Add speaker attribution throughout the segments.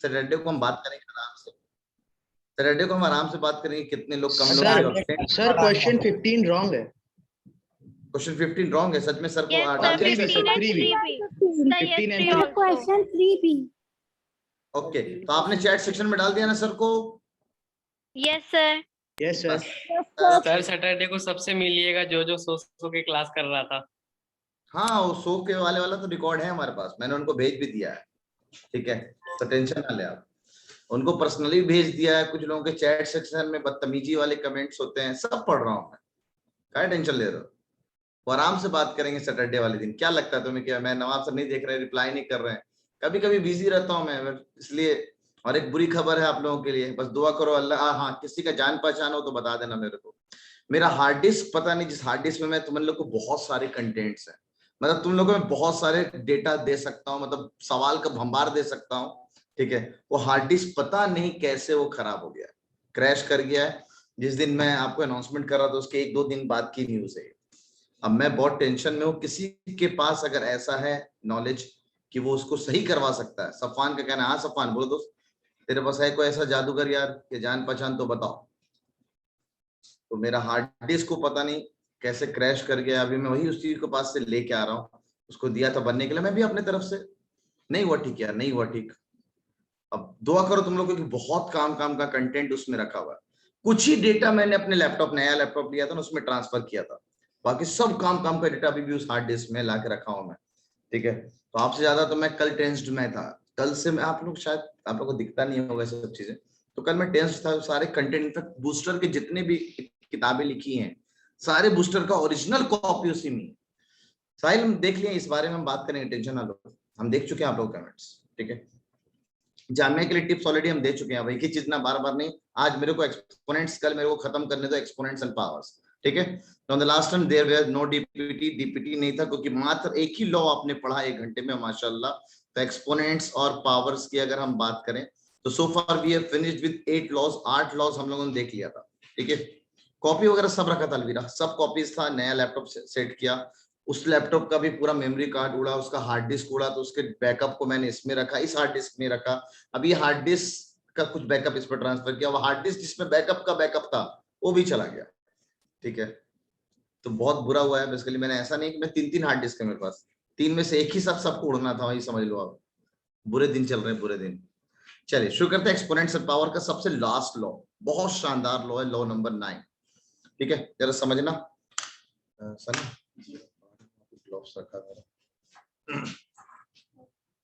Speaker 1: Saturday को हम बात करेंगे आराम से, सैटरडे को हम आराम से बात करेंगे कितने लोग कम लोग।
Speaker 2: सर क्वेश्चन 15 रॉन्ग है।
Speaker 1: क्वेश्चन 15 रॉन्ग है सच में सर को?
Speaker 3: Yes, sir, 15 and 3B. Sir, yes, 3 also.
Speaker 4: Question 3B।
Speaker 1: Okay, तो आपने चैट सेक्शन में डाल दिया ना सर को?
Speaker 3: Yes, sir.
Speaker 2: Yes sir.
Speaker 5: Sir Saturday को सबसे मिलिएगा जो सो के क्लास कर रहा था।
Speaker 1: हाँ, वो सो के वाला तो रिकॉर्ड है हमारे पास, मैंने उनको भेज भी दिया है, ठीक है, तो टेंशन ना ले आप। उनको पर्सनली भेज दिया है, कुछ लोगों के चैट सेक्शन में बदतमीजी वाले कमेंट्स होते हैं, सब पढ़ रहा हूँ मैं, क्या टेंशन ले रहे हो? वो आराम से बात करेंगे सैटरडे वाले दिन। क्या लगता है तुम्हें, क्या मैं नवाब सर नहीं देख रहे, रिप्लाई नहीं कर रहे हैं? कभी कभी बिजी रहता हूँ मैं, इसलिए। और एक बुरी खबर है आप लोगों के लिए, बस दुआ करो अल्लाह, हाँ किसी का जान पहचान हो तो बता देना मेरे को। मेरा हार्ड डिस्क, पता नहीं जिस हार्ड डिस्क में मैं तुम लोग को बहुत सारे कंटेंट्स हैं, मतलब तुम लोगों में बहुत सारे डेटा दे सकता हूँ, मतलब सवाल का भंडार दे सकता हूँ, ठीक है। वो हार्ड डिस्क पता नहीं कैसे वो खराब हो गया, क्रैश कर गया है। जिस दिन मैं आपको अनाउंसमेंट कर रहा था उसके 1-2 दिन बाद की न्यूज है। अब मैं बहुत टेंशन में हूँ, किसी के पास अगर ऐसा है नॉलेज कि वो उसको सही करवा सकता है। सफान का कहना, हाँ सफान बोलो दोस्त, तेरे पास है कोई ऐसा जादूगर यार कि जान पहचान तो बताओ। तो मेरा हार्ड डिस्क को पता नहीं कैसे क्रैश कर गया, अभी मैं वही उस चीज के पास से लेके आ रहा हूँ, उसको दिया था बनने के लिए, मैं भी अपने तरफ से। नहीं हुआ ठीक यार, नहीं हुआ ठीक। अब दुआ करो तुम लोगों की, बहुत काम का कंटेंट उसमें रखा हुआ है। कुछ ही डेटा मैंने अपने लैपटॉप, नया लैपटॉप लिया था ना, उसमें ट्रांसफर किया था, बाकी सब काम का डेटा अभी भी उस हार्ड डिस्क में ला के रखा हूं मैं, ठीक है। तो आपसे ज्यादा तो मैं कल टेंस्ड में था, कल से मैं, आप लोग शायद आप लोग को दिखता नहीं होगा सब चीजें, तो कल मैं टेंस्ड था। सारे कंटेंट, इनफैक्ट बूस्टर के जितने भी किताबें लिखी हैं, सारे बूस्टर का ओरिजिनल कॉपी उसी में। साहिल हम देख लिए, इस बारे में हम बात करेंगे, टेंशन ना लो, हम देख चुके हैं आप लोग कमेंट्स, ठीक है। जानने के लिए टिप्स ऑलरेडी हम दे चुके हैं, वही की चीज ना बार बार नहीं। आज मेरे को एक्सपोनेंट्स, कल मेरे को खत्म करने दो एक्सपोनेंट्स एंड पावर्स, ठीक है। तो the last time there was no DPT नहीं था, क्योंकि मात्र एक ही लॉ आपने पढ़ा 1 घंटे में माशाल्लाह। तो एक्सपोनेंट्स और पावर्स की अगर हम बात करें तो so far we have finished with 8 laws, 8 laws हम लोगों ने देख लिया था, ठीक है। कॉपी वगैरह सब रखा था अलवीरा, सब कॉपीज था, नया लैपटॉप सेट किया, उस लैपटॉप का भी पूरा मेमोरी कार्ड उड़ा, उसका हार्ड डिस्क उड़ा, तो उसके बैकअप को मैंने इसमें रखा, इस हार्ड डिस्क में रखा। अभी हार्ड डिस्क का कुछ बैकअप इस पर ट्रांसफर किया, वो हार्ड डिस्क जिसमें बैकअप का बैकअप था वो भी चला गया, ठीक है। तो बहुत बुरा हुआ है। बेसिकली मैंने, ऐसा नहीं कि मैं 3-3 हार्ड डिस्क है मेरे पास, 3 में से एक ही साथ सबको उड़ना था, वही समझ लो आप। बुरे दिन चल रहे हैं, बुरे दिन। चलिए शुरू करते हैं एक्सपोनेंट्स ऑफ पावर का सबसे लास्ट लॉ, बहुत शानदार लॉ है, लॉ नंबर 9, ठीक है। जरा समझना सनी, ग्लव्स रखा है,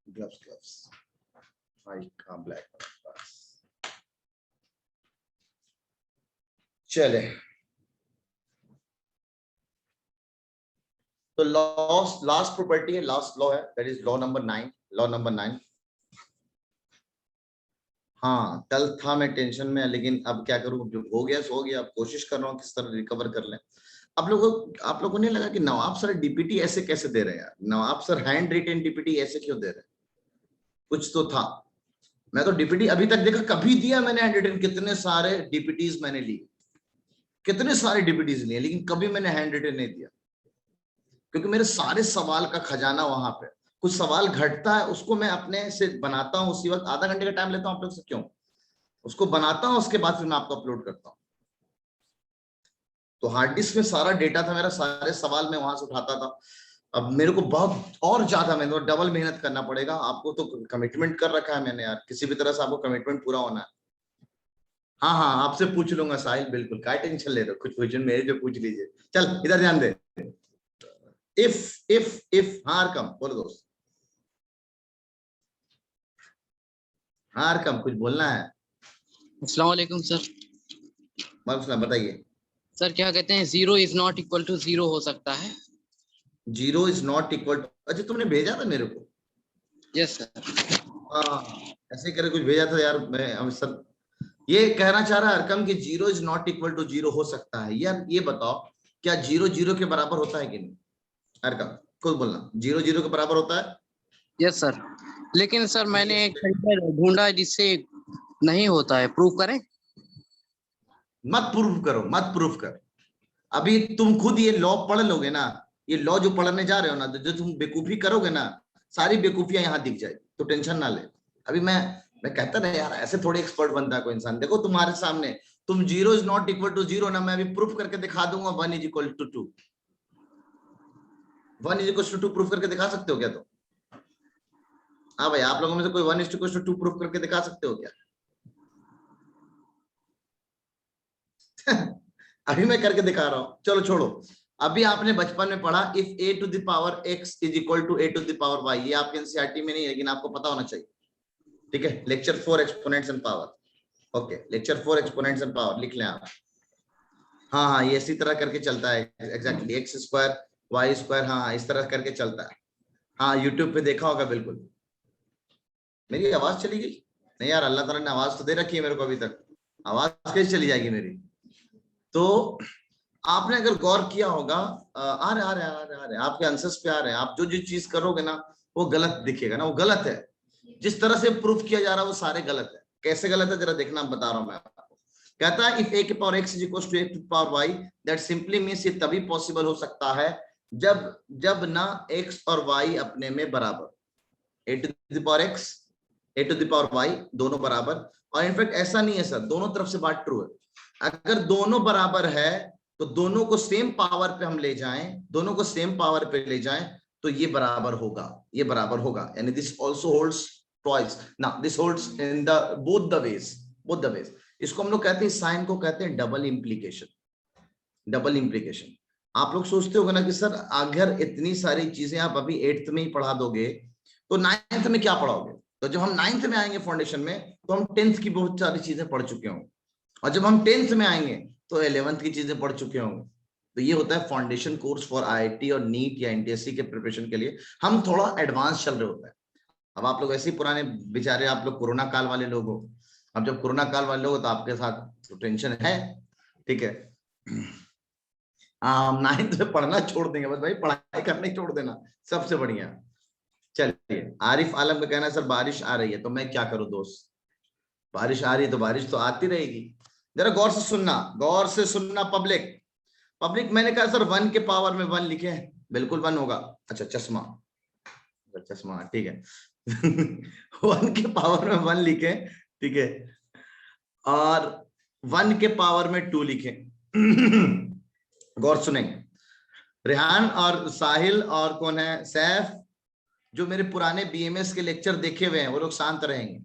Speaker 1: ग्लव्स वाइट का ब्लैक, चले। तो लास्ट प्रॉपर्टी है, लास्ट लॉ है, that is law number 9, law number 9। हाँ कल था मैं टेंशन में, लेकिन अब क्या करूं, जो हो गया सो हो गया, अब कोशिश कर रहा हूँ किस तरह रिकवर कर लें। आप लोगों को नहीं लगा कि नवाब सर डीपीटी ऐसे कैसे दे रहे हैं यार? नवाब सर हैंड रिटन डीपीटी ऐसे क्यों दे रहे हैं? कुछ तो था। मैं तो डीपीटी अभी तक देखा कभी दिया मैंने हैंड रिटन, कितने सारे डीपीटीज मैंने लिए, कितने सारे डीपीटीज लिए, लेकिन कभी मैंने हैंड रिटन नहीं दिया, क्योंकि मेरे सारे सवाल का खजाना वहां पे। कुछ सवाल घटता है उसको मैं अपने से बनाता हूँ, उसी वक्त आधा घंटे का टाइम लेता हूँ आप लोग से, क्यों? उसको बनाता हूँ, उसके बाद फिर मैं आपको अपलोड करता हूँ। तो हार्ड डिस्क में सारा डेटा था मेरा, सारे सवाल मैं वहां से उठाता था। अब मेरे को बहुत और ज्यादा मेहनत, तो डबल मेहनत करना पड़ेगा आपको। तो कमिटमेंट कर रखा है मैंने यार, किसी भी तरह से आपको कमिटमेंट पूरा होना है। हाँ हाँ आपसे पूछ लूंगा साहिल, बिल्कुल, क्या टेंशन ले रहे हो, कुछ क्वेश्चन मेरे जो पूछ लीजिए। चल इधर ध्यान दे, इफ हार कम बोलो दोस्त, हार कम, कुछ बोलना है?
Speaker 6: अस्सलाम वालेकुम सर।
Speaker 1: वालेकुम, बताइए
Speaker 6: सर। क्या कहते हैं 0 इज नॉट इक्वल टू 0 हो सकता है?
Speaker 1: 0 इज नॉट इक्वल टू, अच्छा तुमने भेजा था मेरे को?
Speaker 6: Yes sir.
Speaker 1: हाँ ऐसे करे कुछ भेजा था यार, मैं सर ये कहना चाह रहा है अरकम कि 0 इज नॉट इक्वल टू 0 हो सकता है यार। ये बताओ क्या 0 0 के बराबर होता है कि नहीं? अरकम खुद बोलना, 0 0 के बराबर होता है?
Speaker 6: यस सर, लेकिन सर मैंने एक तरीका ढूंढा जिससे नहीं होता है, प्रूव करें?
Speaker 1: मत प्रूफ करो, मत प्रूफ कर। अभी तुम खुद ये लॉ पढ़ लोगे ना, ये लॉ जो पढ़ने जा रहे हो ना, जो तुम बेवकूफी करोगे ना, सारी बेवकूफियां यहाँ दिख जाएगी, तो टेंशन ना ले। अभी मैं मैं कहता ना यार, ऐसे थोड़ी एक्सपर्ट बनता है कोई इंसान। देखो तुम्हारे सामने, तुम 0 इज नॉट इक्वल टू 0 ना, मैं अभी प्रूफ करके दिखा दूंगा 1 is equal to 2। 1 is equal to 2 proof करके दिखा सकते हो क्या? तो हाँ भाई, आप लोगों में से कोई 1 इज इक्वल टू 2 प्रूफ करके दिखा सकते हो क्या? अभी मैं करके दिखा रहा हूं। चलो छोड़ो, अभी आपने बचपन में पढ़ा if a to the power x is equal to a to the power y। ये आपके एनसीईआरटी में नहीं है, लेकिन आपको पता होना चाहिए। ठीक है, lecture 4 exponents and power. Okay, lecture 4 exponents and power लिख लें आप। हाँ हाँ, ये इसी तरह करके चलता है exactly, x square y square, हाँ इस तरह करके चलता है। हाँ यूट्यूब पे देखा होगा बिल्कुल। मेरी आवाज चली गई? नहीं यार, अल्लाह ताला ने आवाज तो दे रखी है मेरे को, अभी तक आवाज कैसे चली जाएगी मेरी? तो आपने अगर गौर किया होगा, आ रहे आपके आंसर्स पे आ रहे हैं। आप जो जो चीज करोगे ना वो गलत दिखेगा ना, वो गलत है। जिस तरह से प्रूफ किया जा रहा है वो सारे गलत है। कैसे गलत है जरा देखना, बता रहा हूं मैं आपको। कहता है इफ a की power x is equal to a to the power y, that simply means ये तभी पॉसिबल हो सकता है जब ना x और y अपने में बराबर, a to the power x a to the power y दोनों बराबर। और इनफैक्ट ऐसा नहीं है सर, दोनों तरफ से बात ट्रू है। अगर दोनों बराबर है तो दोनों को सेम पावर पे हम ले जाएं, दोनों को सेम पावर पे ले जाएं तो ये बराबर होगा, ये बराबर होगा। यानी दिस आल्सो होल्ड्स ट्वाइस ना, this holds in the both the ways, both the ways. इसको हम लोग कहते हैं, साइन को कहते हैं डबल इंप्लीकेशन। Double implication. आप लोग सोचते होगा ना कि सर अगर इतनी सारी चीजें आप अभी 8th में ही पढ़ा दोगे तो 9th में क्या पढ़ाओगे? तो जब हम 9th में आएंगे फाउंडेशन में तो हम 10th की बहुत सारी चीजें पढ़ चुके होंगे, और जब हम 10th में आएंगे तो 11th की चीजें पढ़ चुके होंगे। तो ये होता है फाउंडेशन कोर्स फॉर आईआईटी और नीट या एनटीएससी के प्रिपरेशन के लिए हम थोड़ा एडवांस चल रहे होते हैं। अब आप लोग ऐसे ही पुराने बेचारे, आप लोग कोरोना काल वाले लोग हो। अब जब कोरोना काल वाले लोग हो तो आपके साथ तो टेंशन है, ठीक है। हम 9th में पढ़ना छोड़ देंगे, बस भाई पढ़ाई करना ही छोड़ देना, सबसे बढ़िया। चलिए, आरिफ आलम का कहना है सर बारिश आ रही है तो मैं क्या करूं दोस्त? बारिश आ रही है तो बारिश तो आती रहेगी। जरा गौर से सुनना, गौर से सुनना पब्लिक। पब्लिक मैंने कहा सर 1 के पावर में 1 लिखे, बिल्कुल 1 होगा। अच्छा चश्मा, चश्मा ठीक है। 1 के पावर में 1 लिखे, ठीक है, और 1 के पावर में 2 लिखे। गौर सुनेंगे। रेहान और साहिल और कौन है, सैफ, जो मेरे पुराने बीएमएस के लेक्चर देखे हुए हैं वो लोग शांत रहेंगे।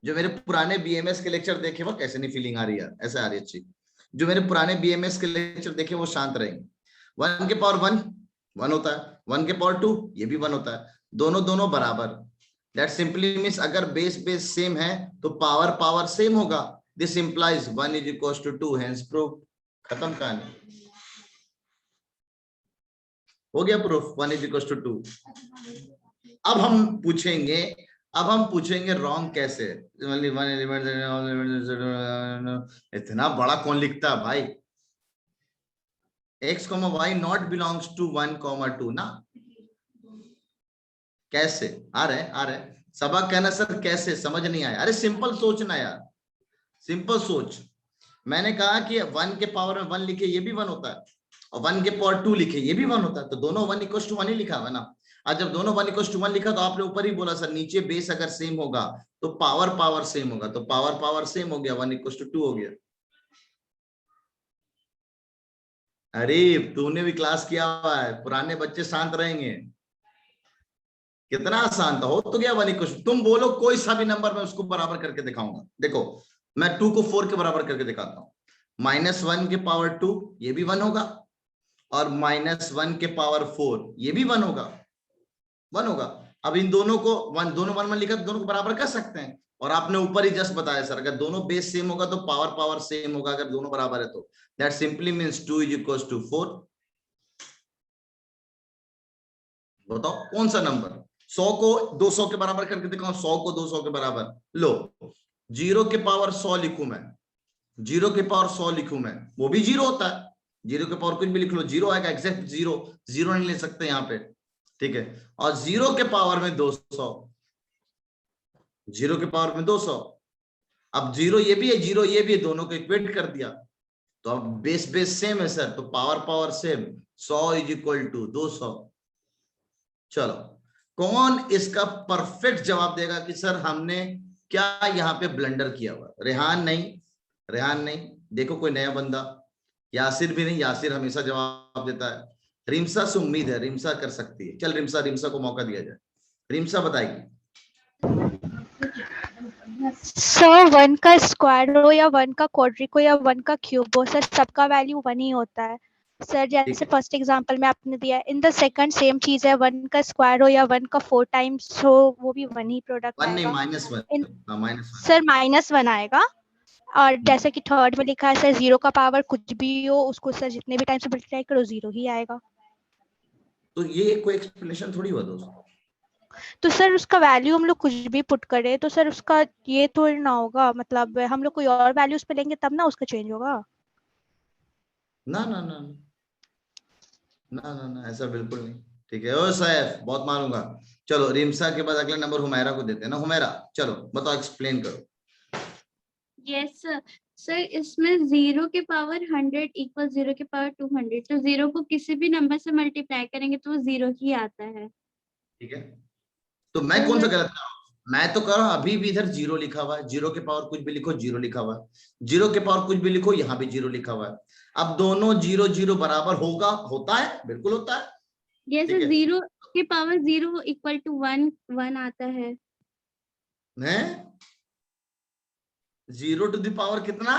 Speaker 1: जो मेरे पुराने बीएमएस के लेक्चर देखे, वो कैसे नहीं फीलिंग आ रही है, ऐसे आ रही है अच्छी। जो मेरे पुराने बीएमएस के लेक्चर देखे वो शांत रहेंगे। 1 के पावर 1 1 होता है, 1 के पावर 2 ये भी 1 होता है, दोनों बराबर। दैट सिंपली मींस अगर बेस सेम है तो पावर सेम होगा। This implies 1 is equal to 2, hence proof. खत्म कहानी, हो गया प्रूफ, 1 इज इक्वल टू 2। अब हम पूछेंगे रॉन्ग कैसे। इतना बड़ा कौन लिखता है भाई? x, y not belongs to 1, 2 ना। कैसे आ रहे सबक कहना सर कैसे, समझ नहीं आया? अरे सिंपल सोचना यार, सिंपल सोच। मैंने कहा कि 1 के पावर में 1 लिखे ये भी 1 होता है, और 1 के पावर 2 लिखे ये भी 1 होता है, तो दोनों 1 इक्वल टू 1 ही लिखा हुआ ना। आज जब दोनों 1 इक्वल टू 1 लिखा तो आपने ऊपर ही बोला सर नीचे बेस अगर सेम होगा तो पावर सेम होगा, तो पावर सेम हो गया, 1 इक्वल टू 2 हो गया। अरे तूने भी क्लास किया हुआ है, पुराने बच्चे शांत रहेंगे। कितना आसान था, हो तो गया 1 इक्वल। तुम बोलो कोई सा भी नंबर मैं उसको बराबर करके दिखाऊंगा। देखो मैं 2 को 4 के बराबर करके दिखाता हूँ। -1 के पावर 2 ये भी 1 होगा, और -1 के पावर 4 ये भी 1 होगा, 1 होगा। अब इन दोनों को 1 1 लिखा तो दोनों को बराबर कर सकते हैं। और आपने ऊपर ही जस्ट बताया सर अगर दोनों बेस सेम होगा तो पावर सेम होगा, अगर दोनों बराबर है तो। That simply means 2 is equal to 4। बताओ कौन सा नंबर? 100 को 200 के बराबर करके दिखाओ, 100 को 200 के बराबर। लो 0 के पावर 100 लिखूं मैं, 0 के पावर 100 लिखूं मैं, वो भी 0 होता है। 0 के पावर कुछ भी लिख लो 0 आएगा, एग्जैक्ट 0 नहीं ले सकते यहाँ पे, ठीक है। और 0 के पावर में 200, 0 के पावर में 200। अब 0 ये भी है, 0 ये भी है, दोनों को इक्वेट कर दिया तो अब बेस सेम है सर, तो power same. 100 is equal to 200। चलो कौन इसका परफेक्ट जवाब देगा कि सर हमने क्या यहाँ पे ब्लंडर किया हुआ? रेहान नहीं, देखो कोई नया बंदा, यासिर भी नहीं, यासिर हमेशा जवाब देता है। रिमसा से उम्मीद है, रिमसा कर सकती है। चल रिमसा को मौका दिया जाए, रिमसा बताएगी।
Speaker 3: सर 1 का स्क्वायर हो या 1 का क्वाड्रिक हो या 1 का क्यूब हो, सर सबका वैल्यू 1 ही होता है सर। जैसे फर्स्ट एग्जांपल में आपने दिया, इन द सेकंड सेम चीज है, 1 का स्क्वायर हो या 1 का 4 टाइम्स हो, वो भी 1 ही प्रोडक्ट
Speaker 1: 1 नहीं,
Speaker 3: आएगा।
Speaker 1: -1
Speaker 3: सर -1 आएगा। और जैसे कि थर्ड में लिखा है सर, 0 का पावर कुछ भी हो उसको सर जितने भी टाइम से मल्टीप्लाई करो 0 ही आएगा।
Speaker 1: तो ये कोई एक्सप्लेनेशन थोड़ी हुआ दोस्तों।
Speaker 3: तो सर उसका वैल्यू हम लोग कुछ भी पुट करें तो सर उसका ये थोड़ी ना होगा, मतलब हम लोग कोई और वैल्यूज पे लेंगे तब ना उसका चेंज होगा।
Speaker 1: ना ना ना ना ना ना, ऐसा बिल्कुल नहीं। ठीक है, ओ सैफ बहुत मारूंगा। चलो रिमसा के बाद अगला नंबर हुमैरा को देते हैं ना। हुमैरा चलो बताओ, एक्सप्लेन करो।
Speaker 4: Yes sir. सर इसमें 0 के पावर 100 इक्वल 0 के पावर 200, तो 0 को किसी भी नंबर से मल्टीप्लाई करेंगे तो वो 0 ही आता है।
Speaker 1: ठीक है, तो मैं कौन सा गलत कर रहा हूँ? मैं तो कर रहा हूँ, अभी भी इधर 0 लिखा हुआ है, 0 के पावर कुछ भी लिखो 0 लिखा हुआ है, 0 के पावर कुछ भी लिखो यहाँ भी 0 लिखा हुआ है। अब दोनों 0 0 बराबर होगा, होता है, बिल्कुल होता है।
Speaker 4: यस
Speaker 1: ठीक
Speaker 4: सर,
Speaker 1: है,
Speaker 4: 0 के पावर 0 इक्वल टू 1 आता है।
Speaker 1: 0 टू द पावर कितना?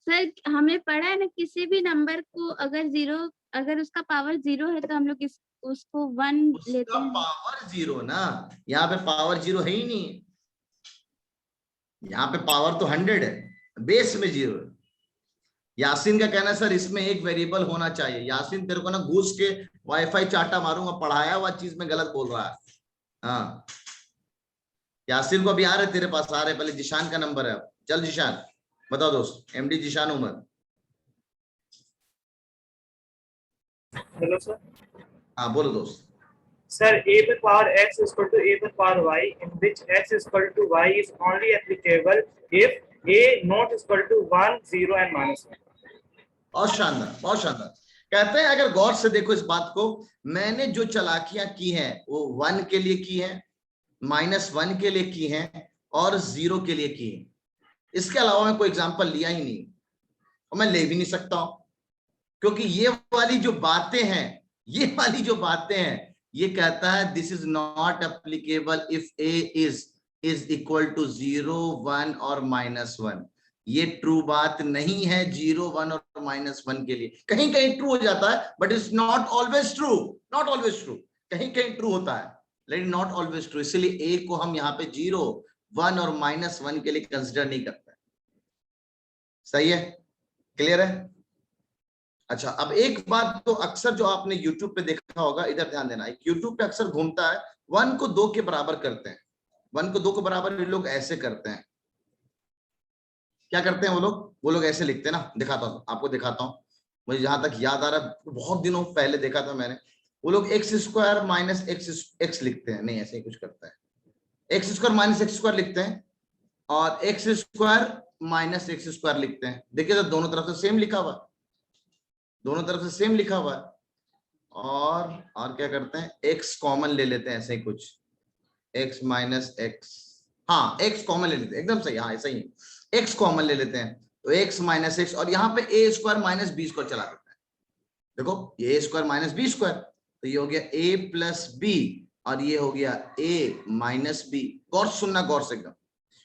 Speaker 4: सर हमें पढ़ा है ना, किसी भी नंबर को अगर उसका पावर 0 है तो हम लोग उसको 1 लेते
Speaker 1: उसका
Speaker 4: हैं।
Speaker 1: पावर 0 ना, यहाँ पे पावर 0 है ही नहीं, यहाँ पे पावर तो 100 है, बेस में 0 है। यासीन का कहना है सर इसमें एक वेरिएबल होना चाहिए। यासीन तेरे को ना घुस के वाईफाई चाटा मारूंगा, पढ़ाया हुआ चीज में गलत बोल रहा है। हाँ यासीन को अभी आ रहे तेरे पास, आ रहे, पहले जिशान का नंबर है। चल जिशान बताओ दोस्त, MD Zishan Umar.
Speaker 7: Hello sir.
Speaker 1: हाँ बोलो दोस्त।
Speaker 7: Sir, a by power x is equal to a by power y, in which x is equal to y is only applicable if a not is equal to 1, 0 and -1.
Speaker 1: बहुत शानदार, बहुत शानदार। कहते हैं अगर गौर से देखो इस बात को, मैंने जो चालाकियां की हैं वो 1 के लिए की हैं, -1 के लिए की हैं और 0 के लिए की हैं। इसके अलावा मैं कोई एग्जांपल लिया ही नहीं और मैं ले भी नहीं सकता हूं, क्योंकि ये वाली जो बातें हैं, ये कहता है this is not applicable if a is equal to 0, 1 और -1। ये ट्रू बात नहीं है 0, 1 और -1 के लिए। कहीं कहीं ट्रू हो जाता है but it's not always true, not always true. कहीं कहीं ट्रू होता है लेकिन नॉट ऑलवेज ट्रू। इसलिए ए को हम यहाँ पे 0, 1 और -1 के लिए कंसिडर नहीं करते। सही है, क्लियर है? अच्छा, अब एक बात तो अक्सर जो आपने YouTube पे देखा होगा, इधर ध्यान देना, एक YouTube पे अक्सर घूमता है, 1 को 2 के बराबर करते हैं। 1 को 2 के बराबर लोग ऐसे करते हैं। क्या करते हैं वो लोग ऐसे लिखते हैं ना, दिखाता हूँ आपको, दिखाता हूँ। मुझे जहां तक याद आ रहा है, बहुत दिनों पहले देखा था मैंने, वो लोग x² माइनस x लिखते हैं। नहीं, ऐसे ही कुछ करता है, x² माइनस x² लिखते हैं और x² माइनस x² लिखते हैं। देखिए तो दोनों तरफ से सेम लिखा हुआ है, दोनों तरफ से सेम लिखा हुआ है। और क्या करते हैं, x कॉमन ले लेते हैं, ऐसे ही कुछ, x माइनस x, हाँ x कॉमन ले लेते हैं, एकदम सही, हाँ ऐसा ही, x कॉमन ले लेते हैं तो x माइनस x, और यहाँ पे a² माइनस b² चला देते हैं। देखो ये a² माइनस b², तो ये हो गया a प्लस b और ये हो गया a माइनस b। गौर सुनना, गौर से एकदम।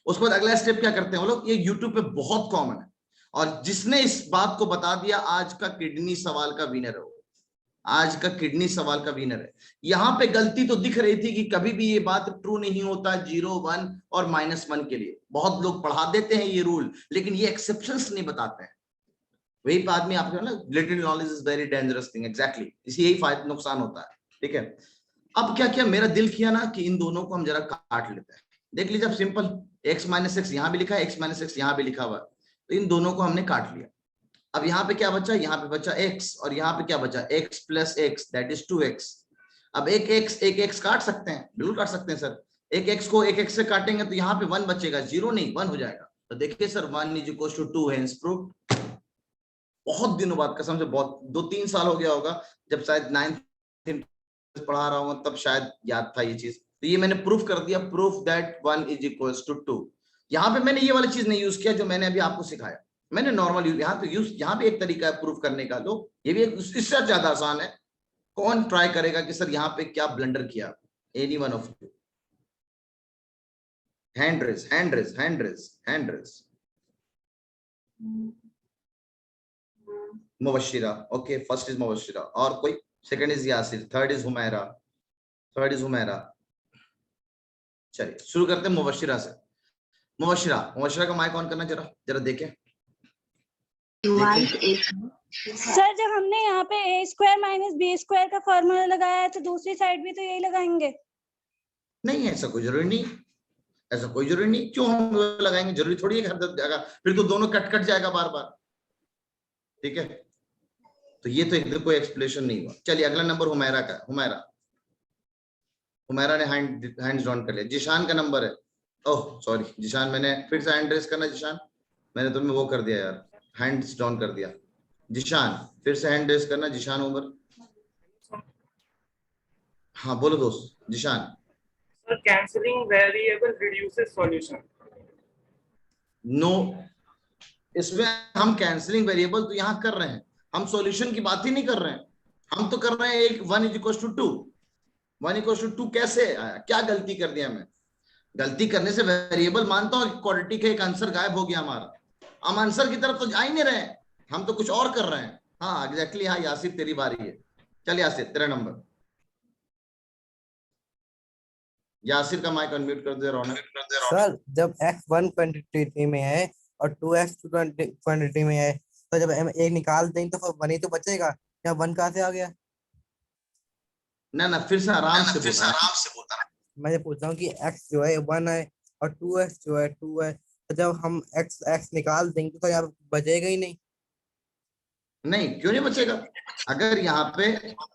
Speaker 1: उसके बाद अगला स्टेप क्या करते हैं वो लोग, ये यूट्यूब पे बहुत कॉमन है, और जिसने इस बात को बता दिया आज का किडनी सवाल का विनर है, आज का किडनी सवाल का विनर है। यहां पे गलती तो दिख रही थी कि कभी भी ये बात ट्रू नहीं होता 0, 1 और -1 के लिए। बहुत लोग पढ़ा देते हैं ये रूल, लेकिन ये एक्सेप्शंस नहीं बताते हैं। वही आदमी आपको ना, little knowledge is very dangerous thing, exactly इसी यही फायदा नुकसान होता है। ठीक है, अब क्या किया, मेरा दिल किया ना कि इन दोनों को हम जरा काट लेते हैं। देख लीजिए अब सिंपल, x माइनस x यहाँ भी लिखा है, x माइनस x यहाँ भी लिखा हुआ है, तो इन दोनों को हमने काट लिया। अब यहाँ पे क्या बचा, यहाँ पे बचा x और यहाँ पे क्या बचा, x plus x that is 2x। अब एक x काट सकते हैं, बिल्कुल काट सकते हैं सर। एक x को एक x से काटेंगे तो यहाँ पे 1 बचेगा, 0 नहीं 1 हो जाएगा। तो देखिए sir 1 is equal to 2 hence proved. बहुत दिनों बाद, कसम से बहुत 2-3 साल हो गया होगा, जब शायद 9th पढ़ा रहा हूँ तब शायद याद था ये चीज, तो ये मैंने प्रूफ कर दिया, proof that 1 is equals to 2। यहाँ पे मैंने ये वाली चीज नहीं यूज किया जो मैंने अभी आपको सिखाया, मैंने नॉर्मल यहाँ पे यूज, यहाँ पे एक तरीका है प्रूफ करने का, लो ये भी इससे ज्यादा आसान है। कौन ट्राई करेगा कि सर यहाँ पे क्या ब्लंडर किया? Any one of you? Hand raise, hand raise, hand raise, hand raise. Mubashira, okay, first is Mubashira, और कोई? Second is Yasir, third is Humaira, third is Humaira. चलिए शुरू करते हैं मुबशिरा से। मुबशिरा, मुबशिरा का माइक ऑन करना जरा, जरा देखें।
Speaker 8: सर जब हमने यहाँ पे a square minus b square का फॉर्मूला लगाया है तो दूसरी साइड भी तो यही लगाएंगे?
Speaker 1: नहीं, ऐसा कोई जरूरी नहीं, ऐसा कोई जरूरी नहीं। क्यों हम लगाएंगे? जरूरी थोड़ी है हर जगह, फिर तो दोनों कट जाएगा बार बार। ठीक है, तो ये तो एकदम कोई एक्सप्लेनेशन नहीं हुआ। चलिए अगला नंबर हुमैरा का। हुमैरा ने हैंड्स डाउन कर लिया। जिशान का नंबर है। ओह सॉरी जिशान, मैंने फिर से हैंड रेस करना। जिशान मैंने तुम्हें वो कर दिया यार, हैंड्स डाउन कर दिया। जिशान फिर से हैंड रेस करना। जिशान उमर, हाँ बोलो दोस्त। Zishan.
Speaker 7: Sir, cancelling variable reduces solution.
Speaker 1: No, इसमें हम कैंसिलिंग वेरिएबल तो यहाँ कर रहे हैं, हम सॉल्यूशन की बात ही नहीं कर रहे हैं। हम तो कर रहे हैं एक 1 is equal to 2। 1 equal to 2 कैसे आया? क्या गलती कर दिया मैं? गलती करने से वेरिएबल मानता हूँ, क्वाड्रेटिक का एक आंसर गायब हो गया हमारा। हम आंसर की तरफ तो जा ही नहीं रहे हैं, हम तो कुछ और कर रहे हैं। हाँ एग्जैक्टली। हाँ यासिर तेरी बारी है। चल यासिर तेरा नंबर। यासिर का माइक अनम्यूट कर दे रौनक।
Speaker 9: सर जब x 1 क्वांटिटी में है और 2x क्वांटिटी में है, तो जब हम एक निकाल देंगे तो फिर 1 ही तो बचेगा। या 1 कहाँ से आ गया?
Speaker 1: ना फिर से आराम से बोलना।
Speaker 9: मैं ये पूछ रहा हूँ कि x जो है 1 है और 2x जो है 2 है, तो जब हम x निकाल देंगे तो यहाँ बचेगा ही नहीं।
Speaker 1: नहीं क्यों नहीं बचेगा? अगर यहाँ पे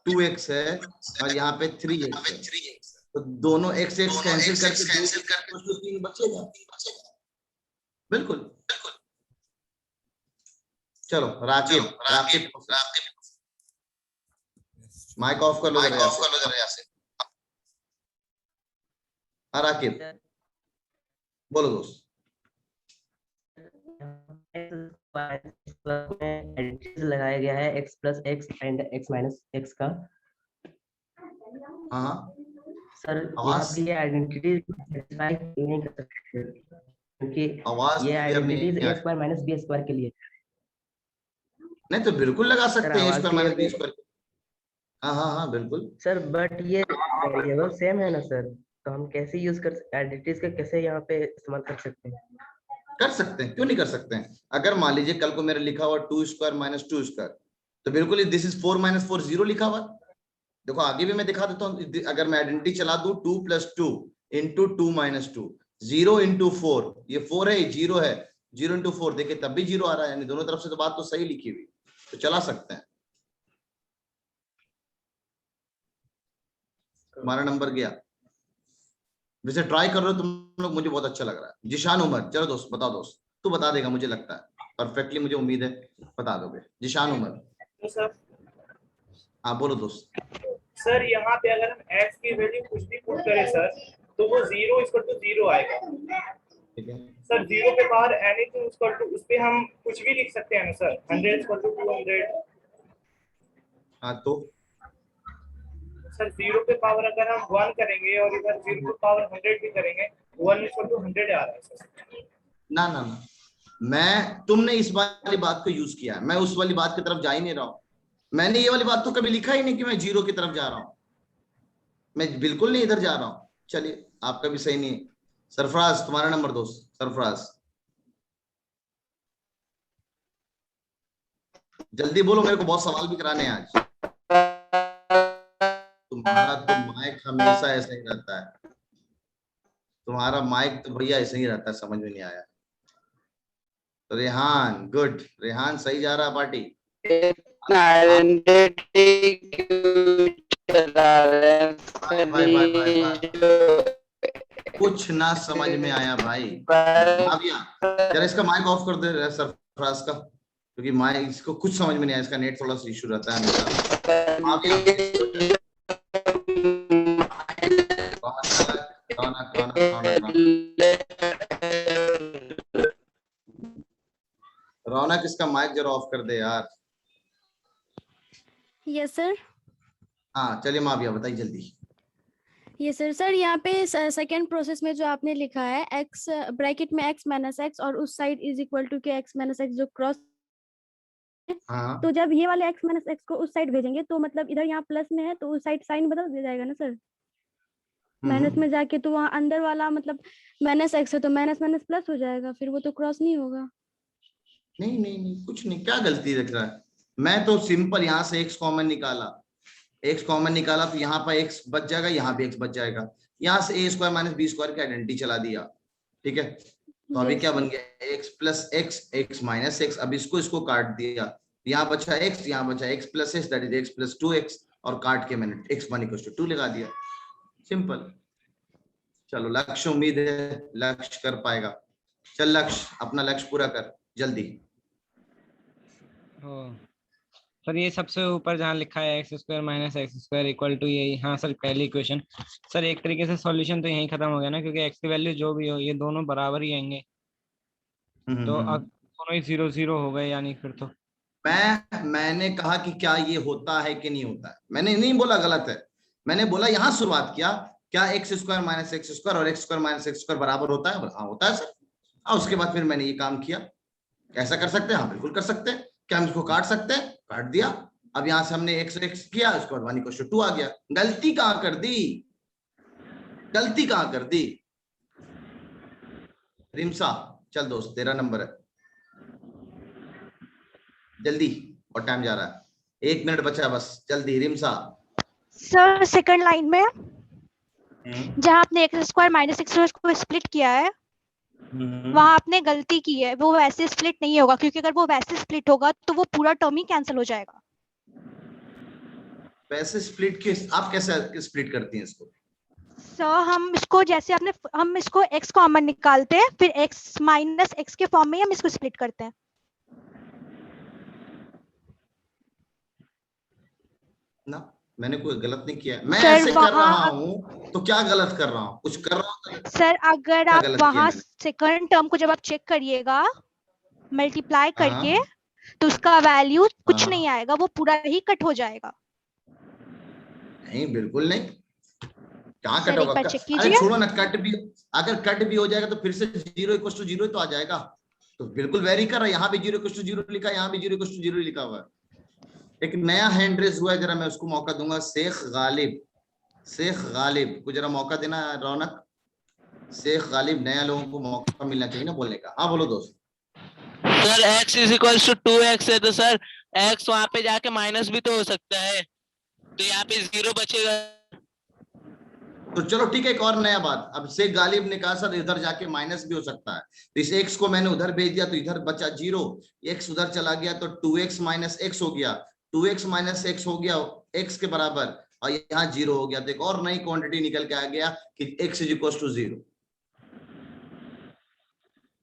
Speaker 1: 2x है और यहाँ पे 3x है, तो दोनों x कैंसिल करके 3 बचेगा। बिल्कुल। चलो राकिब माइक ऑफ कर लो जरा से। राकिब बोलो दोस्त।
Speaker 10: लगाया गया है x plus x and x minus x का।
Speaker 1: हाँ
Speaker 10: सर यहाँ पे ये आइडेंटिटी नहीं कर सकते क्योंकि ये identities a square minus b square के लिए।
Speaker 1: नहीं तो बिल्कुल लगा सकते हैं स्क्वायर माइनस b स्क्वायर। हाँ बिल्कुल
Speaker 10: सर, बट ये वेरिएबल सेम है ना सर, तो हम कैसे यूज कर आइडेंटिटीज का कैसे यहाँ पे इस्तेमाल कर सकते हैं?
Speaker 1: कर सकते हैं, क्यों नहीं कर सकते हैं। अगर मान लीजिए कल को मेरा लिखा हुआ 2 स्क्वायर माइनस 2 स्क्वायर, तो बिल्कुल दिस इज 4 माइनस 4 0 लिखा हुआ। देखो आगे भी मैं दिखा देता हूँ। अगर मैं आइडेंटिटी चला दूं 2 प्लस 2 इंटू 2 माइनस 2, 0 इंटू 4, ये 4 है, 0 है, 0 इंटू 4 देखिए तब भी 0 आ रहा है, यानी दोनों तरफ से तो बात तो सही लिखी हुई, तो चला सकते हैं। हमारा नंबर गया। वैसे ट्राई कर रहे हो तुम लोग, मुझे बहुत अच्छा लग रहा है। जिशान उमर, चलो दोस्त बताओ। दोस्त तू बता देगा मुझे लगता है, परफेक्टली मुझे उम्मीद है बता दोगे। जिशान उमर।
Speaker 7: सर
Speaker 1: हाँ बोलो दोस्त।
Speaker 7: सर यहाँ पे अगर हम x की वैल्यू कुछ भी पुट करें सर, तो वो 0 इक्वल टू 0 आएगा।
Speaker 1: ठीक है
Speaker 7: सर 0 पे पावर एनीथिंग इक्वल टू, उस पे हम कुछ भी लिख सकते हैं ना सर। 100 equal to 200।
Speaker 1: हाँ तो
Speaker 7: सर 0 पे पावर अगर हम 1 करेंगे और इधर 0 पे पावर 100 भी करेंगे, 1 इक्वल टू 100 आ रहा है सर।
Speaker 1: ना मैं, तुमने इस वाली बात को यूज किया है, मैं उस वाली बात की तरफ जा ही नहीं रहा हूँ। मैंने ये वाली बात तो कभी लिखा ही नहीं कि मैं 0 की तरफ जा रहा हूँ, मैं बिल्कुल नहीं इधर जा रहा हूँ। चलिए आपका भी सही नहीं है। सरफराज तुम्हारा नंबर दोस्त। सरफराज जल्दी बोलो, मेरे को बहुत सवाल भी कराने हैं आज। तुम्हारा तो माइक हमेशा ऐसा ही रहता है, तुम्हारा माइक तो भैया ऐसे ही रहता है, समझ में नहीं आया। तो रेहान, गुड, रेहान सही जा रहा है पार्टी। कुछ ना समझ में आया भाई। जरा इसका माइक ऑफ कर दे सरफराज का, क्योंकि माइक इसको कुछ समझ में नहीं आया, इसका नेट थोड़ा सा इशू रहता है हमेशा। रौनक इसका माइक जरा ऑफ कर दे यार।
Speaker 11: Yes sir.
Speaker 1: हाँ चलिए माविया बताइए जल्दी।
Speaker 11: Yes sir. सर यहाँ पे सेकंड प्रोसेस में जो आपने लिखा है x ब्रैकेट में x माइनस एक्स और उस साइड इज इक्वल टू के x माइनस एक्स जो क्रॉस,
Speaker 1: हाँ
Speaker 11: तो जब ये वाले x माइनस एक्स को उस साइड भेजेंगे तो मतलब इधर यहाँ प्लस में है तो उस साइड साइन बदल दिया जाएगा ना सर। माइनस में जाके तो वहाँ अंदर वाला मतलब माइनस एक्स है तो माइनस माइनस प्लस हो जाएगा, फिर वो तो क्रॉस नहीं होगा।
Speaker 1: नहीं नहीं नहीं कुछ नहीं, क्या गलती रख रहा है। मैं तो सिंपल यहाँ से x कॉमन निकाला, x कॉमन निकाला तो यहाँ पर x बच जाएगा, यहाँ पे x बच जाएगा। यहाँ से a square minus b square की आइडेंटिटी चला दिया, ठीक है। तो अभी क्या बन गया, x plus x x minus x. अब इसको काट दिया, यहाँ बचा x, यहाँ बचा x plus x that is x plus 2x, और काट के मैंने x1 इक्वल टू 2 लगा दिया, सिंपल। चलो लक्ष्य, उम्मीद है लक्ष्य कर पाएगा। चल लक्ष्य, अपना लक्ष्य पूरा कर जल्दी।
Speaker 12: सर ये सबसे ऊपर जहाँ लिखा है x square minus x square equal to यही, हाँ सर पहली इक्वेशन। सर एक तरीके से सॉल्यूशन तो यहीं खत्म हो गया ना, क्योंकि एक्स की वैल्यू जो भी हो ये दोनों बराबर ही आएंगे, तो अब दोनों ही 0 0 हो गए, यानी फिर तो
Speaker 1: मैंने कहा कि क्या ये होता है कि नहीं होता है, मैंने नहीं बोला गलत है। मैंने बोला यहाँ शुरुआत किया, क्या x square minus x square और x square minus x square बराबर होता है? हाँ होता है सर। और उसके बाद फिर मैंने ये काम किया। ऐसा कर सकते हैं? हाँ बिल्कुल कर सकते हैं। क्या हम इसको काट सकते हैं? काट दिया। अब यहां से हमने एक्स एक्स किया, उसके बाद 1 इक्वल टू 2 आ गया। गलती कहां कर दी, गलती कहां कर दी रिमसा? चल दोस्त तेरा नंबर है, जल्दी, और टाइम जा रहा है, 1 मिनट बचा बस, जल्दी रिमसा।
Speaker 3: सर सेकंड लाइन में जहां आपने x square minus x square को स्प्लिट किया है वहां आपने गलती की है, वो वैसे स्प्लिट नहीं होगा, क्योंकि अगर वो वैसे स्प्लिट होगा तो वो पूरा टर्म ही कैंसिल हो जाएगा।
Speaker 1: वैसे स्प्लिट के आप कैसे स्प्लिट करती हैं इसको?
Speaker 3: सर हम इसको जैसे हम इसको x कॉमन निकालते हैं, फिर x माइनस एक्स के फॉर्म में हम इसको स्प्लिट करते हैं।
Speaker 1: ना मैंने कोई गलत नहीं किया, मैं ऐसे कर रहा हूँ तो क्या गलत कर रहा हूँ? कुछ कर रहा हूँ
Speaker 3: सर अगर आप वहां सेकंड टर्म को जब आप चेक करिएगा मल्टीप्लाई करके तो उसका वैल्यू कुछ नहीं आएगा, वो पूरा ही कट हो जाएगा।
Speaker 1: नहीं बिल्कुल नहीं, कहाँ कट होगा?
Speaker 3: अरे
Speaker 1: छोड़ो ना, कट भी अगर कट भी हो जाएगा तो फिर से 0 इक्वल टू 0 तो आ जाएगा। तो बिल्कुल वेरी कर रहा है, यहाँ भी 0 इक्वल टू 0 लिखा है, यहाँ भी 0 इक्वल टू 0 लिखा हुआ है। एक नया हैंड रेज हुआ है, जरा मैं उसको मौका दूंगा। शेख गालिब को जरा मौका देना। रौनक, शेख गालिब, नया लोगों को मौका मिलना चाहिए ना बोलने का। हाँ बोलो दोस्त।
Speaker 13: Sir x is equal to 2x है, तो सर x वहां पे जाके माइनस भी तो हो सकता है, तो यहाँ पे 0 बचेगा।
Speaker 1: तो चलो ठीक है, एक और नया बात। अब शेख गालिब ने कहा सर इधर जाके माइनस भी हो सकता है, तो इस x को मैंने उधर भेज दिया तो इधर बचा 0, x उधर चला गया तो 2x माइनस एक्स हो गया, 2x माइनस एक्स हो गया x के बराबर, और यहाँ 0 हो गया। तो एक और नई क्वांटिटी निकल के आ गया कि x इज इक्वल टू 0।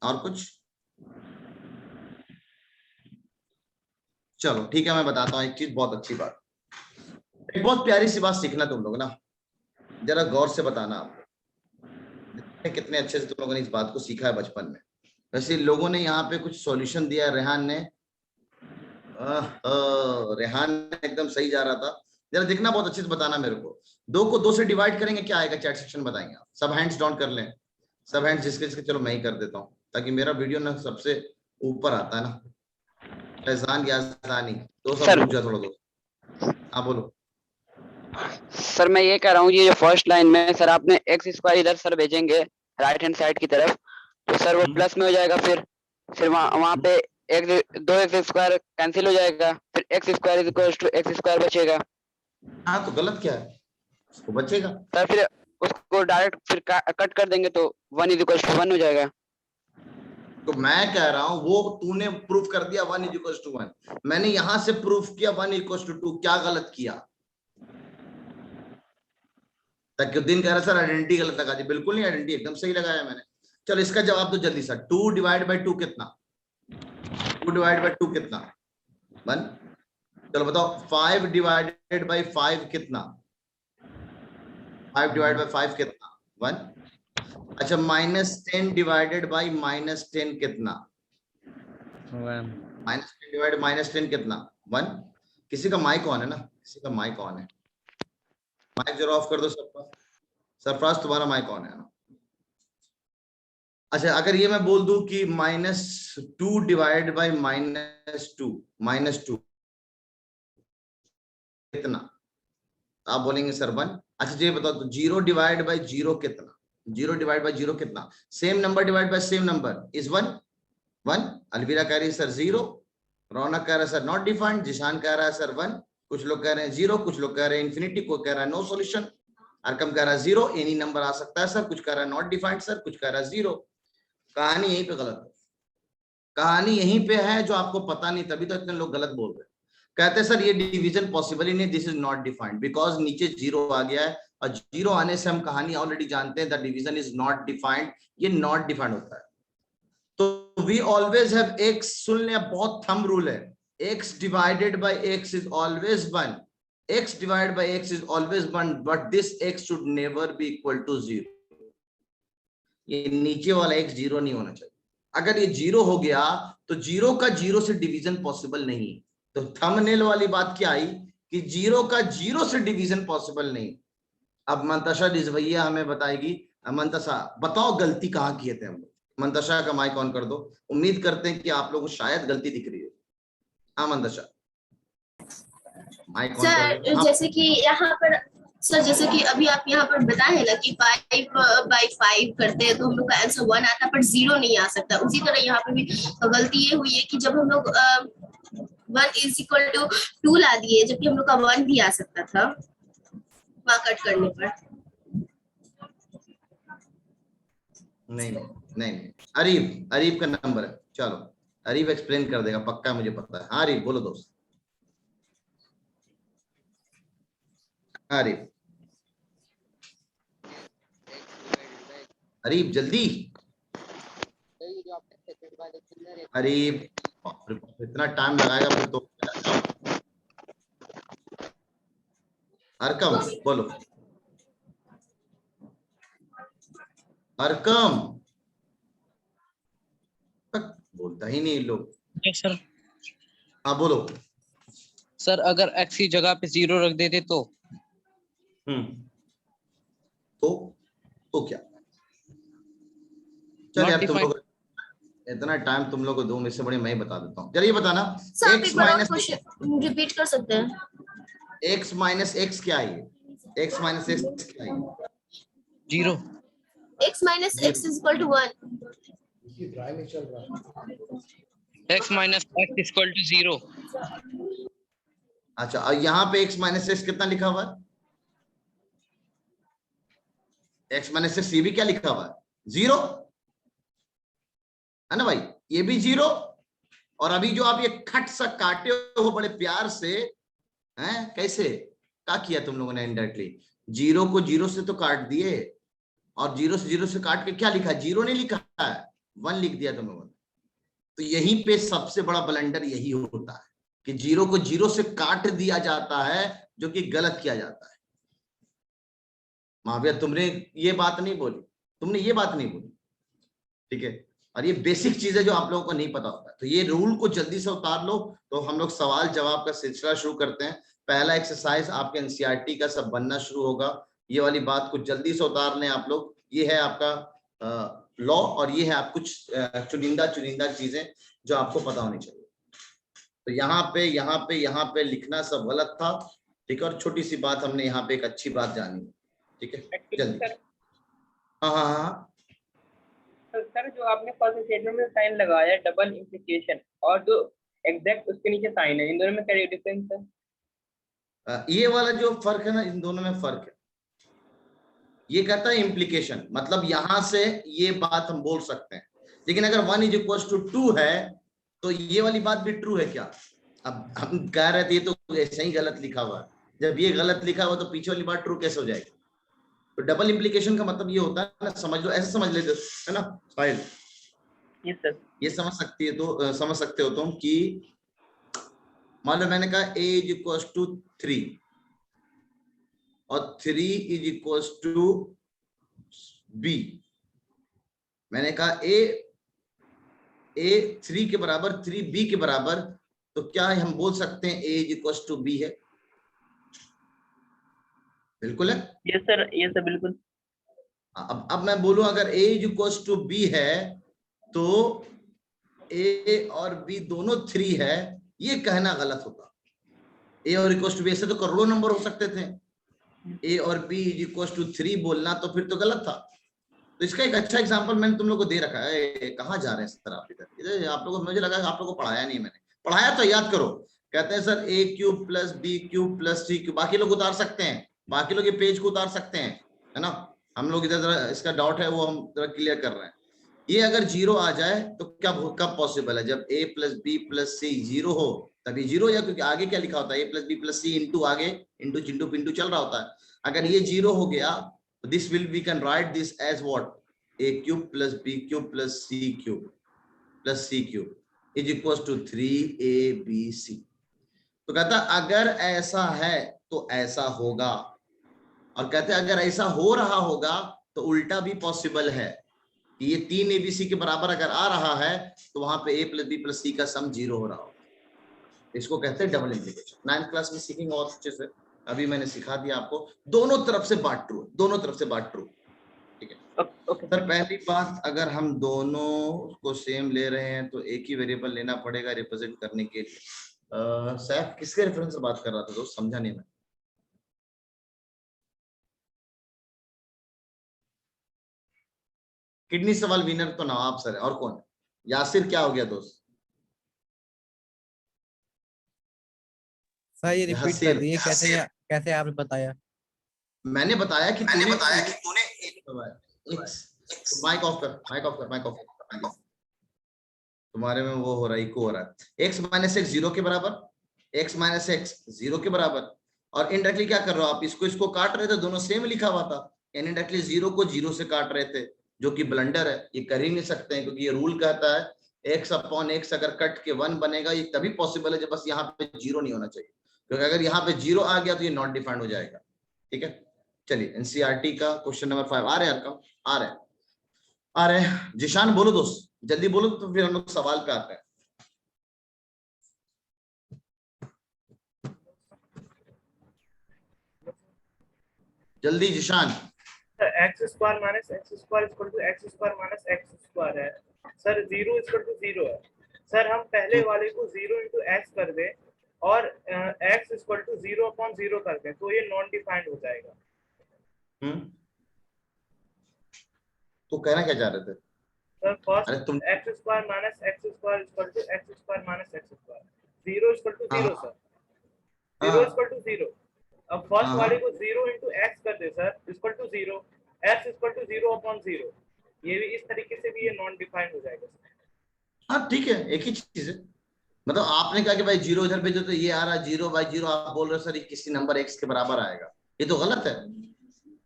Speaker 1: और कुछ? चलो ठीक है, मैं बताता हूँ एक चीज, बहुत अच्छी बात, एक बहुत प्यारी सी बात सीखना तुम लोग ना, जरा गौर से बताना। आप कितने अच्छे से तुम लोगों ने इस बात को सीखा है बचपन में। वैसे लोगों ने यहाँ पे कुछ सॉल्यूशन दिया, रेहान ने एकदम सही जा रहा था। जरा देखना, बहुत अच्छे से बताना मेरे को। 2 को 2 से डिवाइड करेंगे क्या आएगा? चैट सेक्शन बताएंगे आप। सब हैंड्स डाउन कर लें, सब हैंड्स जिसके जिसके। चलो मैं ही कर देता हूँ ताकि मेरा वीडियो ना सबसे ऊपर आता है ना। फैजान या आसानी तो सब रुक जा थोड़ा दोस्त। हाँ बोलो
Speaker 14: सर। मैं ये कह रहा हूँ, ये जो फर्स्ट लाइन में सर आपने एक्स स्क्वायर इधर सर भेजेंगे राइट हैंड साइड की तरफ, तो सर वो प्लस में हो जाएगा, फिर वहाँ पे 2x स्क्वायर कैंसिल हो जाएगा, फिर x square is equal to x square बचेगा।
Speaker 1: हाँ तो गलत क्या है? उसको बचेगा
Speaker 14: सर, फिर उसको डायरेक्ट फिर कट कर देंगे तो 1 इज इक्वल टू 1 हो जाएगा।
Speaker 1: तो मैं कह रहा हूँ वो तूने प्रूफ कर दिया 1 इज इक्वल टू 1, मैंने यहां से प्रूफ किया 1 इक्वल टू 2। क्या गलत किया? तकियुद्दीन कह रहा सर आइडेंटिटी गलत लगा दी। बिल्कुल नहीं, आइडेंटिटी एकदम सही लगाया मैंने। चलो इसका जवाब दो जल्दी सर। 2 डिवाइड बाई 2 कितना? 2 डिवाइड बाई 2 कितना? 1। चलो बताओ 5 डिवाइडेड बाई 5 कितना? 5 डिवाइड बाई 5 कितना? 1। अच्छा -10 डिवाइडेड बाई -10 कितना? -10 डिवाइड -10 कितना? 1। किसी का माइक ऑन है ना? किसी का माइक ऑन है? माइक जरा ऑफ कर दो सबका। सरफराज तुम्हारा माइक ऑन है ना? अच्छा, अगर ये मैं बोल दूं कि -2 डिवाइड बाई -2 कितना? आप बोलेंगे सर 1। अच्छा ये बताओ तो 0 डिवाइड बाई 0 कितना? 0 डिवाइड बाई 0 कितना? Same number divide by same number is 1। Alvira कह रही है सर 0, रौनक कह रहा है सर नॉट डिफाइंड, जिशान कह रहा है सर 1, कुछ लोग कह रहे हैं 0, कुछ लोग कह रहे हैं इंफिनिटी, कोई कह रहा है नो सॉल्यूशन, अरकम कह रहा है 0, एनी नंबर आ सकता है सर, कुछ कह रहा है नॉट डिफाइंड सर, कुछ कह रहा है 0। कहानी यहीं पे गलत है, कहानी यहीं पे है जो आपको पता नहीं, तभी तो इतने लोग गलत बोल रहे हैं। कहते हैं सर ये डिवीजन पॉसिबल ही नहीं, this is not defined, because नीचे 0 आ गया है और 0 आने से हम कहानी ऑलरेडी जानते हैं, the division is not defined. ये नॉट डिफाइंड होता है तो वी ऑलवेज हैव x, सुन ले, बहुत थंब रूल है, x divided by x is always 1, x divided by x is always 1, but this x should never be equal to 0। ये नीचे वाला x 0 नहीं होना चाहिए। अगर ये 0 हो गया तो 0 का 0 से डिवीजन पॉसिबल नहीं। तो थंबनेल वाली बात क्या आई कि 0 का 0 से डिवीजन पॉसिबल नहीं। अब मंतशा रिजवैया हमें बताएगी। मंतशा बताओ गलती कहाँ किए थे हम लोग? मंतशा का माइक ऑन कर दो, उम्मीद करते हैं कि आप लोगों को शायद गलती दिख रही है। हाँ मंतशा माइक ऑन कर दो।
Speaker 15: जैसे कि यहाँ पर सर, जैसे कि अभी आप यहाँ पर बताए हैं ना कि 5/5 करते हैं तो हम लोग का आंसर 1 आता है, पर 0 नहीं आ सकता। उसी तरह यहाँ पे भी गलती ये हुई है कि जब हम लोग 1 इज इक्वल टू 2 ला दिए, जबकि हम लोग का 1 भी आ सकता था वहाँ कट करने पर।
Speaker 1: नहीं, अरीब का नंबर है, चलो अरीब एक्सप्लेन कर देगा पक्का, मुझे पता है। हाँ अरीब बोलो दोस्त। अरीब जल्दी। अरीब इतना टाइम लगाएगा फिर तो। अरकम बोलो। अरकम बोलता ही नहीं लोग।
Speaker 6: सर
Speaker 1: हाँ बोलो।
Speaker 6: सर अगर x की जगह पे 0 रख देते तो
Speaker 1: क्या? चल यार तुम लोग इतना टाइम तुम लोग को दो, में से बड़े मैं ही बता देता हूँ। चलिए बताना x माइनस
Speaker 15: रिपीट कर सकते हैं?
Speaker 1: x माइनस x क्या है? x माइनस x क्या है?
Speaker 6: 0।
Speaker 15: x minus x is equal to 1।
Speaker 6: x minus x is equal to 0।
Speaker 1: अच्छा और यहाँ पे x माइनस x कितना लिखा हुआ है? x माइनस x ये भी क्या लिखा हुआ है? 0 है ना भाई, ये भी 0। और अभी जो आप ये खट सा काटे हो बड़े प्यार से, हैं कैसे क्या किया तुम लोगों ने? इनडायरेक्टली 0 को 0 से तो काट दिए, और 0 से 0 से काट के क्या लिखा? 0 नहीं लिखा है, 1 लिख दिया तुम लोगों ने। तो यहीं पे सबसे बड़ा ब्लंडर यही होता है कि 0 को 0 से काट दिया जाता है, जो कि गलत किया जाता है। महावीर तुमने ये बात नहीं बोली, ठीक है। और ये बेसिक चीज है जो आप लोगों को नहीं पता होता है, तो ये रूल को जल्दी से उतार लो। तो हम लोग सवाल जवाब का सिलसिला शुरू करते हैं। पहला एक्सरसाइज आपके एनसीईआरटी का सब बनना शुरू होगा। ये वाली बात को जल्दी से उतार लें आप लोग। ये है आपका लॉ, और ये है आप कुछ चुनिंदा चीजें जो आपको पता होनी चाहिए। तो यहाँ पे लिखना सब गलत था, ठीक है। और छोटी सी बात हमने यहाँ पे एक अच्छी बात जानी, ठीक है जल्दी। हाँ
Speaker 5: सर जो आपने फर्स्ट स्टेटमेंट में साइन लगाया है डबल इंप्लीकेशन, और जो एग्जैक्ट उसके नीचे साइन है, इन दोनों में क्या डिफरेंस है?
Speaker 1: ये वाला जो फर्क है ना, इन दोनों में फर्क है। ये कहता है इम्प्लीकेशन, मतलब यहां से ये बात हम बोल सकते हैं, लेकिन अगर 1 इज इक्वल टू 2 है तो ये वाली बात भी ट्रू है क्या? अब हम कह रहे थे तो ऐसे ही गलत लिखा हुआ है, जब ये गलत लिखा हुआ तो पीछे वाली बात ट्रू कैसे हो जाएगी? तो डबल इम्प्लीकेशन का मतलब ये होता है ना, समझ लो, ऐसे समझ लेते है ना फाइल। ये समझ सकते हो तुम कि मान लो मैंने कहा a इज इक्वल टू 3 और 3 इज इक्वल टू b, मैंने कहा ए 3 के बराबर 3b के बराबर, तो क्या हम बोल सकते हैं a इज टू b है? बिल्कुल है।
Speaker 5: यस सर बिल्कुल।
Speaker 1: अब मैं बोलूं अगर a इज टू b है तो a और b दोनों 3 है, ये कहना गलत होता। a और इक्वल टू b से तो करोड़ों नंबर हो सकते थे, a और b इज इक्वल टू 3 बोलना तो फिर तो गलत था। तो इसका एक अच्छा एग्जांपल मैंने तुम लोग को दे रखा है। कहाँ जा रहे हैं सर आप इधर? आप लोगों को, मुझे लगा आप लोगों को पढ़ाया नहीं मैंने। पढ़ाया तो याद करो। कहते हैं sir a³ plus b³ plus c³। बाकी लोग उतार सकते हैं, बाकी लोग ये पेज को उतार सकते हैं, है ना। हम लोग इधर जरा इसका डाउट है वो हम जरा क्लियर कर रहे हैं। ये अगर 0 आ जाए तो क्या कब पॉसिबल है? जब a plus b plus c 0 हो तभी 0, या क्योंकि आगे क्या लिखा होता है a plus b plus c into आगे इंटू चिंटू पिंटू चल रहा होता है। अगर ये 0 हो गया तो this will we can write this as what? a³ plus b³ plus c³ is equal to 3abc। तो कहता अगर ऐसा है तो ऐसा होगा, और कहते अगर ऐसा हो रहा होगा तो उल्टा भी पॉसिबल है कि ये 3abc के बराबर अगर आ रहा है तो वहां पे a plus b plus c का सम 0 हो रहा होगा। इसको कहते हैं डबल इंप्लीकेशन। 9th क्लास में सीखेंगे और अच्छे से। अभी मैंने सिखा दिया आपको, दोनों तरफ से बात ट्रू, दोनों तरफ से बात ट्रू। ठीक है सर। पहली बात, अगर हम दोनों को सेम ले रहे हैं तो एक ही वेरिएबल लेना पड़ेगा रिप्रेजेंट करने के लिए। सैफ किसके रेफरेंस से बात कर रहा था दोस्त? समझा नहीं मैं। किडनी सवाल विनर तो नवाब सर है, और कौन है? यासिर क्या हो गया दोस्त?
Speaker 9: सर ये रिपीट कर दीजिए, कैसे आपने बताया?
Speaker 1: मैंने बताया कि तूने माइक ऑफ कर। तुम्हारे में वो हो रहा है, इको हो रहा है। x माइनस एक्स 0 के बराबर, x माइनस एक्स 0 के बराबर, और इनडायरेक्टली क्या कर रहे हो आप? इसको काट रहे थे, दोनों सेम लिखा हुआ था। इनडायरेक्टली 0 को 0 से काट रहे थे, जो कि ब्लंडर है। ये कर ही नहीं सकते हैं क्योंकि ये रूल कहता है x अपॉन x अगर कट के 1 बनेगा, ये तभी पॉसिबल है जब बस यहाँ पे 0 नहीं होना चाहिए, क्योंकि अगर यहाँ पे 0 आ गया तो ये नॉट डिफाइंड हो जाएगा। ठीक है, चलिए एनसीईआरटी का क्वेश्चन नंबर 5 आ रहे हैं। आ रहे हैं। जिशान बोलो दोस्त, जल्दी बोलो तो फिर हम लोग सवाल पे आते हैं। जल्दी Zeeshan.
Speaker 7: X square minus x square equal to x square minus x square है सर। 0 इक्वल टू 0 है सर। हम पहले वाले को 0 इंटू एक्स कर दें और x इक्वल टू 0 अपॉन 0 कर दें तो ये नॉन डिफाइंड हो जाएगा।
Speaker 1: तो कहना क्या चाह रहे थे
Speaker 7: sir? First x square minus x square equal to x square minus x square. 0 equal to 0 sir. 0 equal to 0। अब फर्स्ट वाले को 0 इंटू एक्स कर दे sir, equal to 0, x equal to 0 upon 0। ये भी इस तरीके से भी ये नॉन डिफाइंड हो जाएगा। हाँ
Speaker 1: ठीक है, एक ही चीज है। मतलब आपने कहा कि भाई 0 इधर भेजो तो ये आ रहा 0/0, आप बोल रहे हो सर ये किसी नंबर x के बराबर आएगा, ये तो गलत है,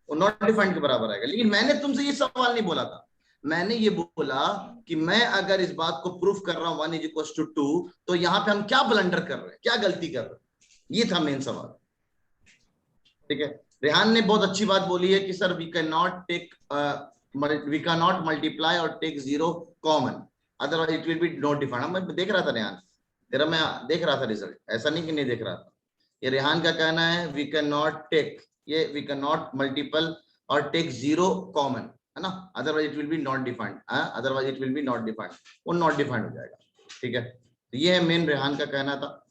Speaker 1: वो नॉट डिफाइंड के बराबर आएगा। लेकिन मैंने तुमसे ये सवाल नहीं बोला था, मैंने ये बोला कि मैं अगर इस बात को प्रूफ कर रहा हूं 1 = 2 तो यहाँ पे हम क्या ब्लंडर कर रहे हैं, क्या गलती कर रहे हैं, ये था मेन सवाल। ठीक है, रेहान ने बहुत अच्छी बात बोली है कि sir we can not multiply और take 0 common, otherwise it will be not defined. मैं देख रहा था रेहान तेरा, मैं देख रहा था रिजल्ट, ऐसा नहीं कि नहीं देख रहा था। ये रेहान का कहना है वी कैन नॉट मल्टीपल और टेक 0 कॉमन, है ना, otherwise it will be not defined, otherwise it will be not defined, वो नॉट डिफाइंड हो जाएगा। ठीक है, तो ये है मेन रेहान का कहना था।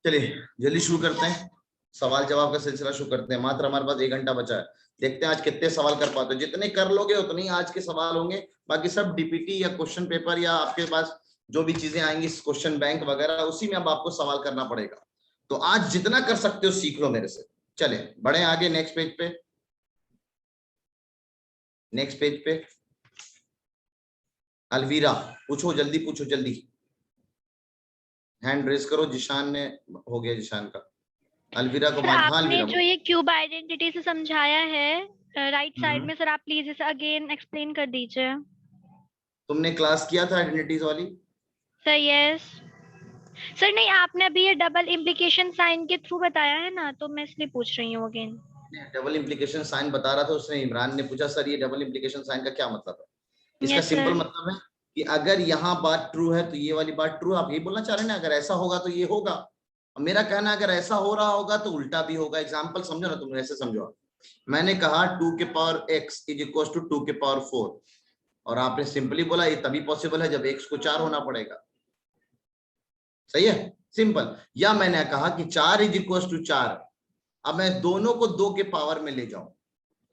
Speaker 1: चलिए जल्दी शुरू करते हैं, सवाल जवाब का सिलसिला शुरू करते हैं। मात्र हमारे पास 1 घंटा बचा है, देखते हैं आज कितने सवाल कर पाते हो। जितने कर लोगे उतने ही आज के सवाल होंगे, बाकी सब डीपीटी या क्वेश्चन पेपर या आपके पास जो भी चीजें आएंगी क्वेश्चन बैंक वगैरह, उसी में अब आपको सवाल करना पड़ेगा। तो आज जितना कर सकते हो सीख लो मेरे से। चले बढ़े आगे, नेक्स्ट पेज पे अलवीरा पूछो, जल्दी पूछो, जल्दी हैंड रेज करो। जिशान ने हो गया, जिशान का। अलवीरा को
Speaker 3: आपने जो ये क्यूब आइडेंटिटी से समझाया है राइट साइड में, सर आप प्लीज इसे अगेन एक्सप्लेन कर दीजिए।
Speaker 1: तुमने क्लास किया था आइडेंटिटीज वाली?
Speaker 3: Sir yes sir. नहीं, आपने अभी ये डबल इम्प्लीकेशन साइन के थ्रू बताया है ना, तो मैं इसलिए पूछ रही हूँ अगेन।
Speaker 1: डबल इम्प्लीकेशन साइन बता रहा था उसने, इमरान ने पूछा सर ये डबल इम्प्लीकेशन साइन का क्या मतलब है, इसका
Speaker 4: Yes,
Speaker 1: सिंपल
Speaker 4: sir.
Speaker 1: मतलब है कि अगर यहाँ बात ट्रू है तो ये वाली बात ट्रू, आप ये बोलना चाह रहे हैं ना, अगर ऐसा होगा तो ये होगा। और मेरा कहना है अगर ऐसा हो रहा होगा तो उल्टा भी होगा। एग्जाम्पल समझो ना, तुम ऐसे समझो, मैंने कहा 2 के power x is equal to 2 के पावर 4, और आपने सिंपली बोला ये तभी पॉसिबल है जब x को 4 होना पड़ेगा। सही है, सिंपल। या मैंने कहा कि 4 इज इक्वल टू 4, अब मैं दोनों को 2 के पावर में ले जाऊं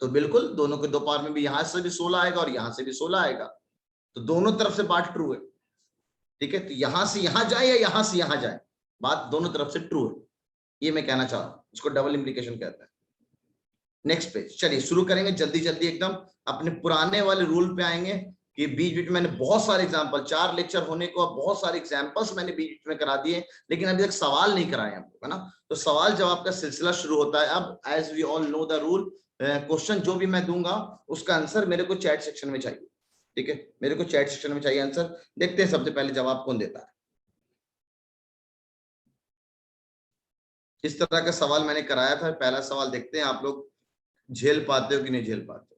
Speaker 1: तो बिल्कुल दोनों के 2 पावर में भी यहां से भी 16 आएगा और यहां से भी 16 आएगा, तो दोनों तरफ से बात ट्रू है। ठीक है, तो यहां से यहां जाए या यहां से यहां जाए, बात दोनों तरफ से ट्रू है, ये मैं कहना चाह रहा हूं। इसको डबल इंप्लीकेशन कहते हैं। नेक्स्ट पेज, चलिए शुरू करेंगे जल्दी जल्दी एकदम। अपने पुराने वाले रूल पे आएंगे कि बीच बीच में मैंने बहुत सारे एग्जांपल, 4 लेक्चर होने को बहुत सारे एग्जांपल्स मैंने बीच बीच में करा दिए, लेकिन अभी तक सवाल नहीं कराए हम लोग, है ना। तो सवाल जवाब का सिलसिला शुरू होता है अब। As we all know the rule, question जो भी मैं दूंगा उसका आंसर मेरे को चैट सेक्शन में चाहिए। ठीक है, मेरे को चैट सेक्शन में चाहिए आंसर। देखते हैं सबसे पहले जवाब कौन देता है। इस तरह का सवाल मैंने कराया था। पहला सवाल देखते हैं आप लोग झेल पाते हो कि नहीं झेल पाते हो।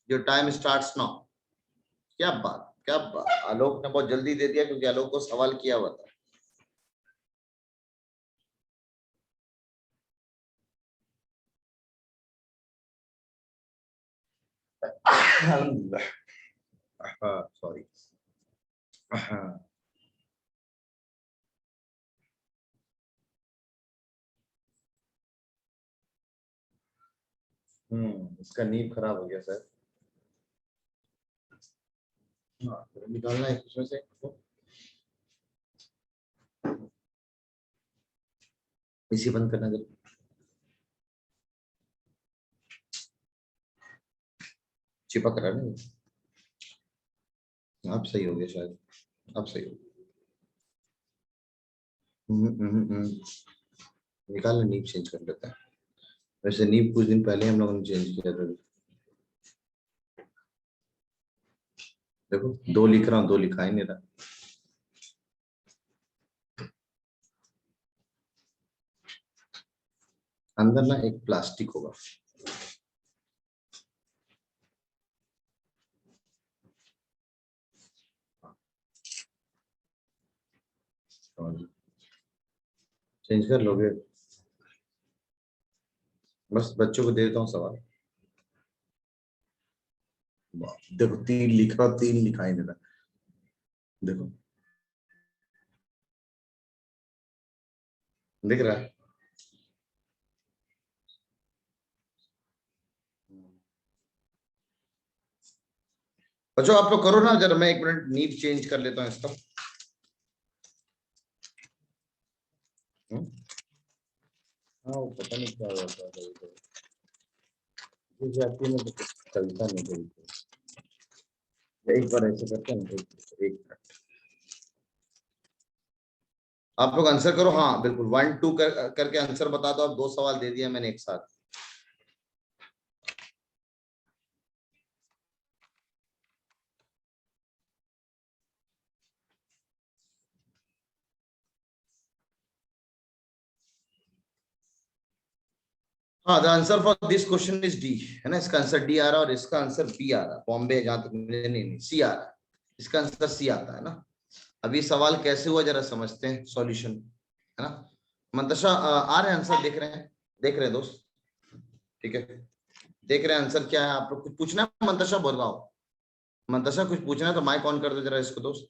Speaker 1: Your time starts now। क्या बात, क्या बात, आलोक ने बहुत जल्दी दे दिया क्योंकि आलोक को सवाल किया हुआ था। सॉरी, इसका नींव खराब हो गया सर। हाँ, निकालना है इसमें से। इसी बंद करना जरूर। चिपक रहा है ना, अब सही हो गया शायद, अब सही हो गया। निकालना, नींव चेंज कर लेता है। वैसे नींव कुछ दिन पहले हम लोगों ने चेंज किया था। देखो 2 लिख रहा हूँ, 2 लिखा ही नहीं रहा। अंदर ना एक प्लास्टिक होगा, चेंज कर लोगे। बस बच्चों को दे देता हूँ सवाल। देखो 3 लिख रहा, 3 लिखा ही नहीं रहा। देखो दिख रहा है। बच्चों आप लोग करो ना जरा, मैं 1 मिनट नींव चेंज कर लेता हूँ इसका। हाँ वो पता नहीं क्या होता है, जाती में तो चलता नहीं। एक बार ऐसे करते हैं, एक मिनट आप लोग आंसर करो। हाँ बिल्कुल 1 2 करके आंसर बता दो। अब 2 सवाल दे दिया मैंने एक साथ। हाँ, the answer for this question is D, है ना। इसका आंसर डी आ रहा है और इसका आंसर बी आ रहा है। बॉम्बे जहां तक मुझे नहीं सी आ रहा है, इसका आंसर सी आता है ना। अभी सवाल कैसे हुआ जरा समझते हैं सॉल्यूशन, है ना। मंतशा आ रहे हैं आंसर, देख रहे हैं, देख रहे हैं दोस्त, ठीक है, देख रहे हैं आंसर क्या है। आप लोग कुछ पूछना है? मंतशा बोल रहा हूँ, मंतशा कुछ पूछना है तो माइक ऑन कर दो जरा इसको दोस्त।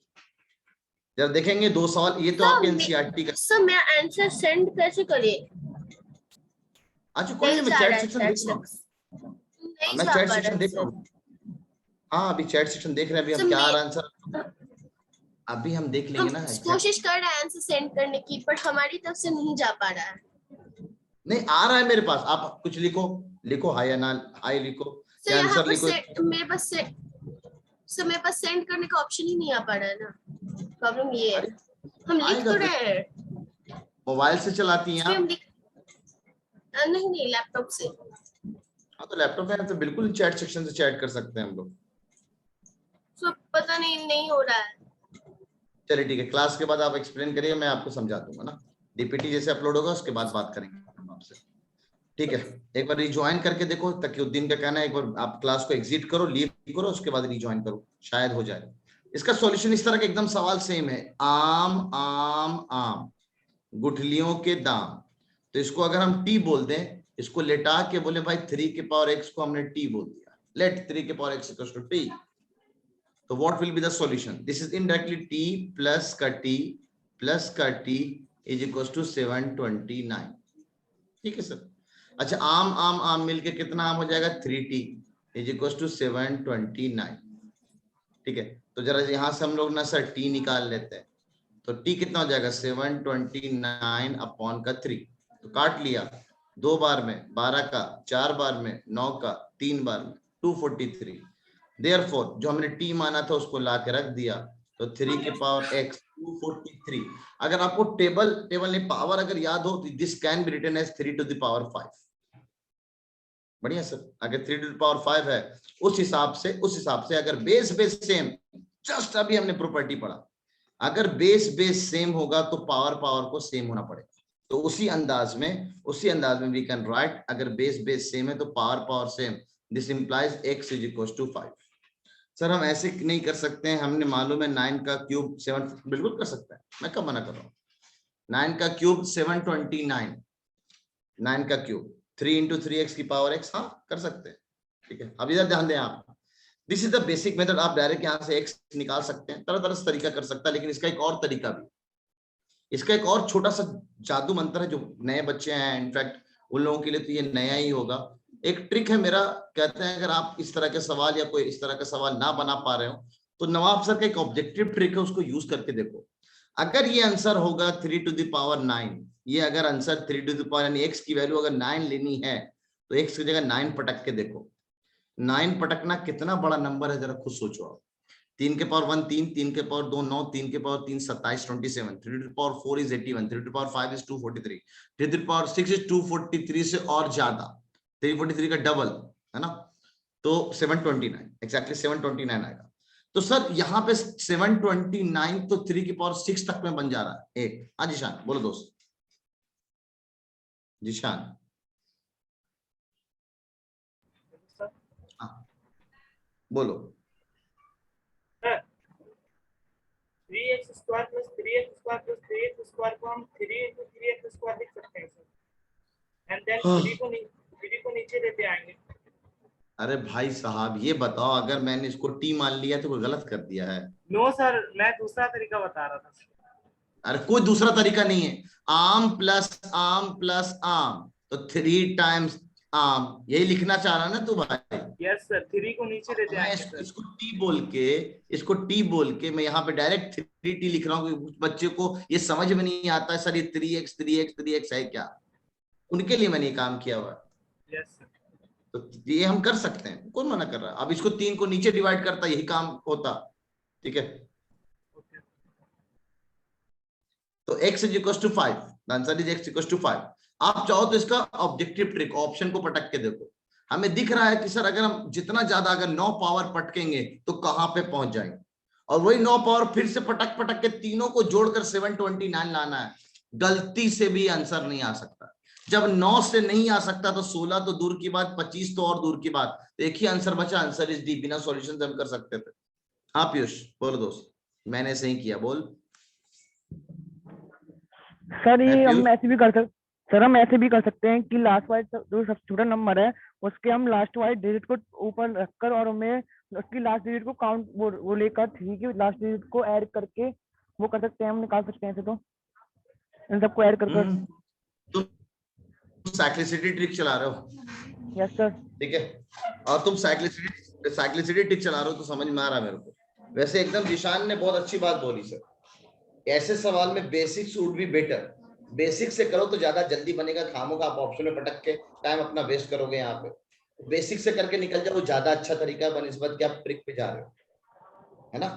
Speaker 1: जरा देखेंगे 2 सवाल, ये तो आपके एनसीईआरटी का।
Speaker 15: सर मैं आंसर सेंड कैसे करिए?
Speaker 1: अच्छा कोई नहीं, मैं चैट सेक्शन देख रहा हूँ, मैं चैट सेक्शन देख रहा हूँ। हाँ अभी चैट सेक्शन देख रहे हैं। अभी हम क्या आ रहा है आंसर, अभी हम देख लेंगे ना।
Speaker 15: कोशिश कर रहे हैं आंसर सेंड करने की, पर हमारी तरफ से नहीं जा पा रहा है।
Speaker 1: नहीं आ रहा है मेरे पास, आप कुछ लिखो, लिखो हाय या ना हाय लिखो, या आंसर लिखो।
Speaker 15: मेरे पास सर मेरे पास सेंड करने का ऑप्शन ही नहीं आ पा रहा है ना, प्रॉब्लम ये है। हम लिख तो रहे हैं,
Speaker 1: मोबाइल से चलाती हैं आप?
Speaker 15: नहीं लैपटॉप से।
Speaker 1: हाँ तो लैपटॉप है तो बिल्कुल चैट सेक्शन से चैट कर सकते हैं हम लोग।
Speaker 15: सर पता नहीं हो रहा है।
Speaker 1: चलिए ठीक है, क्लास के बाद आप एक्सप्लेन करिए, मैं आपको समझा दूंगा ना। डीपीटी जैसे अपलोड होगा उसके बाद बात करेंगे हम आपसे, ठीक है। एक बार रिज्वाइन करके देखो, तकीउद्दीन का कहना है एक बार आप क्लास को एग्जिट करो, लीव करो, उसके बाद रिज्वाइन करो, शायद हो जाए। इसका सॉल्यूशन इस तरह का एकदम सवाल सेम है, आम आम आम गुठलियों के दाम। तो इसको अगर हम टी बोल दें, इसको लेटा के बोले भाई 3 के पावर x को हमने टी बोल दिया, लेट 3 के power x equals to T. तो what will be the solution? This is indirectly t plus का t इज इक्वल्स टू 729। ठीक है सर। अच्छा, आम आम आम मिलके कितना आम हो जाएगा? 3t is equals to 729। ठीक है, तो जरा यहां से हम लोग ना सर t निकाल लेते हैं, तो t कितना हो जाएगा? 729 अपॉन का 3, तो काट लिया 2 बार में 12 का, 4 बार में 9 का, 3 बार में 243। देयरफॉर जो हमने t माना था उसको ला के रख दिया, तो 3 के पावर x 243। अगर आपको टेबल नहीं पावर अगर याद हो तो this can be written as 3 to the power 5। बढ़िया सर, अगर 3 टू द पावर 5 है उस हिसाब से अगर बेस सेम, जस्ट अभी हमने प्रॉपर्टी पढ़ा, अगर बेस सेम होगा तो पावर को सेम होना पड़ेगा। तो उसी अंदाज में वी कैन राइट, अगर बेस सेम है तो power same, this implies x is equal to 5। Sir हम ऐसे नहीं कर सकते हैं, हमने मालूम है 9 का क्यूब 7, बिल्कुल कर सकता है, मैं कब मना कर रहा हूँ। 9 का क्यूब 729, 9 का क्यूब 3 इंटू 3x की पावर x, हाँ कर सकते हैं। ठीक है, अब इधर ध्यान दें आप, this is the basic method. आप डायरेक्ट यहाँ से x निकाल सकते हैं, तरह से तरीका कर सकता है, लेकिन इसका एक और तरीका भी, इसका एक और छोटा सा जादू मंत्र है जो नए बच्चे हैं, इनफैक्ट उन लोगों के लिए तो ये नया ही होगा। एक ट्रिक है मेरा, कहते हैं अगर आप इस तरह के सवाल या कोई इस तरह का सवाल ना बना पा रहे हो तो नवाब सर का एक ऑब्जेक्टिव ट्रिक है, उसको यूज करके देखो। अगर ये आंसर होगा 3 टू द पावर 9, ये अगर आंसर 3 टू द पावर यानी x की वैल्यू अगर 9 लेनी है तो x की जगह 9 पटक के देखो। 9 पटकना कितना बड़ा नंबर है, जरा खुद सोचो आप। 3 के पावर 1 3, 3 के पावर 2 9, 3 के power 3 27 27, 3 to the power 4 is 81, 3 to the power 5 is 243, 3 to the power 6 is 243 से और ज्यादा, 343 का डबल है ना, तो 729, एग्जैक्टली 729 आएगा। तो सर यहाँ पे 729 तो 3 की पावर 6 तक में बन जा रहा है एक। हाँ जिशान बोलो दोस्त, जिशान हाँ बोलो।
Speaker 7: 3x square plus 3x square plus 3x square को हम 3 into 3x स्क्वायर लिख सकते हैं सर, एंड देन 3 को नीचे लेते आएंगे।
Speaker 1: अरे भाई साहब ये बताओ, अगर मैंने इसको टी मान लिया तो कोई गलत कर दिया है?
Speaker 7: नो सर, मैं दूसरा तरीका बता रहा था।
Speaker 1: अरे कोई दूसरा तरीका नहीं है, आम प्लस आम तो 3 टाइम्स आम, यही लिखना चाह रहा ना तू भाई?
Speaker 7: यस सर, 3 को नीचे लेते आएंगे।
Speaker 1: इसको टी बोल के मैं यहाँ पे डायरेक्ट 3t लिख रहा हूँ। बच्चे को ये समझ में नहीं आता है सर ये 3x है क्या, उनके लिए मैंने ये काम किया हुआ है।
Speaker 7: यस सर,
Speaker 1: तो ये हम कर सकते हैं, कौन मना कर रहा है? अब इसको 3 को नीचे डिवाइड करता, यही काम होता। ठीक है, तो x is equal to 5, the answer is x equal to 5। आप चाहो तो इसका ऑब्जेक्टिव ट्रिक, ऑप्शन को पटक के देखो, हमें दिख रहा है कि सर अगर हम जितना ज्यादा अगर 9 पावर पटकेंगे तो कहां पे पहुंच जाएंगे, और वही 9 पावर फिर से पटक के तीनों को जोड़कर 729 लाना है। गलती से भी आंसर नहीं आ सकता। जब 9 से नहीं आ सकता तो 16 तो दूर की बात, 25 तो और दूर की बात, तो एक ही आंसर बचा, आंसर इज डी। बिना सॉल्यूशन से हम कर सकते थे। हाँ पीयूष बोलो दोस्त, मैंने सही किया, बोल।
Speaker 16: सर ये हम ऐसे भी कर सकते, सर हम ऐसे भी कर सकते हैं कि लास्ट वाइट जो सबसे छोटा नंबर है उसके हम लास्ट वाइट डिजिट को ऊपर रखकर और हमें उसकी लास्ट डिजिट को काउंट वो लेकर 3 की लास्ट डिजिट को ऐड करके वो कर सकते हैं, हम निकाल सकते हैं ऐसे। तो इन सबको ऐड कर
Speaker 1: तुम साइक्लिसिटी ट्रिक चला रहे हो?
Speaker 16: Yes sir.
Speaker 1: ठीक है, और तुम साइक्लिसिटी ट्रिक चला रहे हो तो समझ में आ रहा है मेरे को। वैसे एकदम जिशान ने बहुत अच्छी बात बोली सर, ऐसे सवाल में basics would be better. Basic से करो तो ज्यादा जल्दी बनेगा, खामोगा आप ऑप्शन में पटक के टाइम अपना वेस्ट करोगे। यहाँ पे बेसिक से करके निकल जाओ, ज्यादा अच्छा तरीका है बनस्बत कि आप ट्रिक पे जा रहे हो। है ना।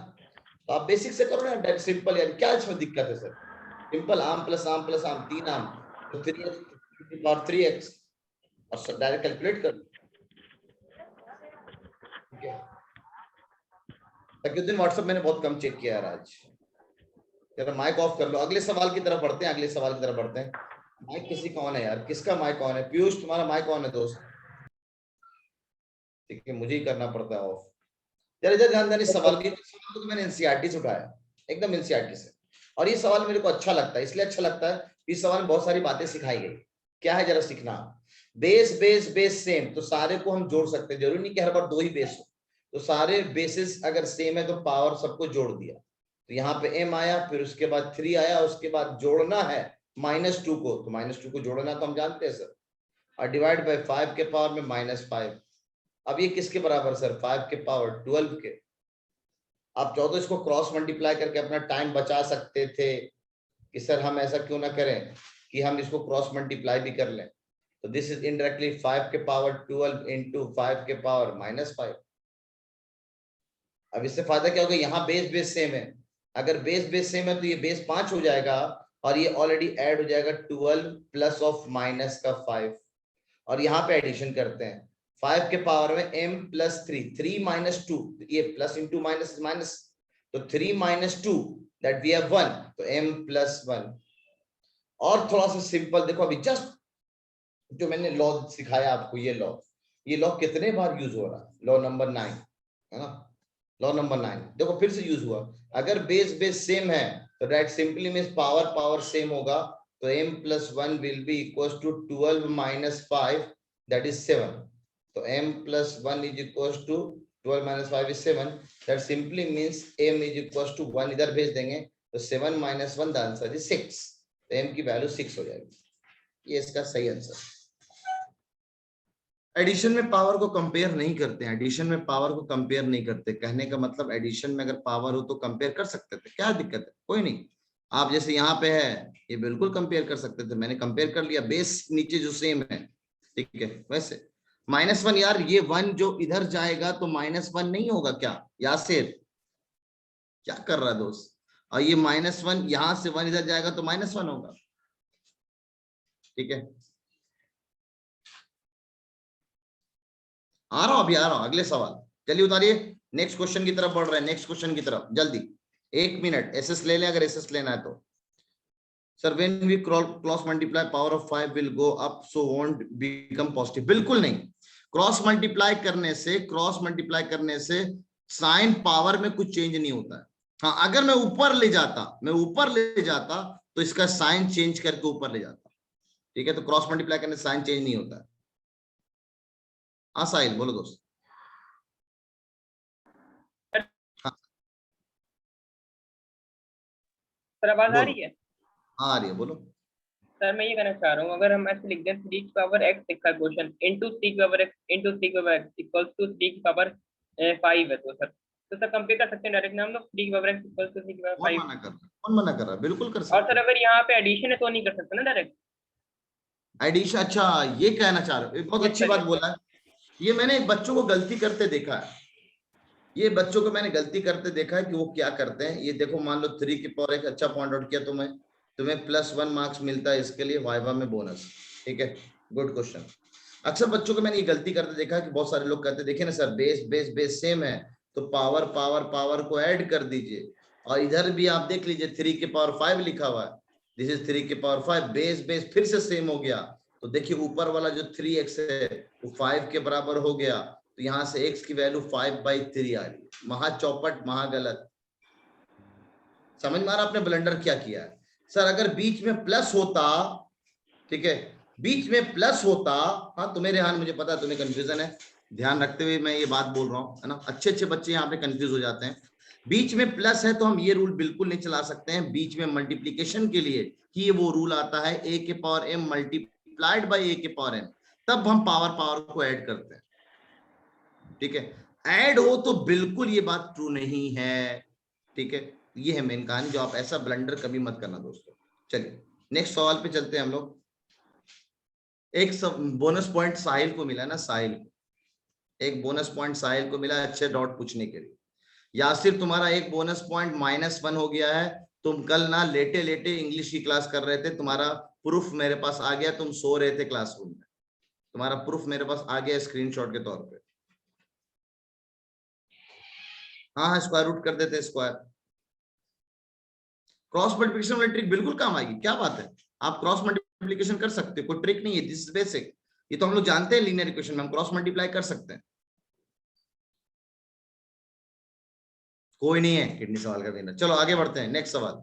Speaker 1: तो आप बेसिक से करो ना, सिंपल यार, क्या इसमें दिक्कत है सर? सिंपल, आम प्लस आम प्लस आम, 3 आम तो 3x और 3x और डायरेक्ट कैलकुलेट कर। ठीक है, तकियुद्दीन व्हाट्सएप मैंने बहुत कम चेक किया यार आज, जरा माइक ऑफ कर लो। अगले सवाल की तरफ बढ़ते हैं, अगले सवाल की तरफ बढ़ते हैं। माइक किसी का ऑन है यार? किसका माइक ऑन है? पीयूष तुम्हारा माइक ऑन है दोस्त? ठीक है, मुझे ही करना पड़ता है ऑफ। जरा इधर ध्यान देना, सवाल की तो मैंने एनसीईआरटी से उठाया, एकदम एनसीईआरटी से, और ये सवाल मेरे को अच्छा लगता है। इसलिए अच्छा लगता है, इस सवाल में बहुत सारी बातें सिखाई गई। क्या है जरा सीखना। बेस बेस बेस सेम, तो सारे को हम जोड़ सकते हैं, जरूरी नहीं कि हर बार 2 ही बेस हो। तो सारे बेसिस अगर सेम है तो पावर सबको जोड़ दिया, तो यहाँ पे m आया, फिर उसके बाद 3 आया, उसके बाद जोड़ना है -2 को, तो -2 को जोड़ना तो हम जानते हैं सर, और डिवाइड बाय 5 के पावर में -5। अब ये किसके बराबर सर? 5 के पावर 12 के। आप चाहो तो इसको क्रॉस मल्टीप्लाई करके अपना टाइम बचा सकते थे कि सर हम ऐसा क्यों ना करें कि हम इसको क्रॉस मल्टीप्लाई भी कर लें। तो दिस इज इनडायरेक्टली 5 के पावर 12 इंटू 5 के पावर -5। अब इससे फायदा क्या होगा, यहाँ बेस बेस सेम है, अगर बेस बेस सेम है तो ये बेस 5 हो जाएगा, और ये ऑलरेडी ऐड हो जाएगा 12 प्लस ऑफ माइनस का 5, और यहाँ पे एडिशन करते हैं 5 के पावर में m प्लस 3 माइनस 2, ये प्लस इंटू माइनस माइनस, तो 3 माइनस 2 दैट वी हैव 1, तो m प्लस 1। और थोड़ा सा सिंपल देखो, अभी जस्ट जो मैंने लॉ सिखाया आपको, ये लॉ कितने बार यूज हो रहा है? लॉ नंबर 9 है ना, लॉ नंबर 9 देखो फिर से यूज हुआ। अगर बेस बेस सेम है तो that simply means power power same होगा, तो m plus 1 will be equals to 12 minus 5 that is 7। तो m plus 1 is equals to 12 minus 5 is 7, that simply means m is equals to 1 इधर भेज देंगे, तो 7 minus 1 the answer is 6, तो m की value 6 हो जाएगी। ये इसका सही आंसर। एडिशन में पावर को कंपेयर नहीं करते हैं, एडिशन में पावर को कंपेयर नहीं करते। कहने का मतलब एडिशन में अगर पावर हो तो कंपेयर कर सकते थे, क्या दिक्कत है? कोई नहीं। आप जैसे यहाँ पे है, ये बिल्कुल कंपेयर कर सकते थे, मैंने कंपेयर कर लिया, बेस नीचे जो सेम है। ठीक है, वैसे -1 यार, ये 1 जो इधर जाएगा तो -1 नहीं होगा क्या? यासिर क्या कर रहा है दोस्त? और ये -1 यहां से 1 इधर जाएगा तो -1 होगा। ठीक है, आ रहा हूं, अभी आ रहा हूं, अगले सवाल। चलिए उतारिए, नेक्स्ट क्वेश्चन की तरफ बढ़ रहे हैं, नेक्स्ट क्वेश्चन की तरफ जल्दी, 1 मिनट। एसएस ले लें अगर एसएस लेना है तो। Sir when we cross multiply power of 5 will go up so won't become positive. बिल्कुल नहीं, क्रॉस मल्टीप्लाई करने से साइन पावर में कुछ चेंज नहीं होता है। हाँ, अगर मैं ऊपर ले जाता तो इसका साइन चेंज करके ऊपर ले जाता। ठीक है, तो क्रॉस मल्टीप्लाई करने से साइन चेंज नहीं होता है। हाँ साहिल बोलो दोस्त। हाँ
Speaker 5: सर आवाज आ रही है?
Speaker 1: हाँ आ रही है, बोलो।
Speaker 5: सर मैं ये कहना चाह रहा हूँ, अगर हम ऐसे लिख दें 3 की पावर x लिखा है क्वेश्चन, इंटू 3 की पावर x इंटू 3 की पावर x इक्वल्स टू 3 की पावर 5 है, तो सर कंपेयर कर सकते हैं डायरेक्ट ना हम लोग, 3 की पावर x इक्वल्स टू 3 की पावर 5।
Speaker 1: कौन मना कर रहा है? बिल्कुल कर सकते।
Speaker 5: और सर अगर यहाँ पे एडिशन है तो नहीं कर सकते ना डायरेक्ट
Speaker 1: एडिशन? अच्छा ये कहना चाह रहे हो, बहुत अच्छी बात बोला है। ये मैंने बच्चों को गलती करते देखा है, कि वो क्या करते हैं। ये देखो, मान लो 3 की पावर एक अच्छा पॉइंट आउट किया तुम्हें +1 मार्क्स मिलता है इसके लिए वाइवा में बोनस। ठीक है, गुड क्वेश्चन। अक्सर बच्चों को मैंने ये गलती करते देखा है कि बहुत सारे लोग कहते देखे ना सर, बेस सेम है तो पावर को ऐड कर दीजिए, और इधर भी आप देख लीजिए 3 की पावर 5 लिखा हुआ है, दिस इज 3 की पावर 5, बेस फिर से सेम हो गया। तो देखिए ऊपर वाला जो 3x है वो 5 के बराबर हो गया, तो यहाँ से x की वैल्यू 5/3 आ रही है। महा चौपट, महा गलत। समझ में आ रहा आपने ब्लंडर क्या किया है? सर अगर बीच में प्लस होता, ठीक है, बीच में प्लस होता, हाँ तुम्हें रेहान मुझे पता है तुम्हें कंफ्यूजन है, ध्यान रखते हुए मैं ये बात बोल रहा हूँ, है ना। अच्छे बच्चे यहाँ पे कंफ्यूज हो जाते हैं। बीच में प्लस है तो हम ये रूल बिल्कुल नहीं चला सकते हैं बीच में मल्टीप्लीकेशन के लिए, कि वो रूल आता है a के power m multiplied by a के पावर n, तब हम पावर को ऐड करते हैं। ठीक है, ऐड हो तो बिल्कुल ये बात ट्रू नहीं है। ठीक है, ये है मेन कहानी, जो आप ऐसा ब्लंडर कभी मत करना दोस्तों। चलिए नेक्स्ट सवाल पे चलते हैं हम लोग। एक बोनस पॉइंट साहिल को मिला ना, साहिल एक बोनस पॉइंट साहिल को मिला अच्छे डॉट पूछने के लिए। यासिर तुम्हारा एक बोनस पॉइंट -1 हो गया है। तुम कल ना लेटे लेटे इंग्लिश की क्लास कर रहे थे, तुम्हारा प्रूफ मेरे पास आ गया, तुम सो रहे थे क्लासरूम में, तुम्हारा प्रूफ मेरे पास आ गया स्क्रीनशॉट के तौर पे। हाँ, स्क्वायर रूट कर देते स्क्वायर। क्रॉस मल्टीप्लिकेशन वाली ट्रिक बिल्कुल काम आएगी, क्या बात है, आप क्रॉस मल्टीप्लिकेशन कर सकते हो, कोई ट्रिक नहीं है, दिस इज बेसिक। ये तो हम लोग जानते हैं, लीनियर इक्वेशन में हम क्रॉस मल्टीप्लाई कर सकते हैं। कोई नहीं है किडनी सवाल का देना। चलो आगे बढ़ते हैं, नेक्स्ट सवाल,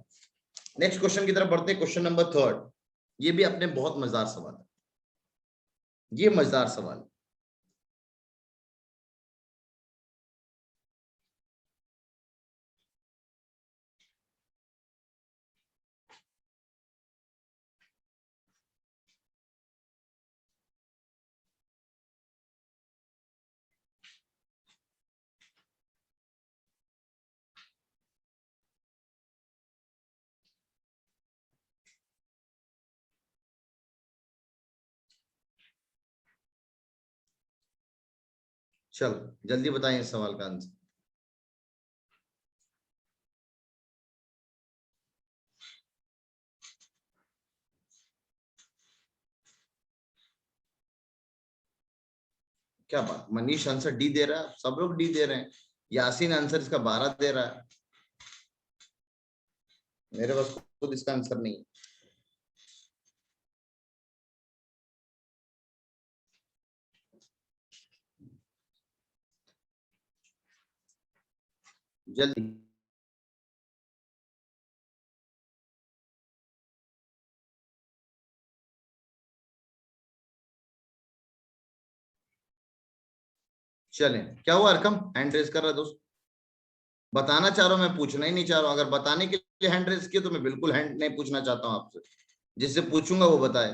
Speaker 1: नेक्स्ट क्वेश्चन की तरफ बढ़ते हैं। क्वेश्चन नंबर 3, ये भी अपने बहुत मजेदार सवाल है, ये मजेदार सवाल। चलो जल्दी बताएं इस सवाल का आंसर। क्या बात, मनीष आंसर डी दे रहा है, सब लोग डी दे रहे हैं। यासीन आंसर इसका 12 दे रहा है, मेरे पास खुद इसका आंसर नहीं है। जल्दी चलें, क्या हुआ अरकम, हैंड रेज कर रहा दोस्त, बताना चाह रहा हूं, मैं पूछना ही नहीं चाह रहा हूं। अगर बताने के लिए हैंड रेज किया तो मैं बिल्कुल हैंड नहीं पूछना चाहता हूं आपसे, जिससे पूछूंगा वो बताए,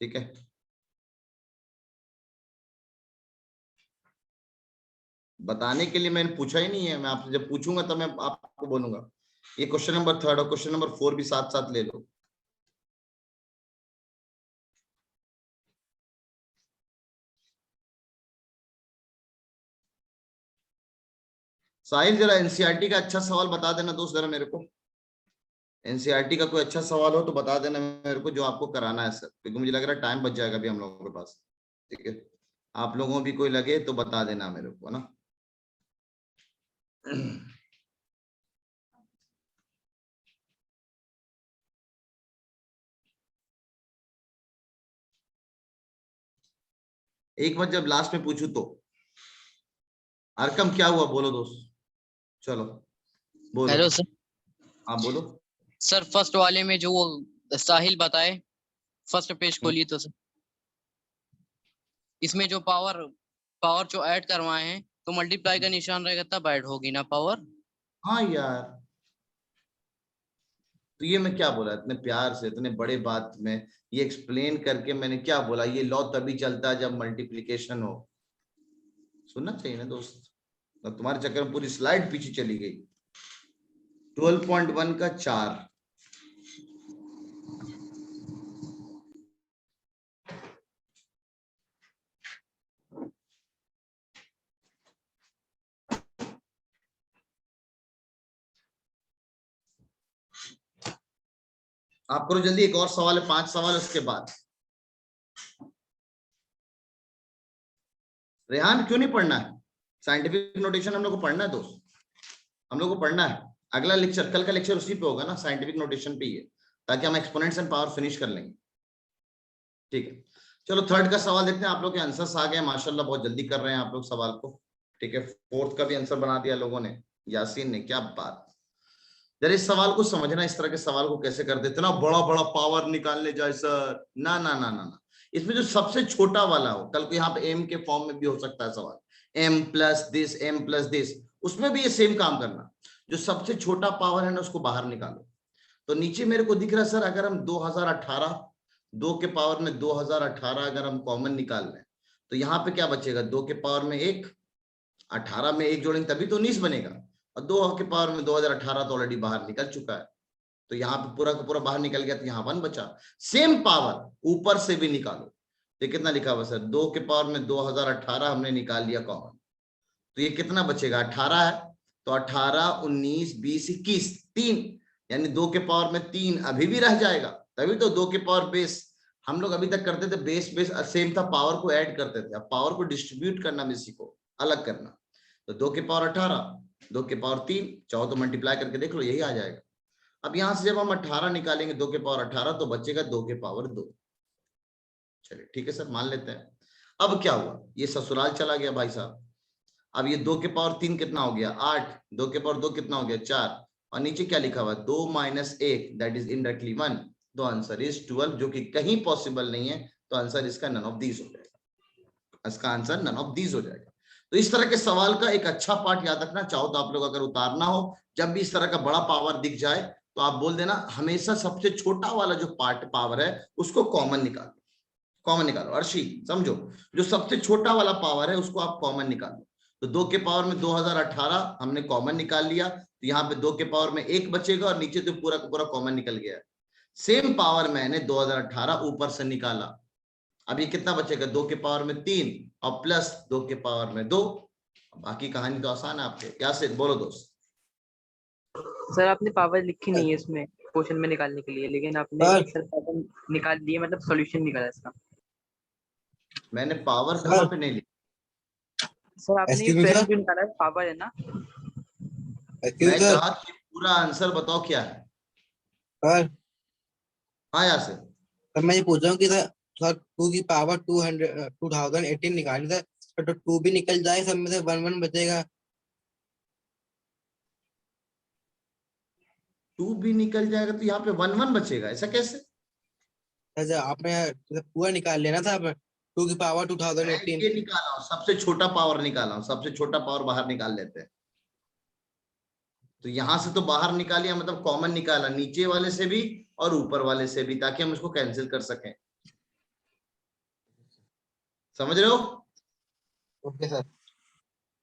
Speaker 1: ठीक है। बताने के लिए मैंने पूछा ही नहीं है, मैं आपसे जब पूछूंगा तब मैं आपको बोलूंगा। ये क्वेश्चन नंबर 3 और क्वेश्चन नंबर 4 भी साथ साथ ले लो। साहिल जरा एनसीईआरटी का अच्छा सवाल बता देना दोस्त, जरा मेरे को एनसीईआरटी का कोई अच्छा सवाल हो तो बता देना मेरे को, जो आपको कराना है सर, क्योंकि मुझे लग रहा है टाइम बच जाएगा अभी हम लोगों के पास, ठीक है। आप लोगों भी कोई लगे तो बता देना मेरे को ना। एक बार जब लास्ट में पूछू तो अरकम क्या हुआ, बोलो दोस्त, चलो बोलो।
Speaker 6: Hello sir.
Speaker 1: हाँ बोलो
Speaker 6: सर, फर्स्ट वाले में जो वो साहिल बताए, फर्स्ट पेज खोलिए तो सर, इसमें जो पावर जो ऐड करवाए हैं तो मल्टीप्लाई का निशान रहेगा तब ऐड होगी ना पावर।
Speaker 1: हाँ यार, तो ये मैं क्या बोला इतने प्यार से, इतने बड़े बात में ये एक्सप्लेन करके मैंने क्या बोला, ये लॉ तभी चलता है जब मल्टीप्लिकेशन हो। सुनना चाहिए ना दोस्त, तो तुम्हारे चक्कर में पूरी स्लाइड पीछे चली गई। 12.1 का 4, आप करो जल्दी, एक और सवाल है, 5 सवाल उसके बाद। रेहान क्यों नहीं पढ़ना है, साइंटिफिक नोटेशन हम लोग को पढ़ना है दोस्त, हम लोग को पढ़ना है। अगला लेक्चर, कल का लेक्चर उसी पे होगा ना, साइंटिफिक नोटेशन पे ही है, ताकि हम एक्सपोनेंट्स एंड पावर फिनिश कर लेंगे, ठीक है। चलो थर्ड का सवाल देखते हैं, आप लोग के आंसर्स आ गए माशाल्लाह, बहुत जल्दी कर रहे हैं आप लोग सवाल को, ठीक है। फोर्थ का भी आंसर बना दिया लोगों ने, यासीन ने, क्या बात। जरा इस सवाल को समझना, इस तरह के सवाल को कैसे करते, इतना बड़ा बड़ा पावर निकालने जाए सर, ना ना ना ना ना, इसमें जो सबसे छोटा वाला हो, कल को यहाँ पे एम के फॉर्म में भी हो सकता है सवाल, m plus this, m plus this, उसमें भी ये सेम काम करना, जो सबसे छोटा पावर है ना उसको बाहर निकालो। तो नीचे मेरे को दिख रहा है सर, अगर हम 2018 2 के पावर में 2018 अगर हम कॉमन निकाल लें तो यहाँ पे क्या बचेगा, 2 के पावर में 1, 18 में 1 जोड़ेंगे तभी तो 19 बनेगा, और 2 के पावर में 2018 तो ऑलरेडी बाहर निकल चुका है, तो यहाँ पे पूरा का पूरा बाहर निकल गया, तो यहाँ 1 बचा। सेम पावर ऊपर से भी निकालो, ये कितना लिखा हुआ सर, 2 के पावर में 2018 हमने निकाल लिया कॉमन, तो ये कितना बचेगा, 18 है, तो 18, 19, 20, 21, 3, यानी 2 के पावर में 3 अभी भी रह जाएगा। तभी तो 2 के पावर बेस हम लोग अभी तक करते थे, बेस बेस सेम था, पावर को ऐड करते थे, अब पावर को डिस्ट्रीब्यूट करना, इसी को अलग करना। तो 2 के पावर 18, 2 के पावर 3, चाहो तो मल्टीप्लाई करके देख लो, यही आ जाएगा। अब यहां से जब हम 18 निकालेंगे 2 के पावर 18, तो बचेगा 2 के पावर 2। चलिए ठीक है सर, मान लेते हैं। अब क्या हुआ, ये ससुराल चला गया भाई साहब। अब ये 2 के पावर 3 कितना हो गया, 8, 2 के पावर 2 कितना हो गया, 4, और नीचे क्या लिखा हुआ, 2 - 1, दैट इज इनडायरेक्टली 1। तो आंसर इज 12, जो कि कहीं पॉसिबल नहीं है, तो आंसर इसका नन ऑफ दीज हो जाएगा, इसका आंसर नन ऑफ दीज हो जाएगा। तो इस तरह के सवाल का एक अच्छा पार्ट याद रखना, चाहो तो आप लोग अगर उतारना हो, जब भी इस तरह का बड़ा पावर दिख जाए तो आप बोल देना, हमेशा सबसे छोटा वाला जो पावर है उसको कॉमन निकालो, कॉमन निकालो। अर्शी समझो, जो सबसे छोटा वाला पावर है उसको आप कॉमन निकालो। तो 2 के पावर में 2018 हमने कॉमन निकाल लिया, तो यहाँ पे 2 के पावर में 1 बचेगा और नीचे तो पूरा का पूरा कॉमन निकल गया। सेम पावर मैंने 2018 ऊपर से निकाला, अब ये कितना बचेगा, 2 के पावर में 3 और प्लस 2 के पावर में 2। बाकी कहानी तो आसान है आपके, क्या से बोलो दोस्त।
Speaker 10: सर आपने पावर लिखी नहीं है इसमें क्वेश्चन में निकालने के लिए, लेकिन आपने सर पावर निकाल दिए, मतलब सॉल्यूशन निकाला इसका।
Speaker 1: मैंने पावर कहाँ पे नहीं लिखा
Speaker 10: सर, आपने पहले जो निकाला है पावर है ना।
Speaker 1: मैं कहा कि पूरा आंसर बताओ क्या है
Speaker 9: सर।
Speaker 1: हाँ यहाँ से
Speaker 9: सर मैं ये पूछ रहा हूँ कि सर 2 की पावर 2018 निकाली था, तो 2 भी निकल जाए, सब में से 1 1 बचेगा।
Speaker 1: 2 भी निकल जाएगा तो यहाँ पे 1 1 बचेगा, ऐसा कैसे?
Speaker 9: सर आपने पूरा निकाल लेना था, 2 की पावर 2018
Speaker 1: ये निकाला हूँ, सबसे छोटा पावर निकाला हूँ, सबसे छोटा पावर बाहर निकाल लेते हैं। तो यहां से तो बाहर निकालिया, मतलब कॉमन निकाला, नीचे वाले से भी और ऊपर वाले से भी, ताकि हम उसको कैंसिल कर सकें। समझ रहे हो?
Speaker 9: Okay sir.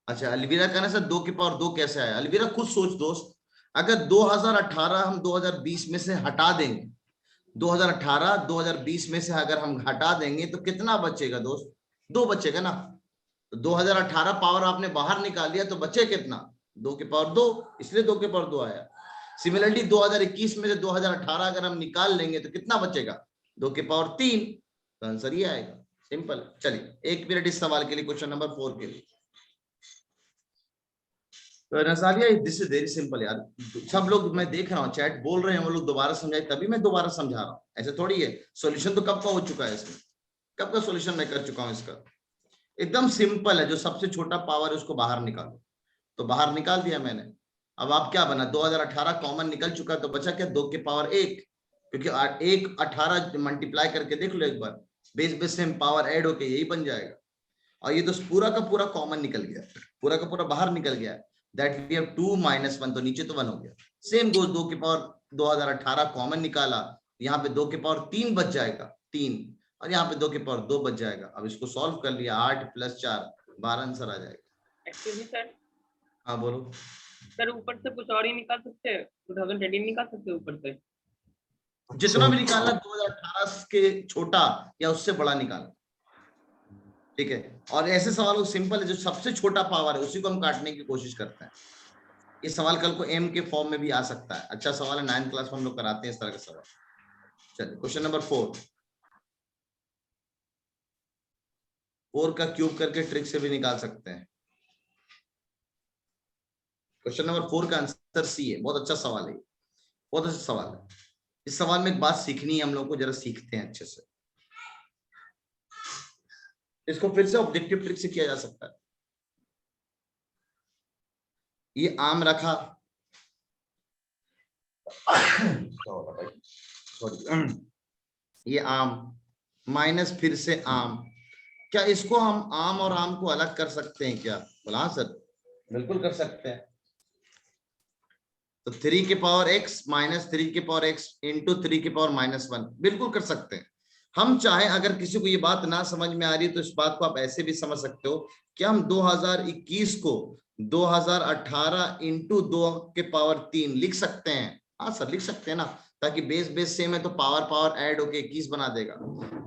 Speaker 1: अच्छा, अलवीरा कहना सर 2 की पावर 2 कैसे आया? अलवीरा खुद सोच दोस्त, अगर 2018 हम 2020 में से हटा देंगे, 2018 2020 में से अगर हम हटा देंगे तो कितना बचेगा दोस्त? 2 बचेगा ना। तो 2018 पावर आपने बाहर निकाल लिया, तो बचे कितना? 2 के पावर 2, इसलिए 2 के पावर 2 आया। सिमिलरली 2021 में से 2018 अगर हम निकाल लेंगे तो कितना बचेगा? 2 के पावर 3, तो आंसर ये आएगा। सिंपल। चलिए 1 मिनट इस सवाल के लिए, क्वेश्चन नंबर 4 के लिए। तो नसालिया, दिस इज वेरी सिंपल यार। सब लोग मैं देख रहा हूँ चैट बोल रहे हैं, वो लोग दोबारा समझाए, तभी मैं दोबारा समझा रहा हूँ, ऐसे थोड़ी है। सॉल्यूशन तो कब का हो चुका है इसमें, कब का सॉल्यूशन मैं कर चुका हूँ इसका। एकदम सिंपल है, जो सबसे छोटा पावर है उसको बाहर निकालो, तो बाहर निकाल दिया मैंने। अब आप क्या बना, 2018 कॉमन निकल चुका, तो बचा क्या? 2 के पावर 1, क्योंकि 1 18 मल्टीप्लाई करके देख लो एक बार, बेस बेस से पावर ऐड होके यही बन जाएगा। और ये तो पूरा का पूरा कॉमन निकल गया, पूरा का पूरा बाहर निकल गया, दैट वी हैव 2 - 1, तो नीचे तो 1 हो गया। सेम गोज 2 के पावर 2018 कॉमन निकाला, यहाँ पे 2 के पावर 3 बच जाएगा, 3, और यहाँ पे 2 के पावर 2 बच जाएगा। अब इसको सॉल्व कर लिया, 8 + 4 12 आंसर आ जाएगा।
Speaker 5: एक्चुअली सर,
Speaker 1: हाँ बोलो
Speaker 5: सर, ऊपर से कुछ और ही निकाल सकते हैं, 2013 निकाल सकते हैं ऊपर से,
Speaker 1: जितना भी निकालना 2018 के छोटा या उससे बड़ा निकालना, ठीक है। और ऐसे सवाल को सिंपल है, जो सबसे छोटा पावर है उसी को हम काटने की कोशिश करते हैं। ये सवाल कल को एम के फॉर्म में भी आ सकता है, अच्छा सवाल है, 9th क्लास में हम लोग कराते हैं इस तरह के सवाल। चलिए क्वेश्चन नंबर 4 का क्यूब करके ट्रिक से भी निकाल सकते हैं। क्वेश्चन नंबर 4 का आंसर सी है। बहुत अच्छा सवाल है, बहुत अच्छा सवाल है। इस सवाल में एक बात सीखनी है हम लोग को, जरा सीखते हैं अच्छे से। इसको फिर से ऑब्जेक्टिव ट्रिक से किया जा सकता है। ये आम रखा, ये आम माइनस फिर से आम, क्या इसको हम आम और आम को अलग कर सकते हैं क्या? बोला हाँ सर, बिल्कुल कर सकते हैं। तो 3 के पावर x - 3 के पावर x इंटू 3 के पावर -1, बिल्कुल कर सकते हैं। हम चाहे, अगर किसी को ये बात ना समझ में आ रही है तो इस बात को आप ऐसे भी समझ सकते हो कि हम 2021 को 2018 इंटू 2 के पावर 3 लिख सकते हैं। हाँ सर लिख सकते हैं ना, ताकि बेस बेस सेम है तो पावर ऐड होके 21 बना देगा।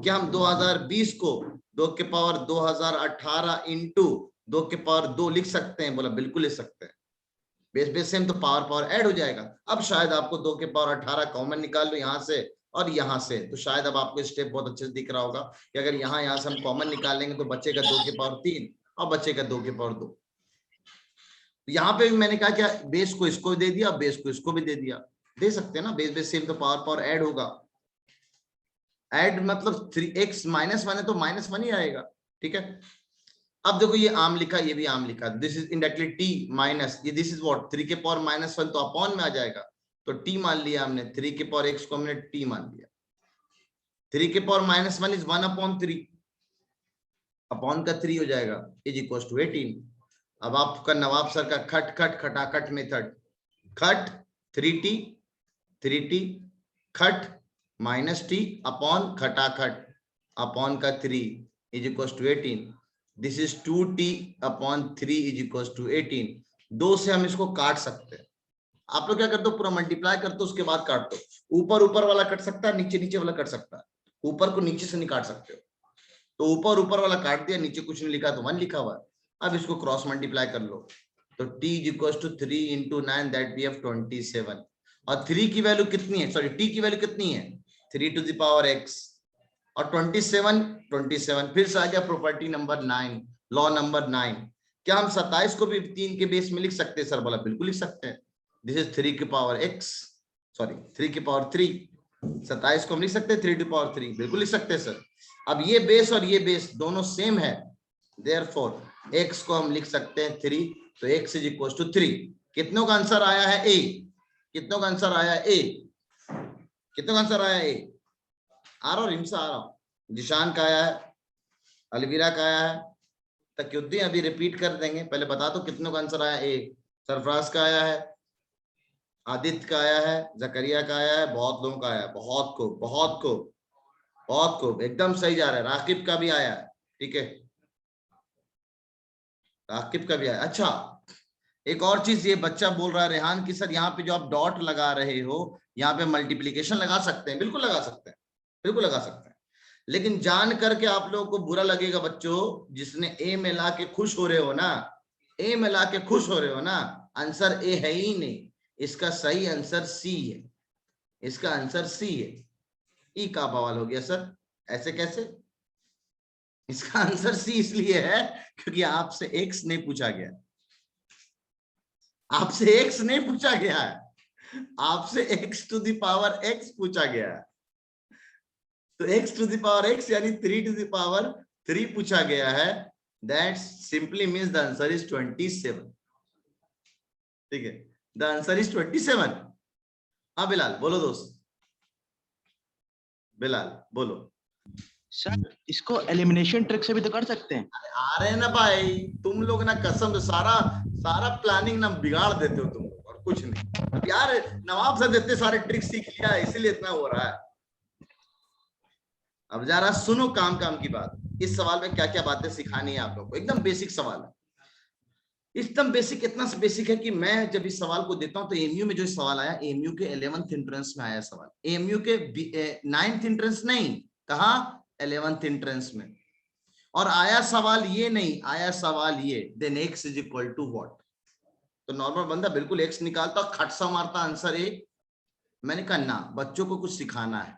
Speaker 1: क्या हम 2020 को 2 के पावर 2018 इंटू 2 के पावर 2 लिख सकते हैं? बोला बिल्कुल लिख सकते हैं। बेस बेस सेम तो पावर पावर ऐड हो जाएगा। अब शायद आपको 2 के पावर 18 कॉमन निकाल लो यहाँ से और यहाँ से, तो शायद अब आपको स्टेप बहुत अच्छे से दिख रहा होगा कि अगर यहाँ से हम कॉमन निकालेंगे तो बचेगा 2 के पावर 3 और बचेगा 2 के पावर 2। यहाँ पे भी मैंने कहा क्या, बेस को इसको दे दिया, बेस को इसको भी दे दिया, दे सकते हैं ना। बेस बेस सेम तो पावर पावर ऐड होगा। ऐड मतलब 3x -1 है तो -1 ही आएगा, ठीक है। अब देखो ये आम लिखा, ये भी आम लिखा, this is indirectly t minus, ये दिस इज व्हाट 3 के पावर -1 तो अपॉन में आ जाएगा, तो t मान लिया हमने, 3 के पावर x को हमने t मान लिया। 3 के पावर -1 इज 1/3, अपॉन का 3 हो जाएगा, इज इक्वल टू 18। अब आपका नवाब सर का खट खट खटाखट मेथड, खट 3t खट -t अपॉन खटाखट अपॉन का 3 is equal to 18। This is 2t upon 3 is equal to 18। 2 से हम इसको काट सकते हैं। आप लोग क्या करते हो, पूरा मल्टीप्लाई करते हो, उसके बाद काटते हो। ऊपर ऊपर वाला कट सकता है, नीचे नीचे वाला कट सकता है। ऊपर को नीचे से नहीं काट सकते हो, तो ऊपर ऊपर वाला काट दिया, नीचे कुछ नहीं लिखा तो 1 लिखा हुआ है। अब इसको क्रॉस मल्टीप्लाई कर लो, तो t is equal to 3 into 9 that we have 27। और 3 की वैल्यू कितनी है, सॉरी t की वैल्यू कितनी है, 3 to the power x, और 27 फिर से आ गया प्रॉपर्टी नंबर 9, लॉ नंबर 9। क्या हम 27 को भी 3 के बेस में लिख सकते हैं? सर बोला बिल्कुल लिख सकते हैं। दिस इज 3 के पावर x, सॉरी 3 के पावर 3, 27 को हम लिख सकते हैं 3 to power 3, बिल्कुल लिख सकते हैं सर। अब ये बेस और ये बेस दोनों सेम है, देयरफॉर x को हम लिख सकते हैं 3, तो x इज इक्वल टू 3। कितनों का आंसर आया है a? कितनों का आंसर आया है a? कितनों का आंसर आया है a? आ रहा हूं, रिमसा आ रहा हूं। जिशान का आया है, अलवीरा का आया है, तकियुद्दीन अभी रिपीट कर देंगे, पहले बता दो कितनों का आंसर आया ए। सरफराज का आया है, आदित्य का आया है, जकरिया का आया है, बहुत लोगों का आया है, बहुत को एकदम सही जा रहा है। राकिब का भी आया है, ठीक है, राकिब का भी आया। अच्छा एक और चीज, ये बच्चा बोल रहा है रेहान की सर यहाँ पे जो आप डॉट लगा रहे हो, यहाँ पे मल्टीप्लीकेशन लगा सकते हैं, बिल्कुल लगा सकते हैं, बिल्कुल लगा सकते हैं, लेकिन जान करके आप लोगों को बुरा लगेगा बच्चों, जिसने ए में ला के खुश हो रहे हो ना, ए में ला के खुश हो रहे हो ना, आंसर ए है ही नहीं, इसका सही आंसर सी है, इसका आंसर सी है। ई का बवाल हो गया सर, ऐसे कैसे? इसका आंसर सी इसलिए है क्योंकि आपसे एक्स नहीं पूछा गया, आपसे एक्स नहीं पूछा गया है, आपसे x to the power x पूछा गया है। तो x to the power x यानी 3 to the power 3 पूछा गया है। That simply means the answer is 27। ठीक है, the answer is 27। हाँ बिलाल बोलो दोस्त, बिलाल बोलो।
Speaker 17: सर इसको एलिमिनेशन ट्रिक से भी तो कर सकते हैं।
Speaker 1: आ रहे ना भाई, तुम लोग ना कसम से सारा प्लानिंग ना बिगाड़ देते हो तुम लोग, और कुछ नहीं। अब यार नवाब साहब इतने सारे ट्रिक सीख लिया इसीलिए इतना हो रहा है। अब जरा सुनो काम की बात, इस सवाल में क्या क्या बातें सिखानी है आप लोगों को। एकदम बेसिक सवाल है, एकदम बेसिक, इतना बेसिक है कि मैं जब इस सवाल को देता हूं तो एमयू में जो सवाल आया, एमयू के 11th एंट्रेंस में आया सवाल, एमयू के 9th एंट्रेंस नहीं, कहा 11th एंट्रेंस में। और आया सवाल ये नहीं, आया सवाल ये, then x is equal to what. तो नॉर्मल बंदा बिल्कुल x निकालता, खटसा मारता, आंसर ए। मैंने कहा ना, बच्चों को कुछ सिखाना है,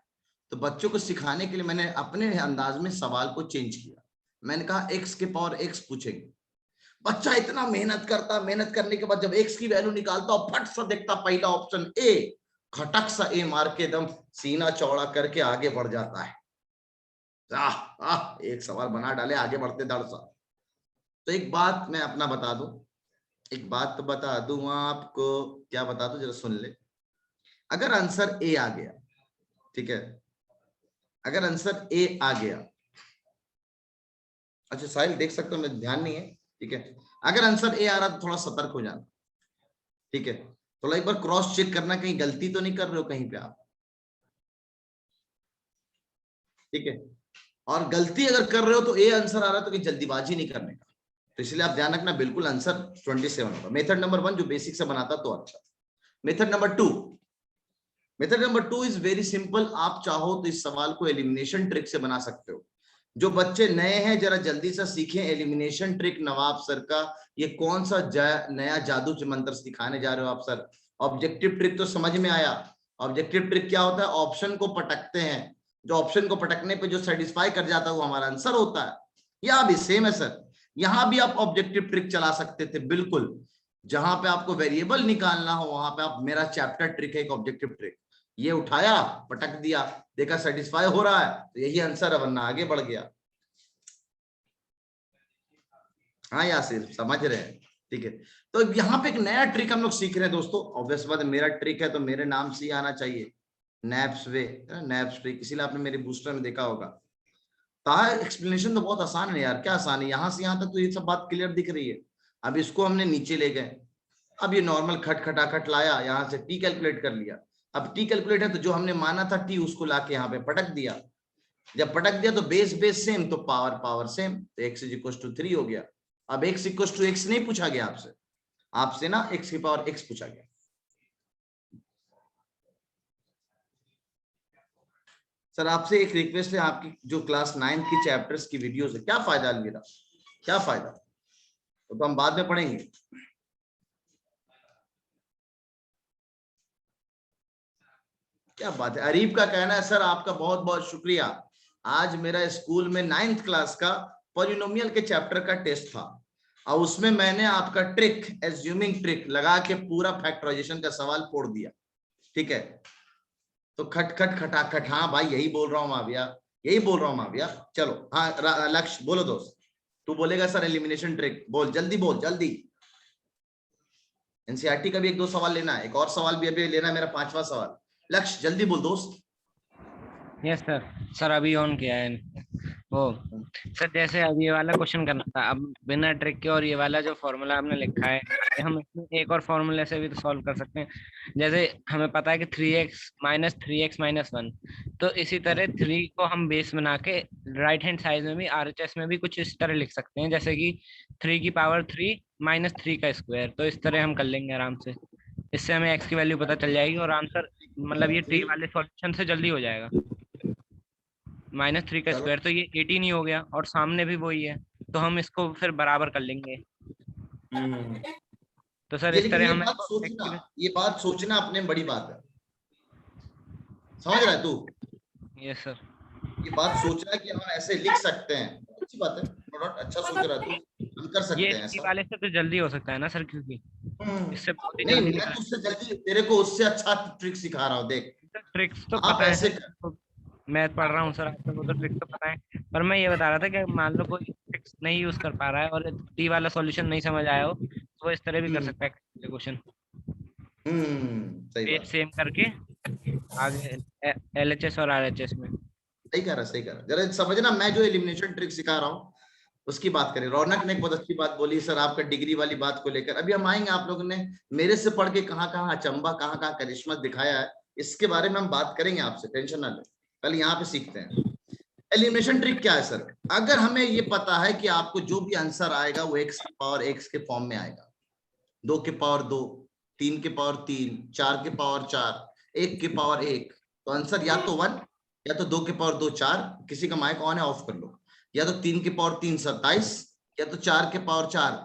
Speaker 1: तो बच्चों को सिखाने के लिए मैंने अपने अंदाज में सवाल को चेंज किया। मैंने कहा x के पावर x पूछेंगे। बच्चा इतना मेहनत करता, मेहनत करने के बाद जब x की वैल्यू निकालता और फट सा देखता पहला ऑप्शन ए, खटक सा ए मार के एकदम सीना चौड़ा करके आगे बढ़ जाता है। एक सवाल बना डाले, आगे बढ़ते दड़ सा। तो एक बात मैं अपना बता दूं, एक बात तो बता दूं आपको, क्या बता दूं जरा सुन ले। अगर आंसर ए आ गया, ठीक है, अगर आंसर ए आ गया, अच्छा साहिल देख सकते हो, मैं ध्यान नहीं है, ठीक है। अगर आंसर ए आ रहा तो थोड़ा सतर्क हो जाना, ठीक है, थोड़ा एक बार क्रॉस चेक करना, कहीं गलती तो नहीं कर रहे हो कहीं पे आप, ठीक है। और गलती अगर कर रहे हो तो ए आंसर आ रहा है तो कहीं जल्दीबाजी नहीं करने का, तो इसलिए आप ध्यान रखना, बिल्कुल आंसर 27 होगा। मेथड नंबर 1 जो बेसिक से बनाता तो अच्छा। Method number 2, method number 2 is very simple. आप चाहो तो इस सवाल को एलिमिनेशन ट्रिक से बना सकते हो। जो बच्चे नए हैं जरा जल्दी से सीखें एलिमिनेशन ट्रिक नवाब सर का। ये कौन सा नया जादू मंत्र सिखाने जा रहे हो आप सर? ऑब्जेक्टिव ट्रिक तो समझ में आया। ऑब्जेक्टिव ट्रिक क्या होता है? ऑप्शन को पटकते हैं, जो ऑप्शन को पटकने पे जो सेटिस्फाई कर जाता है वो हमारा आंसर होता है। यह भी सेम है सर, यहां भी आप ऑब्जेक्टिव ट्रिक चला सकते थे बिल्कुल। जहां पे आपको वेरिएबल निकालना हो वहां पे आप, मेरा चैप्टर ट्रिक है एक ऑब्जेक्टिव ट्रिक, ये उठाया पटक दिया, देखा सेटिस्फाई हो रहा है तो यही आंसर है, वरना आगे बढ़ गया। हाँ यासिर समझ रहे हैं, ठीक है। तो यहाँ पे एक नया ट्रिक हम लोग सीख रहे हैं दोस्तों। ऑब्वियस बात है, मेरा ट्रिक है तो मेरे नाम से ही आना चाहिए, नैप्स वे, नैप्स ट्रिक, इसीलिए आपने मेरे बूस्टर में देखा होगा। एक्सप्लेनेशन तो बहुत आसान है यार, क्या आसान है, यहाँ से यहाँ तक तो ये सब बात क्लियर दिख रही है। अब इसको हमने नीचे ले गए, अब ये नॉर्मल खटखटाखट लाया, यहाँ से टी कैलकुलेट कर लिया। अब टी कैलकुलेट है तो जो हमने माना था टी उसको लाके यहाँ पे पटक दिया। जब पटक दिया तो बेस बेस सेम तो पावर पावर सेम, तो x = 3 हो गया। अब x = x नहीं पूछा गया आपसे, आपसे ना x की पावर x पूछा गया। सर आपसे एक रिक्वेस्ट है, आपकी जो क्लास 9 की चैप्टर्स की वीडियोस है, क्या फायदा अलविदा, क्या फायदा, तो हम बाद में पढ़ेंगे। क्या बात है। अरीब का कहना है सर आपका बहुत बहुत शुक्रिया, आज मेरा स्कूल में 9th क्लास का पॉलिनोमियल के चैप्टर का टेस्ट था और उसमें मैंने आपका ट्रिक, एज्यूमिंग ट्रिक लगा के पूरा फैक्टराइजेशन का सवाल फोड़ दिया, ठीक है। तो खट खट खटाखट, हाँ भाई यही बोल रहा हूँ माविया, यही बोल रहा हूँ माविया। चलो हाँ लक्ष्य बोलो दोस्त, तू बोलेगा सर एलिमिनेशन ट्रिक, बोल जल्दी बोल जल्दी। एनसीईआरटी का भी 1-2 सवाल लेना है, एक और सवाल भी अभी लेना है, मेरा 5वां सवाल। लक्ष्य जल्दी बोल दोस्त।
Speaker 12: यस सर, सर अभी ऑन किया है वो। सर जैसे अब ये वाला क्वेश्चन करना था, अब बिना ट्रिक के, और ये वाला जो फॉर्मूला आपने लिखा है हम इसमें एक और फॉर्मूले से भी तो सॉल्व कर सकते हैं। जैसे हमें पता है कि 3x - 3x - 1, तो इसी तरह 3 को हम बेस बना के राइट हैंड साइड में भी RHS में भी कुछ इस तरह लिख सकते हैं, जैसे कि 3 की पावर 3 - 3 का स्क्वायर। तो इस तरह हम कर लेंगे आराम से, इससे हमें x की वैल्यू पता चल जाएगी और आंसर मतलब ये ट्री वाले सॉल्यूशन से जल्दी हो जाएगा। -3 का स्क्वायर तो ये 18 ही हो गया और सामने भी वही है, तो हम इसको फिर बराबर कर लेंगे। तो सर इस तरह हमें
Speaker 1: ये बात सोचना अपने बड़ी बात है, समझ रहा है तू?
Speaker 12: यस सर,
Speaker 1: ये बात सोचना कि हम ऐसे लिख सकते हैं, अच्छी बात है, अच्छा सोच रहा तू, हम कर सकते हैं ऐसा।
Speaker 12: वाले से तो जल्दी हो सकता है ना सर, क्योंकि इससे बहुत ही
Speaker 1: नहीं
Speaker 12: जल्दी
Speaker 1: मैं तुझसे जल्दी, तेरे को उससे अच्छा ट्रिक सिखा रहा हूँ, देख
Speaker 12: ट्रिक्स तो
Speaker 1: आप
Speaker 12: पता है
Speaker 1: ऐसे
Speaker 12: सर, मैं पढ़ रहा हूँ सर, आपको तो ट्रिक तो पता है, पर मैं ये बता रहा था कि मान लो कोई ट्रिक्स नहीं यूज कर पा रहा है और टी वाला सॉल्यूशन नहीं समझ आया हो, तो वो इस तरह भी कर सकता है क्वेश्चन,
Speaker 1: सही बात,
Speaker 12: सेम करके आगे LHS और RHS में।
Speaker 1: सही कह रहा, सही कह रहा। जरा समझना, मैं जो एलिमिनेशन ट्रिक सिखा रहा हूँ उसकी बात करें। रौनक ने एक बहुत अच्छी बात बोली सर आपका डिग्री वाली बात को लेकर, अभी हम आएंगे। आप लोगों ने मेरे से पढ़ के कहाँ कहाँ अचंबा, कहाँ कहाँ करिश्मा दिखाया है, इसके बारे में हम बात करेंगे आपसे, टेंशन ना ले। पहले यहाँ पे सीखते हैं एलिमिनेशन ट्रिक क्या है सर। अगर हमें ये पता है कि आपको जो भी आंसर आएगा वो x की पावर x के फॉर्म में आएगा, 2 की पावर 2, 3 की पावर 3, 4 की पावर 4, 1 की पावर 1, तो आंसर या तो 1 या तो 2 की पावर 2 4, किसी का माइक ऑन है ऑफ कर लो, या तो 3 की पावर 3 27, या तो 4 के पावर 4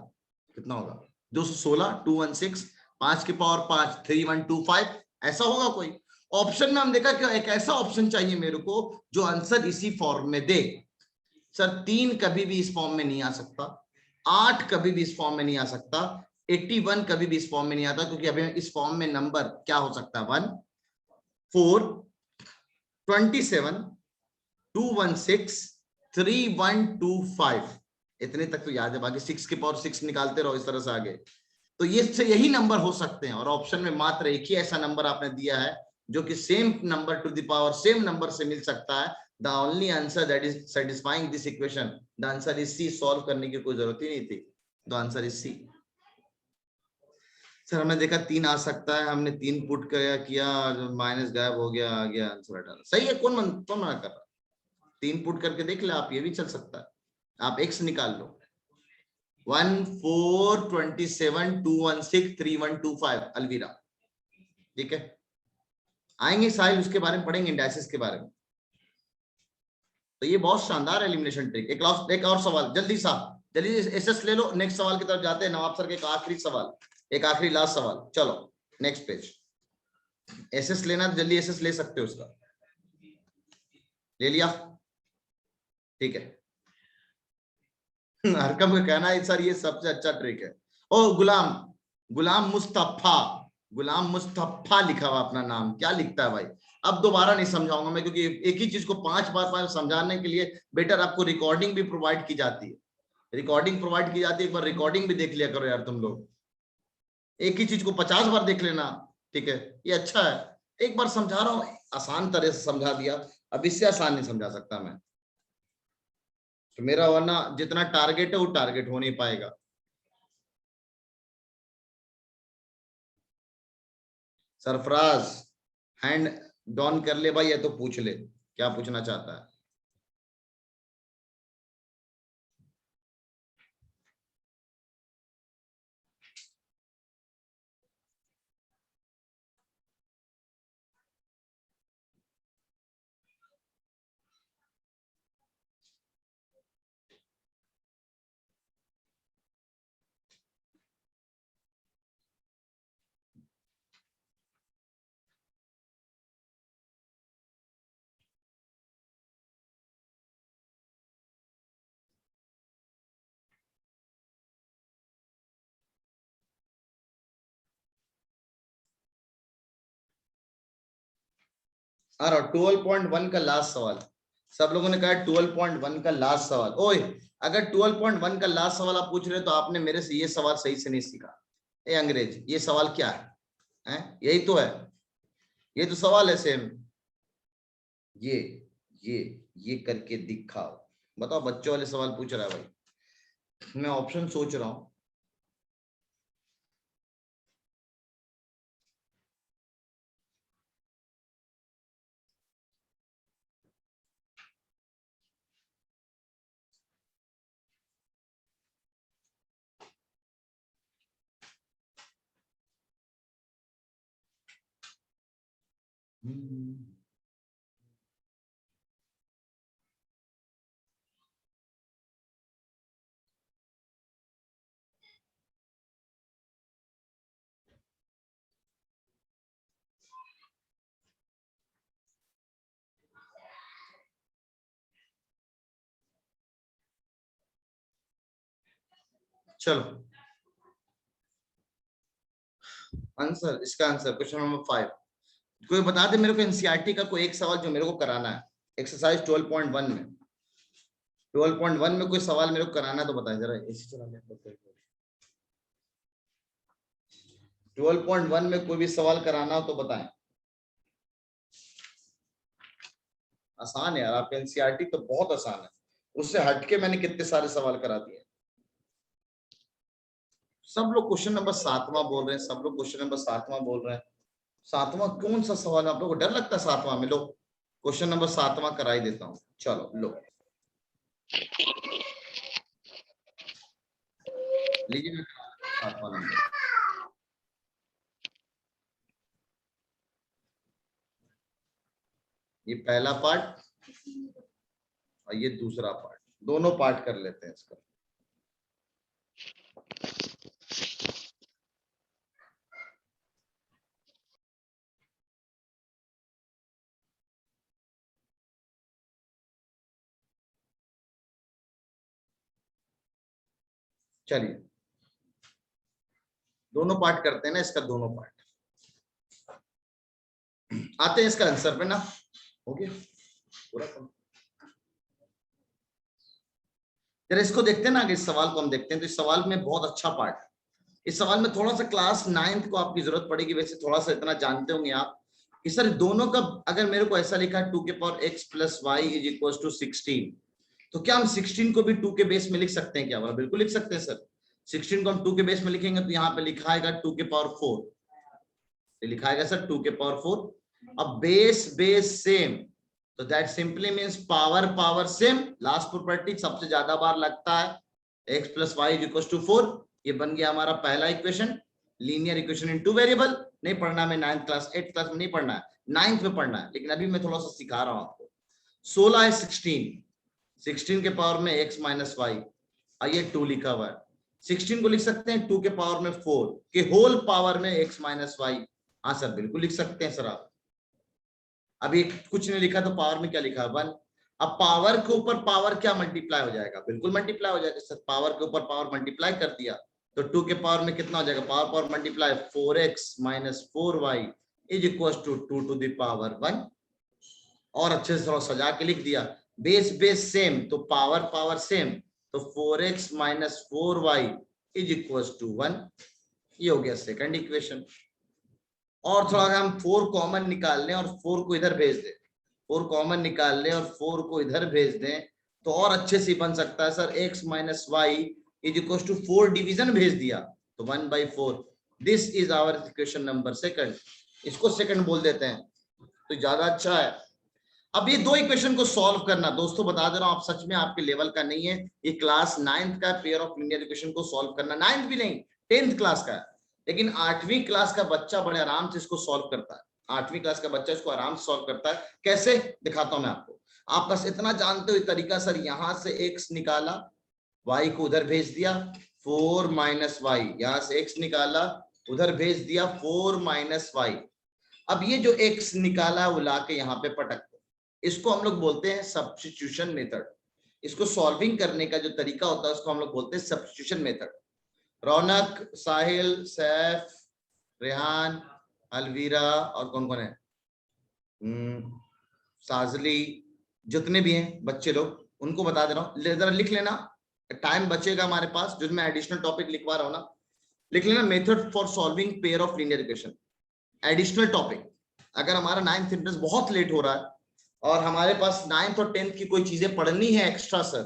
Speaker 1: कितना होगा 216, 216, 5 की पावर 5 3125, ऐसा होगा कोई ऑप्शन में। हम देखा कि एक ऐसा ऑप्शन चाहिए मेरे को जो आंसर इसी फॉर्म में दे। सर 3 कभी भी इस फॉर्म में नहीं आ सकता, 8 कभी भी इस फॉर्म में नहीं आ सकता, 81 कभी भी इस फॉर्म में नहीं आता, क्योंकि अभी इस फॉर्म में नंबर क्या हो सकता है 1 4 27 216 3125, इतने तक तो याद है, बाकी 6 की पावर 6 निकालते रहो इस तरह से आगे। तो ये से यही नंबर हो सकते हैं और ऑप्शन में मात्र एक ही ऐसा नंबर आपने दिया है जो कि same number to the power same number से मिल सकता है। The only answer that is satisfying this equation, the answer is C. Solve करने की कोई जरूरत ही नहीं थी, the answer is C. Sir हमने देखा 3 आ सकता है, हमने 3 पुट किया, माइनस गायब हो गया, आ गया आंसर हटा। सही है, कौन मना कर रहा? 3 पुट करके देख ले आप, ये भी चल सकता है। आप x निकाल लो, 1 4 27 216 3125 अलविरा, ठीक है। आएंगे साहिल, उसके बारे में पढ़ेंगे, इंडाइसिस के बारे में। तो ये बहुत शानदार एलिमिनेशन ट्रिक। एक और सवाल जल्दी सा, जल्दी एसएस ले लो, नेक्स्ट सवाल की तरफ जाते हैं। नवाब सर के एक आखिरी सवाल, एक आखिरी लास्ट सवाल। चलो नेक्स्ट पेज। एसएस लेना तो जल्दी एसएस ले सकते हो, उसका ले लिया, ठीक है। हरकम का कहना है सर ये सबसे अच्छा ट्रिक है। ओ गुलाम मुस्तफा लिखा हुआ अपना नाम, क्या लिखता है भाई? अब दोबारा नहीं समझाऊंगा मैं, क्योंकि एक ही चीज को 5 बार समझाने के लिए बेटर आपको रिकॉर्डिंग भी प्रोवाइड की जाती है। एक बार रिकॉर्डिंग भी देख लिया करो यार तुम लोग। एक ही चीज को 50 बार देख लेना, ठीक है, ये अच्छा है। एक बार समझा रहा हूं, आसान तरह से समझा दिया, अब इससे आसान नहीं समझा सकता मैं, तो मेरा वरना जितना टारगेट है वो टारगेट हो नहीं पाएगा। सरफराज हैंड डाउन कर ले भाई, या तो पूछ ले क्या पूछना चाहता है। और 12.1 का लास्ट सवाल, सब लोगों ने कहा 12.1 का लास्ट सवाल। ओए अगर 12.1 का लास्ट सवाल आप पूछ रहे हो तो आपने मेरे से ये सवाल सही से नहीं सीखा। ए अंग्रेज, ये सवाल क्या है? यही तो है, ये तो सवाल है सेम। ये करके दिखाओ, बताओ। बच्चों वाले सवाल पूछ रहा है भाई, मैं ऑप्शन सोच रहा हूं। चलो आंसर, इसका आंसर क्वेश्चन नंबर 5। कोई बता दे मेरे को एनसीईआरटी का कोई एक सवाल जो मेरे को कराना है एक्सरसाइज 12.1 में। 12.1 में कोई सवाल मेरे को कराना है तो बताएं जरा। एसी चला ले। 12.1 में कोई भी सवाल कराना हो तो बताएं। आसान है यार, आपका एनसीईआरटी तो बहुत आसान है, उससे हटके मैंने कितने सारे सवाल करा दिए। सब लोग क्वेश्चन नंबर 7वां बोल रहे हैं, सब लोग क्वेश्चन नंबर 7वां बोल रहे हैं। 7वां कौन सा सवाल है? आप लोगों को डर लगता है 7वां में? लो क्वेश्चन नंबर 7वां करा ही देता हूं। चलो लो लीजिए 7वां नंबर। ये पहला पार्ट और ये दूसरा पार्ट, दोनों पार्ट कर लेते हैं इसका। चलिए दोनों पार्ट करते हैं ना इसका, दोनों पार्ट आते हैं इसका आंसर पे ना। ओके पूरा जरा इसको देखते हैं ना, इस सवाल को हम देखते हैं। तो इस सवाल में बहुत अच्छा पार्ट है। इस सवाल में थोड़ा सा क्लास 9th को आपकी जरूरत पड़ेगी, वैसे थोड़ा सा इतना जानते होंगे आप कि सर दोनों का अगर मेरे को ऐसा लिखा है 2 के power x plus y is equal to 16, तो क्या हम 16 को भी 2 के बेस में लिख सकते हैं क्या? बोला बिल्कुल लिख सकते हैं सर। 16 को हम 2 के बेस में लिखेंगे तो यहाँ पे लिखा आएगा 2 के पावर 4, लिखा आएगा सर 2 के पावर 4। अब बेस सेम, तो that simply means power same. Last property सबसे ज्यादा बार लगता है x plus y is equal to 4। ये बन गया हमारा पहला equation, linear equation in 2 variable. नहीं पढ़ना मैं 9th क्लास 8th क्लास में नहीं पढ़ना है, 9th में पढ़ना है, लेकिन अभी मैं थोड़ा सा सिखा रहा हूं आपको। 16 है 16, 16 के पावर में x माइनस वाई, ये 2 लिखा हुआ है। 16 को लिख सकते हैं 2 के पावर में 4 के होल पावर में x माइनस वाई। हाँ सर बिल्कुल लिख सकते हैं सर आप। अभी कुछ नहीं लिखा तो पावर में क्या लिखा 1। अब पावर के ऊपर पावर क्या मल्टीप्लाई हो जाएगा, बिल्कुल मल्टीप्लाई हो जाएगा सर। पावर के ऊपर पावर मल्टीप्लाई कर दिया तो 2 के पावर में कितना हो जाएगा, power power multiply 4x minus 4y is equal to 2 to the power 1। और अच्छे से थोड़ा सजा के लिख दिया, बेस बेस सेम तो पावर पावर सेम, तो 4x minus 4y is equal to 1। ये हो गया सेकंड इक्वेशन। और थोड़ा हम 4 कॉमन निकाल लें और 4 को इधर भेज दें, 4 कॉमन निकाल लें और 4 को इधर भेज दें तो और अच्छे से बन सकता है sir. x minus y is equal to 4 division भेज दिया तो 1/4। This is our equation number second. इसको सेकंड बोल देते हैं तो ज्यादा अच्छा है। अब ये 2 इक्वेशन को सॉल्व करना, दोस्तों बता दे रहा हूं आप सच में आपके लेवल का नहीं है, ये क्लास 9th का पेयर ऑफ लीनियर इक्वेशन को सॉल्व करना, 9th भी नहीं 10th क्लास का है, लेकिन 8वीं क्लास का बच्चा बड़े आराम से इसको सॉल्व करता है। 8वीं क्लास का बच्चा इसको आराम से सॉल्व करता है। कैसे दिखाता हूं मैं आपको। आप बस इतना जानते हो तरीका सर, यहां से x निकाला, y को उधर भेज दिया 4 माइनस वाई, यहां से x निकाला उधर भेज दिया 4 माइनस वाई। अब ये जो x निकाला वो लाके यहाँ पे पटक दो, इसको हम लोग बोलते हैं सब्स्टिट्यूशन मेथड। इसको सॉल्विंग करने का जो तरीका होता है उसको हम लोग बोलते हैं सब्स्टिट्यूशन मेथड। रौनक, साहिल, सैफ, रेहान, अलवीरा और कौन कौन है, साजली, जितने भी हैं बच्चे लोग उनको बता दे रहा हूँ, जरा लिख लेना, टाइम बचेगा हमारे पास जो मैं एडिशनल टॉपिक लिखवा रहा हूँ ना, लिख लेना method for solving pair of linear equation, additional topic. अगर हमारा 9th इंटरेस्ट बहुत लेट हो रहा है और हमारे पास 9th और 10th की कोई चीजें पढ़नी है एक्स्ट्रा सर,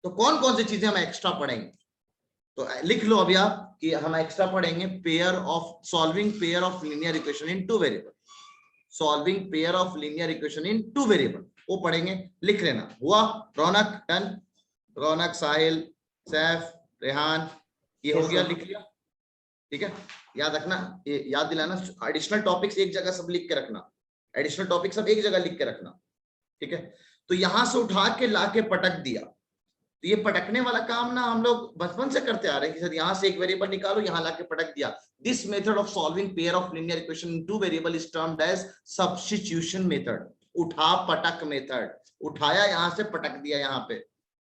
Speaker 1: तो कौन कौन सी चीजें हम एक्स्ट्रा पढ़ेंगे, तो लिख लो अभी आप कि हम एक्स्ट्रा पढ़ेंगे pair of solving pair of linear equation in 2 variable, solving pair of linear equation in 2 variable, वो पढ़ेंगे। लिख लेना, हुआ? रौनक डन, रौनक, साहिल, सैफ, रेहान, ये हो गया, लिख लिया, ठीक है। याद रखना, ये याद दिलाना, एडिशनल टॉपिक्स एक जगह सब लिख के रखना, एडिशनल टॉपिक सब एक जगह लिख के रखना, ठीक है। तो यहां से उठा के लाके पटक दिया, तो ये पटकने वाला काम ना हम लोग बचपन से करते आ रहे हैं कि सर यहाँ से एक वेरिएबल निकालो, यहाँ लाके पटक दिया। This method of solving pair of linear equation in 2 variable is termed as substitution method, उठा पटक मेथड। उठाया यहाँ से पटक दिया यहाँ पे,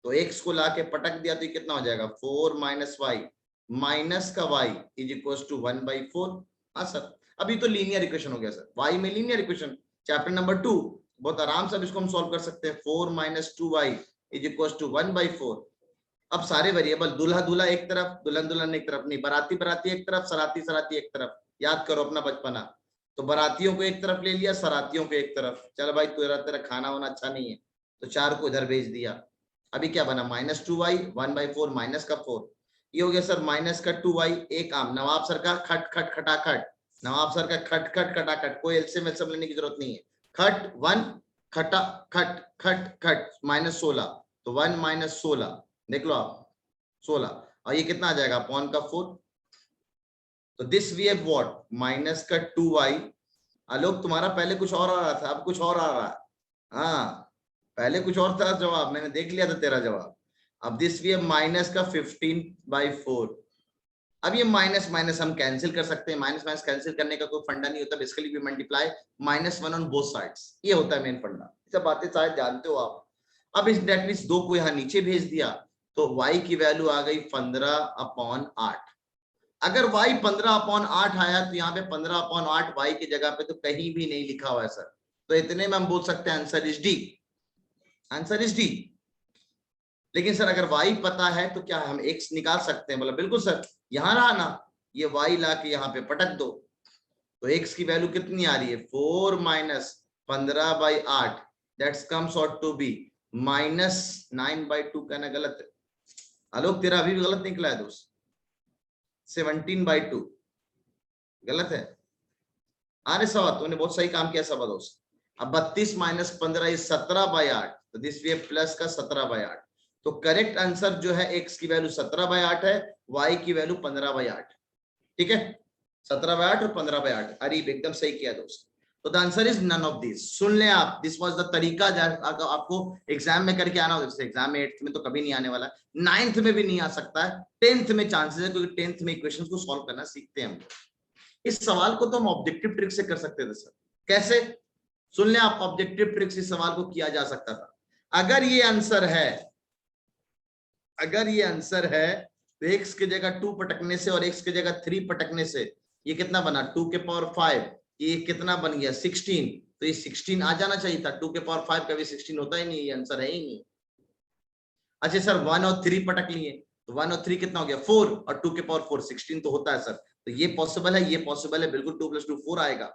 Speaker 1: तो x को लाके पटक दिया तो ये कितना हो जाएगा 4 माइनस वाई माइनस का y इज इक्वल टू 1/4। हाँ सर, अभी तो लीनियर इक्वेशन हो गया सर, y में लीनियर इक्वेशन चैप्टर नंबर 2, बहुत आराम से इसको हम सॉल्व कर सकते हैं। 4 minus 2y is equal to 1/4। अब सारे वेरिएबल, दूल्हा दूल्हा एक तरफ, दुल्हन दुल्हन एक तरफ, नहीं बराती बराती एक तरफ, सराती सराती एक तरफ। याद करो अपना बचपना, तो बरातियों को एक तरफ ले लिया, सरातियों को एक तरफ। चल भाई तेरा खाना वाना अच्छा नहीं है, तो 4 को इधर भेज दिया। अभी क्या बना, माइनस 2y 1/4 माइनस का 4, ये हो गया सर माइनस का 2y। एक आम नवाब सर का खट खट खटाखट, नवाब सर का खट खट खटाखट, कोई एलसीएम एलसीएम लेने की जरूरत नहीं है। खट 1 खटा खट खट खट माइनस 16, तो 1 माइनस 16, देख लो आप 16, और ये कितना आ जाएगा अपॉन का 4। तो this we have what, minus का 2y। आलोक तुम्हारा पहले कुछ और आ रहा था, अब कुछ और आ रहा है। हाँ पहले कुछ और था जवाब, मैंने देख लिया था तेरा जवाब। अब दिस वी हैव माइनस का 15/4। अब ये माइनस माइनस हम कैंसिल कर सकते हैं, माइनस माइनस कैंसिल करने का कोई फंडा नहीं होता, basically we multiply -1 on both sides, ये होता है मेन फंडा। सब बातें शायद जानते हो आप। अब इस डेट मींस 2 को यहाँ नीचे भेज दिया तो y की वैल्यू आ गई 15/8। अगर y 15/8 आया तो यहाँ पे 15/8 y की जगह पे तो कहीं भी नहीं लिखा हुआ है सर, तो इतने में हम बोल सकते हैं answer is D, answer is D. लेकिन सर अगर y पता है तो क्या हम x निकाल सकते हैं, बोला बिल्कुल सर, यहाँ रहा ना, ये y ला के यहाँ पे पटक दो, तो x की वैल्यू कितनी आ रही है 4 minus 15/8, that's comes out to be -9/2। कहना गलत है आलोक, तेरा अभी भी गलत निकला है दोस्त, 17/2 गलत है। अरे सवा, तूने बहुत सही काम किया सवा दोस्त। अब 32 माइनस 15 इज 17/8, तो दिस वी हैव प्लस का 17/8। तो करेक्ट आंसर जो है x की वैल्यू 17/8 है, y की वैल्यू 15/8, ठीक है। 17/8 और 15/8, अरे एकदम सही किया दोस्त। तो the answer is none of this. सुन ले आप, दिस वाज द तरीका आपको एग्जाम में करके आना होता है। एग्जाम में 8th में तो कभी नहीं आने वाला, 9th में भी नहीं आ सकता है, 10th में चांसेस है, क्योंकि 10th में इक्वेशंस को सॉल्व करना सीखते हैं हम लोग। इस सवाल को तो हम ऑब्जेक्टिव ट्रिक से कर सकते थे सर। कैसे? सुन ले आप, ऑब्जेक्टिव ट्रिक से इस सवाल को किया जा सकता था। अगर ये आंसर है, अगर ये आंसर है तो x की जगह 2 पटकने से और x की जगह 3 पटकने से ये कितना बना 2 के पावर 5, ये कितना बन गया 16। तो ये 16 आ जाना चाहिए था। 2 के पावर 5 कभी 16 होता ही नहीं, ये आंसर है ही नहीं। अच्छा सर 1 और 3 पटक लिए, तो 1 और 3 कितना हो गया 4, और 2 के पावर 4 16 तो होता है सर। तो ये पॉसिबल है, ये पॉसिबल है, बिल्कुल 2 + 2 4 आएगा।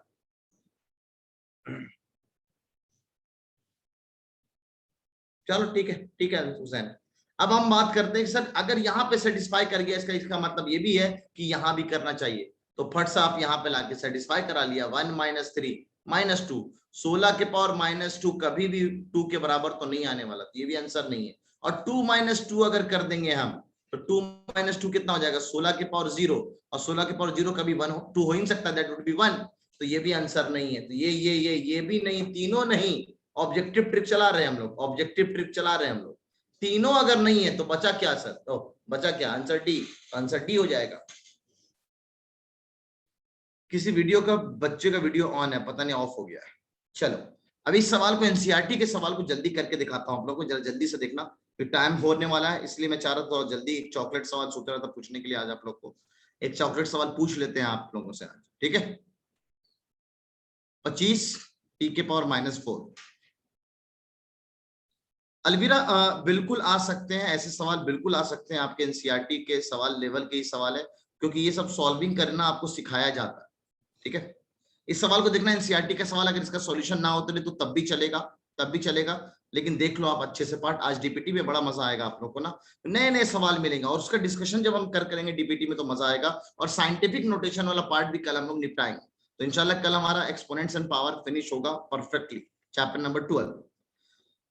Speaker 1: चलो ठीक है, ठीक है हुसैन। अब हम बात करते हैं कि सर अगर यहाँ पे सेटिस्फाई कर गया, इसका मतलब ये भी है कि यहाँ भी करना चाहिए। तो फट से आप यहाँ पे लाके सेटिस्फाई करा लिया। 1 - 3 - 2, 16 के पावर -2 कभी भी 2 के बराबर तो नहीं आने वाला, तो ये भी आंसर नहीं है। और 2 - 2 अगर कर देंगे हम, तो 2 - 2 कितना हो जाएगा 16 के पावर 0, और 16 के पावर 0 कभी 1 2 हो ही नहीं सकता, दैट वुड बी 1। तो ये भी आंसर नहीं है। तो ये भी नहीं, तीनों नहीं। ऑब्जेक्टिव ट्रिक चला रहे हैं हम लोग, ऑब्जेक्टिव ट्रिक चला रहे हैं हम लोग। तीनों अगर नहीं है तो बचा क्या सर? तो बचा क्या? Answer D. आंसर डी हो जाएगा। किसी वीडियो का, बच्चे का वीडियो ऑन है, पता नहीं ऑफ हो गया है। चलो अभी इस सवाल को, एनसीईआरटी के सवाल को जल्दी करके दिखाता हूं आप लोगों को, जरा जल्दी से देखना, फिर टाइम होने वाला है, इसलिए मैं चाह रहा था जल्दी एक चॉकलेट सवाल सोच रहा था पूछने के लिए आज आप लोग को। एक चॉकलेट सवाल पूछ लेते हैं आप लोगों से आज, ठीक है। 25 t के पावर -4। अलविरा बिल्कुल आ सकते हैं, ऐसे सवाल बिल्कुल आ सकते हैं आपके एनसीईआरटी के सवाल लेवल के ही सवाल है, क्योंकि ये सब सॉल्विंग करना आपको सिखाया जाता है, ठीक है। इस सवाल को देखना, एनसीईआरटी का सवाल, अगर इसका सॉल्यूशन ना होते तो तब भी चलेगा, तब भी चलेगा, लेकिन देख लो आप अच्छे से पार्ट। आज डीपीटी में बड़ा मजा आएगा आप लोग को ना, नए नए सवाल मिलेंगे और उसका डिस्कशन जब हम करेंगे डीपीटी में तो मजा आएगा। और साइंटिफिक नोटेशन वाला पार्ट भी कल हम लोग निपटाएंगे। तो इंशाल्लाह कल हमारा एक्सपोनेंट्स एंड पावर फिनिश होगा परफेक्टली, चैप्टर नंबर 12।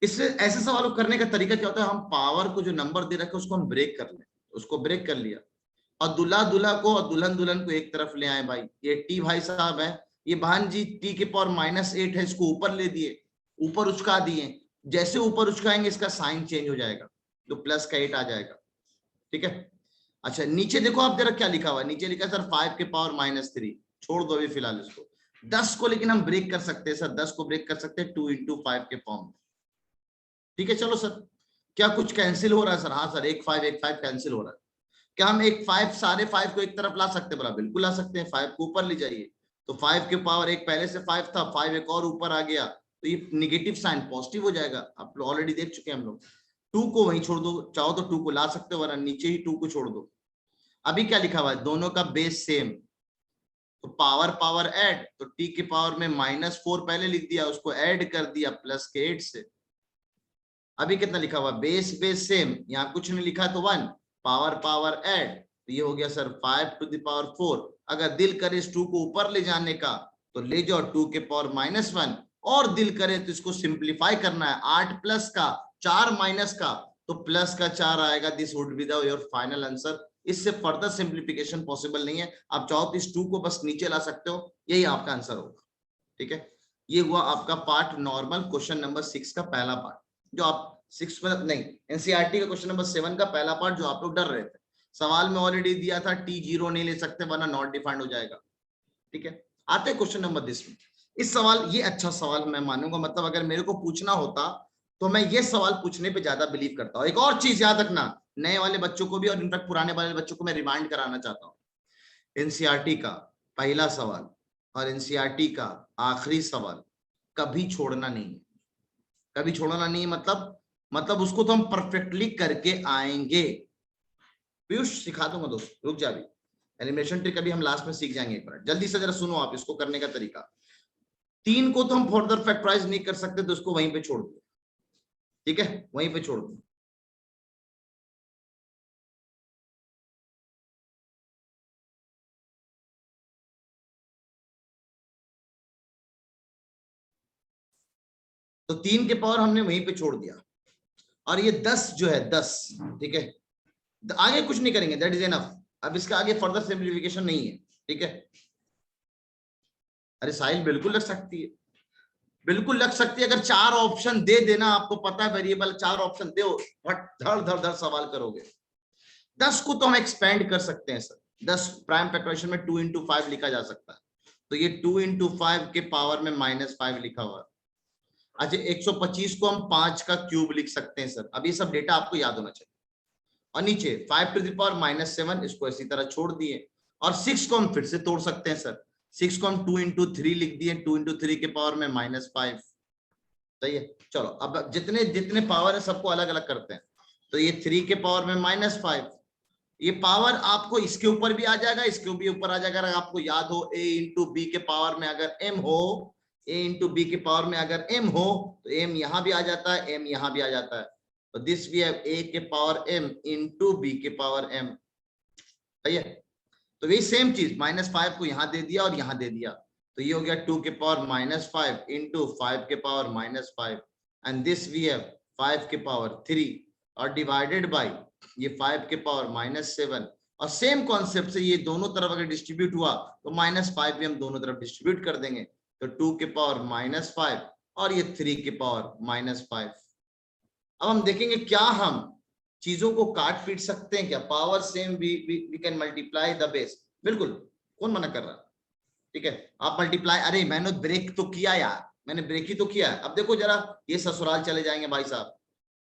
Speaker 1: इससे ऐसे सवालों करने का तरीका क्या होता है, हम पावर को जो नंबर दे रखे उसको हम ब्रेक कर लें, उसको ब्रेक कर लिया, और दूल्हा दूल्हा को और दुल्हन दुल्हन को एक तरफ ले आए। भाई ये टी भाई साहब है, ये बहन जी t के पावर -8 है, इसको ऊपर ले दिए, ऊपर उचका दिए। जैसे ऊपर उचकाएंगे इसका साइन चेंज हो जाएगा, तो प्लस का 8 आ जाएगा, ठीक है। अच्छा नीचे देखो आप जरा क्या लिखा हुआ है, नीचे लिखा है सर 5 के पावर -3, छोड़ दो अभी फिलहाल इसको। 10 को लेकिन हम ब्रेक कर सकते हैं सर, 10 को ब्रेक कर सकते हैं 2 × 5 के फॉर्म में, ठीक है। चलो सर क्या कुछ कैंसिल हो रहा है सर? हाँ सर, 1 5 1 5 कैंसिल हो रहा है। क्या हम एक 5 सारे 5 को एक तरफ ला सकते हैं? बोला बिल्कुल ला सकते हैं, 5 को ऊपर ले जाइए। तो 5 के पावर 1 पहले से 5 था, 5 एक और ऊपर आ गया, तो ये निगेटिव साइन पॉजिटिव हो जाएगा। आप लोग ऑलरेडी देख चुके हैं हम लोग। 2 को वहीं छोड़ दो, चाहो तो 2 को ला सकते हो, वरना नीचे ही 2 को छोड़ दो। अभी क्या लिखा हुआ है, दोनों का बेस सेम, तो पावर पावर ऐड, तो t के पावर में -4 पहले लिख दिया, उसको ऐड कर दिया प्लस के 8 से। अभी कितना लिखा हुआ, बेस बेस सेम, यहाँ कुछ नहीं लिखा तो 1, पावर पावर ऐड, तो ये हो गया सर 5 to the power 4। अगर दिल करे इस 2 को ऊपर ले जाने का तो ले जाओ 2 के पावर -1, और दिल करे तो इसको सिंप्लीफाई करना है, 8 प्लस का 4 माइनस का, तो प्लस का 4 आएगा। This would be the your final answer. इससे फर्दर सिंप्लीफिकेशन पॉसिबल नहीं है। आप चाहो तो इस 2 को बस नीचे ला सकते हो, यही आपका आंसर होगा, ठीक है। ये हुआ आपका पार्ट नॉर्मल, क्वेश्चन नंबर 6 का पहला पार्ट, जो आप 6 में नहीं, एनसीईआरटी का क्वेश्चन नंबर 7 का पहला पार्ट, जो आप लोग डर रहे थे। सवाल में ऑलरेडी दिया था t 0 नहीं ले सकते वरना नॉट डिफाइंड हो जाएगा, ठीक है। आते हैं क्वेश्चन नंबर 10 में। इस सवाल, ये अच्छा सवाल मैं मानूंगा, मतलब अगर मेरे को पूछना होता तो मैं ये सवाल पूछने पे ज्यादा बिलीव करता हूँ। एक और चीज याद रखना, नए वाले बच्चों को भी और इनफैक्ट पुराने वाले बच्चों को मैं रिमाइंड कराना चाहता हूँ, एनसीईआरटी का पहला सवाल और एनसीईआरटी का आखिरी सवाल कभी छोड़ना नहीं है, कभी छोड़ना नहीं है। मतलब उसको तो हम परफेक्टली करके आएंगे। पीयूष सिखा दूंगा दोस्त, रुक जा, अभी एलिमिनेशन ट्रिक अभी हम लास्ट में सीख जाएंगे। एक बार जल्दी से जरा सुनो आप इसको करने का तरीका। 3 को तो हम फर्दर फैक्टराइज नहीं कर सकते, तो उसको वहीं पे छोड़ दो, ठीक है, वहीं पे छोड़ दो। तो 3 के पावर हमने वहीं पे छोड़ दिया, और ये 10 जो है 10, ठीक है, आगे कुछ नहीं करेंगे, दैट इज एनफ। अब इसका आगे फर्दर सिंप्लीफिकेशन नहीं है, ठीक है। अरे साहिल बिल्कुल लग सकती है, बिल्कुल लग सकती है। अगर 4 ऑप्शन दे देना, आपको पता है वेरिएबल 4 ऑप्शन दे, धड़ धड़ धड़ सवाल करोगे। 10 को तो हम एक्सपेंड कर सकते हैं सर, 10 प्राइम फैक्टराइजेशन में 2 into 5 लिखा जा सकता है, तो ये 2 into 5 के पावर में -5 लिखा हुआ है। अच्छा 125 को हम 5 का क्यूब लिख सकते हैं सर। अब ये सब डेटा आपको याद होना चाहिए। और नीचे 5 to the power -7, इसको इसी तरह छोड़ दिए। और 6 को हम फिर से तोड़ सकते हैं सर, 6 को हम 2 into 3 लिख दिए, 2 into 3 के पावर में -5। सही है। चलो अब जितने जितने पावर है सबको अलग अलग करते हैं। तो ये 3 के पावर में -5, ये पावर आपको इसके ऊपर भी आ जाएगा, इसके भी ऊपर आ जाएगा। अगर आपको याद हो a into b के पावर में अगर m हो, a into b के पावर में अगर m हो, तो m यहाँ भी आ जाता है, m यहाँ भी आ जाता है। तो दिस वी हैव a के पावर m into b के पावर m। सही है। तो ये सेम चीज -5 को यहाँ दे दिया और यहाँ दे दिया, तो ये हो गया 2 के पावर -5 into 5 के power -5, and this we have 5 के पावर 3 और डिवाइडेड बाय ये 5 के पावर -7। और सेम कॉन्सेप्ट से ये दोनों तरफ अगर डिस्ट्रीब्यूट हुआ तो -5 भी हम दोनों तरफ डिस्ट्रीब्यूट कर देंगे, तो 2 के पावर -5 और ये 3 के पावर -5। अब हम देखेंगे क्या हम चीजों को काट पीट सकते हैं क्या? Power same, we can multiply the base. बिल्कुल, कौन मना कर रहा? ठीक है, आप मल्टीप्लाई, अरे मैंने ब्रेक तो किया यार, मैंने ब्रेक ही तो किया है। अब देखो जरा, ये ससुराल चले जाएंगे भाई साहब,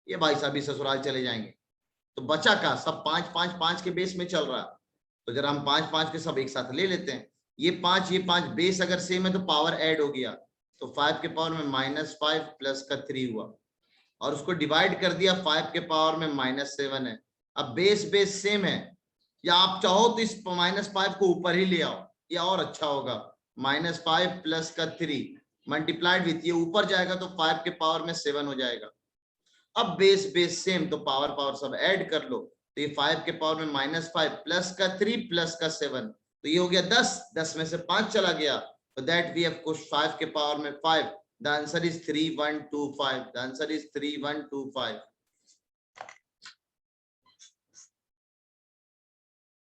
Speaker 1: ये भाई साहब भी ससुराल चले जाएंगे, तो बचा का सब 5 5 5 के बेस में चल रहा है। तो जरा हम 5 5 के सब एक साथ ले लेते हैं। ये 5 बेस अगर सेम है तो पावर ऐड हो गया, तो 5 के पावर में -5 प्लस का 3 हुआ, और उसको डिवाइड कर दिया 5 के पावर में -7 है। अब बेस बेस सेम है, या आप चाहो तो इस -5 को ऊपर ही ले आओ, ये और अच्छा होगा। -5 प्लस का 3 मल्टीप्लाइड विथ, ये ऊपर जाएगा तो 5 के पावर में 7 हो जाएगा। अब बेस बेस सेम, तो पावर पावर सब ऐड कर लो, तो ये 5 के पावर में -5 प्लस का 3 प्लस का 7, तो ये हो गया 10, 10 में से 5 चला गया, तो दैट वी हैव कुछ 5 के पावर में 5। The answer is 3125। The answer is 3125।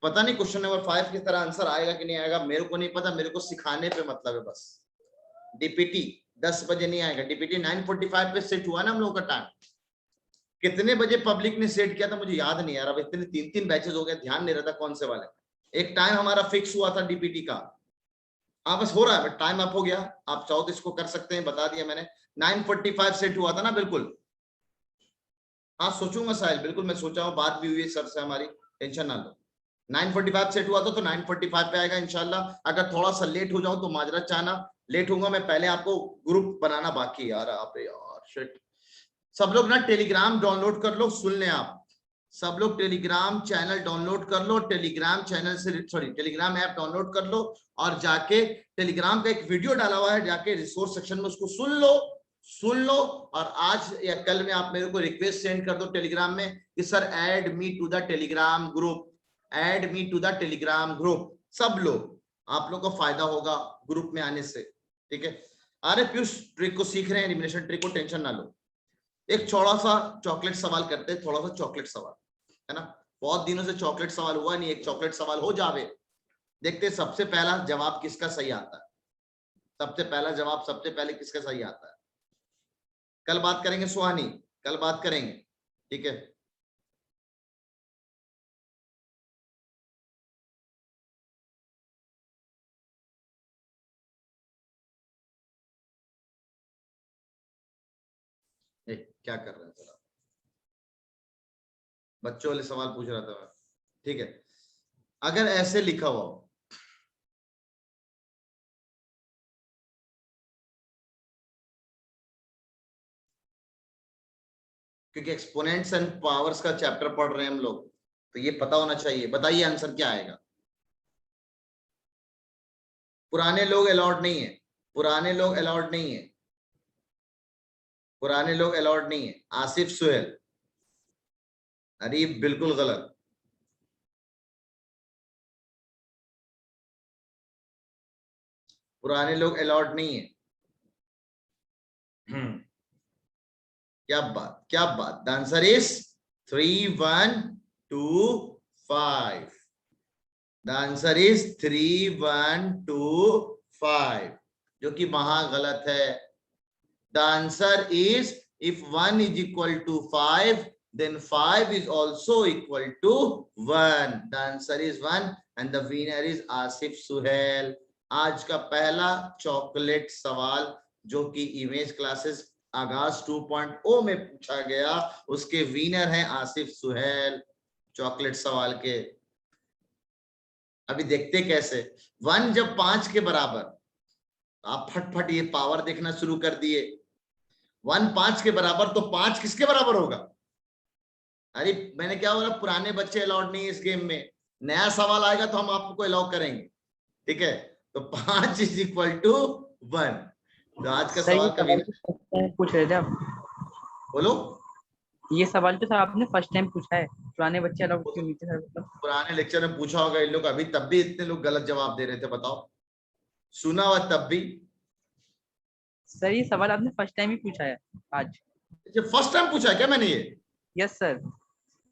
Speaker 1: पता नहीं क्वेश्चन नंबर 5 की तरह आंसर आएगा कि नहीं आएगा, मेरे को नहीं पता, मेरे को सिखाने पे मतलब है बस। डीपीटी 10 बजे नहीं आएगा, डीपीटी 9:45 पे सेट हुआ ना हम लोगों का टाइम। कितने बजे पब्लिक ने सेट किया था मुझे याद नहीं यार, अब इतने 3 बैचेस हो गए, ध्यान नहीं रहता कौन से वाले। एक टाइम हमारा फिक्स हुआ था डीपीटी का, हाँ बस हो रहा है, टाइम अप हो गया। आप चाहो तो इसको कर सकते हैं, बता दिया मैंने। 9:45 सेट हुआ था ना, बिल्कुल। हाँ सोचूंगा साहिल, बिल्कुल मैं सोचा हूँ, बात भी हुई है सर से हमारी, टेंशन ना लो। 9:45 सेट हुआ था तो 9:45 पे आएगा इंशाल्लाह। अगर थोड़ा सा लेट हो जाऊं तो माजरत चाहना, लेट होगा मैं, पहले आपको ग्रुप बनाना बाकी यार। आप यार शिट, सब लोग ना टेलीग्राम डाउनलोड कर लो, सुन लें आप सब लोग, टेलीग्राम चैनल डाउनलोड कर लो, टेलीग्राम चैनल से टेलीग्राम ऐप डाउनलोड कर लो, और जाके टेलीग्राम का एक वीडियो डाला हुआ है, जाके रिसोर्स सेक्शन में उसको सुन लो। और आज या कल में आप मेरे को रिक्वेस्ट सेंड कर दो टेलीग्राम में कि sir add me to the Telegram group, add me to the Telegram group. सब लोग, आप लोग को फायदा होगा ग्रुप में आने से, ठीक है। अरे पीयूष ट्रिक को सीख रहे हैं, एलिमिनेशन ट्रिक को, टेंशन ना लो। एक थोड़ा सा चॉकलेट सवाल करते हैं, थोड़ा सा चॉकलेट सवाल, है ना, बहुत दिनों से चॉकलेट सवाल हुआ नहीं, एक चॉकलेट सवाल हो जावे। देखते सबसे पहला जवाब किसका सही आता है, सबसे पहला जवाब सबसे पहले किसका सही आता है। कल बात करेंगे सुहानी, कल बात करेंगे, ठीक है। क्या कर रहे हैं सर आप, बच्चों वाले सवाल पूछ रहा था मैं, ठीक है। अगर ऐसे लिखा हुआ हो, क्योंकि एक्सपोनेंट्स एंड पावर्स का चैप्टर पढ़ रहे हैं हम लोग, तो ये पता होना चाहिए। बताइए आंसर क्या आएगा। पुराने लोग अलाउड नहीं है, पुराने लोग अलाउड नहीं है, पुराने लोग अलाउड नहीं है। आसिफ सुहेल, अरे बिल्कुल गलत। पुराने लोग अलाउड नहीं है। क्या बात, क्या बात। The answer is 3125। The answer is 3125। जो कि महा गलत है। The answer is if 1 is equal to 5 then 5 is also equal to 1. The answer is 1 and the winner is Asif Suhail. आज का पहला चॉकलेट सवाल जो कि इमेज क्लासेस आगाज 2.0 में पूछा गया, उसके विनर हैं आसिफ सुहेल चॉकलेट सवाल के। अभी देखते कैसे 1 जब 5 के बराबर, आप फटफट ये पावर देखना शुरू कर दिए। 1 5 के बराबर तो 5 किसके बराबर होगा? अरे मैंने क्या बोला, पुराने बच्चे अलाउड नहीं है इस गेम में, नया सवाल आएगा तो हम आपको अलाउ करेंगे, ठीक है? तो 5 इज इक्वल टू 1। तो आज का सवाल का
Speaker 18: पूछ रहे थे आप,
Speaker 1: बोलो।
Speaker 18: ये सवाल तो सर आपने फर्स्ट टाइम पूछा है, पुराने बच्चे अलाउड क्यों नहीं थे सर?
Speaker 1: पुराने लेक्चर में पूछा होगा इन लोग, अभी तब भी इतने लोग गलत जवाब दे रहे थे, बताओ सुना हुआ तब भी?
Speaker 18: सर ये सवाल आपने फर्स्ट टाइम ही पूछा है आज?
Speaker 1: फर्स्ट टाइम पूछा है क्या मैंने ये?
Speaker 18: Yes sir.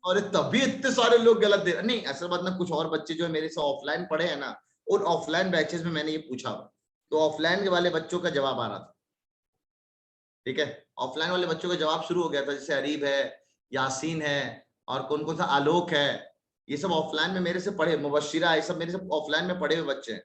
Speaker 1: और तब भी इतने सारे लोग गलत दे रहे। नहीं ऐसा बात ना, कुछ और बच्चे जो मेरे से ऑफलाइन पढ़े हैं ना, और ऑफलाइन बैचेस में मैंने ये पूछा, तो ऑफलाइन के वाले बच्चों का जवाब आ रहा था, ठीक है? ऑफलाइन वाले बच्चों का जवाब शुरू हो गया था, जैसे अरीब है, यासीन है, और कौन कौन सा आलोक है, ये सब ऑफलाइन में मेरे से पढ़े, मुबशिरा, ये सब मेरे से ऑफलाइन में पढ़े हुए बच्चे हैं,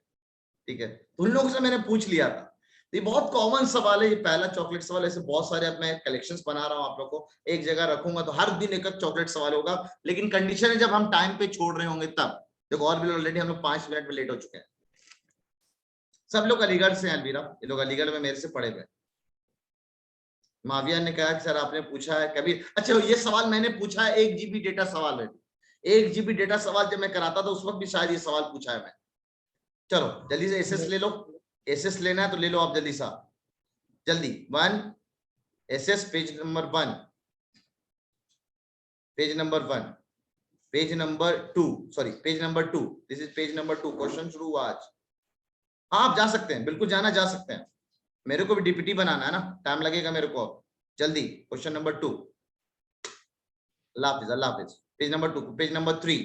Speaker 1: ठीक है? तो उन लोगों से मैंने पूछ लिया था। ये बहुत कॉमन सवाल है, ये पहला चॉकलेट सवाल। ऐसे बहुत सारे अब मैं कलेक्शंस बना रहा हूँ, आप लोगों को एक जगह रखूंगा तो हर दिन एक चॉकलेट सवाल होगा, लेकिन कंडीशन है जब हम टाइम पे छोड़ रहे होंगे तब। देखो और भी ऑलरेडी हम लोग 5 मिनट में लेट हो चुके हैं। सब लोग अलीगढ़ से हैं अलवीरा, ये लोग अलीगढ़ में मेरे से पढ़े हुए। माविया ने कहा कि सर आपने पूछा है कभी? अच्छा ये सवाल मैंने पूछा है, 1 GB डेटा सवाल है। 1 GB डेटा सवाल जब मैं कराता था उस वक्त भी शायद ये सवाल पूछा है मैं। चलो जल्दी से एसएस ले लो, एसएस लेना है तो ले लो आप जल्दी सा, जल्दी। 1 SS page number 1, page number 1, page number 2, sorry page number 2, this is page number 2। Question शुरू हुआ आज। हाँ आप जा सकते हैं, बिल्कुल जाना जा सकते हैं, मेरे को भी डीपीटी बनाना है ना, टाइम लगेगा मेरे को। जल्दी क्वेश्चन नंबर 2। अल्लाह हाफिज, अल्लाह हाफिज। पेज नंबर 2, पेज नंबर 3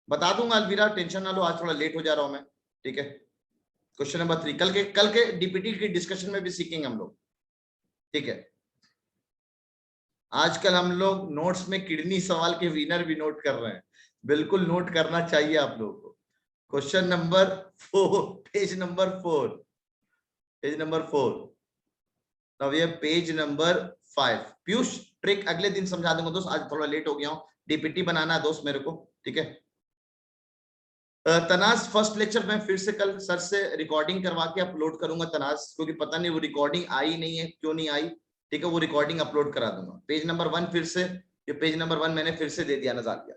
Speaker 1: बता दूंगा अलवीरा, टेंशन ना लो, आज थोड़ा लेट हो जा रहा हूं मैं, ठीक है? क्वेश्चन नंबर 3 कल के डीपीटी की डिस्कशन में भी सीखेंगे हम लोग, ठीक है? आजकल हम लोग नोट्स में किडनी सवाल के विनर भी नोट कर रहे हैं, बिल्कुल नोट करना चाहिए आप लोगों को। Question number 4, page number 4, page number 4। अब ये पेज नंबर 5। पीयूष ट्रिक अगले दिन समझा दूंगा दोस्त, आज थोड़ा लेट हो गया हूँ, डीपीटी बनाना है दोस्त मेरे को, ठीक है? तनाज फर्स्ट लेक्चर में फिर से कल सर से रिकॉर्डिंग करवा के अपलोड करूंगा तनाज, क्योंकि पता नहीं वो रिकॉर्डिंग आई नहीं है, क्यों नहीं आई, ठीक है? वो रिकॉर्डिंग अपलोड करा दूंगा। पेज नंबर 1 फिर से, ये पेज नंबर 1 मैंने फिर से दे दिया नजारिया,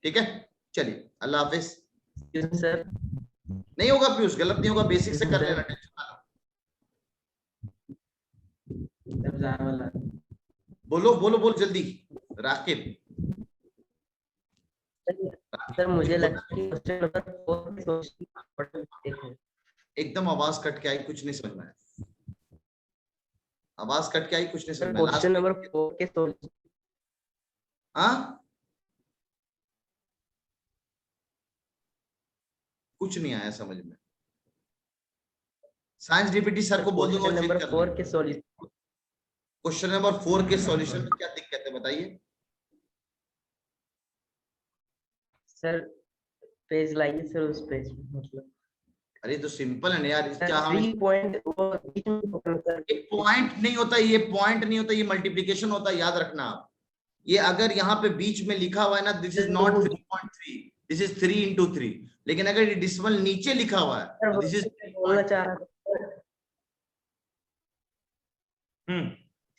Speaker 1: ठीक है? चलिए अल्लाह हाफिज।
Speaker 18: सर
Speaker 1: नहीं होगा पीयूष, गलत नहीं होगा, बेसिक से कर लेना, टेंशन ना लो। बोलो बोलो बोलो जल्दी राकिब।
Speaker 10: सर मुझे लगता है कि क्वेश्चन नंबर 4
Speaker 1: एकदम आवाज कट के आई, कुछ नहीं समझ में आया, आवाज कट के आई, कुछ नहीं समझ में आया।
Speaker 10: क्वेश्चन नंबर 4 के सॉल्यूशन,
Speaker 1: हाँ कुछ नहीं आया समझ में। साइंस डीपीटी सर को बोल दूंगा
Speaker 10: क्वेश्चन नंबर 4 के सॉल्यूशन।
Speaker 1: क्वेश्चन नंबर 4 के सॉल्यूशन में क्या दिक्कत है बताइए?
Speaker 10: सर पेज लाइए सर, उस पेज मतलब।
Speaker 1: अरे तो सिंपल है ना यार, क्या हम
Speaker 10: एक पॉइंट
Speaker 1: नहीं होता, ये पॉइंट नहीं होता, ये मल्टीप्लिकेशन होता है, याद रखना आप। ये अगर यहाँ पे बीच में लिखा हुआ है ना, this is not 3.3, this is 3 into 3, लेकिन अगर ये डिसिमल नीचे लिखा हुआ है दिस इज
Speaker 10: बोलना चाह रहा था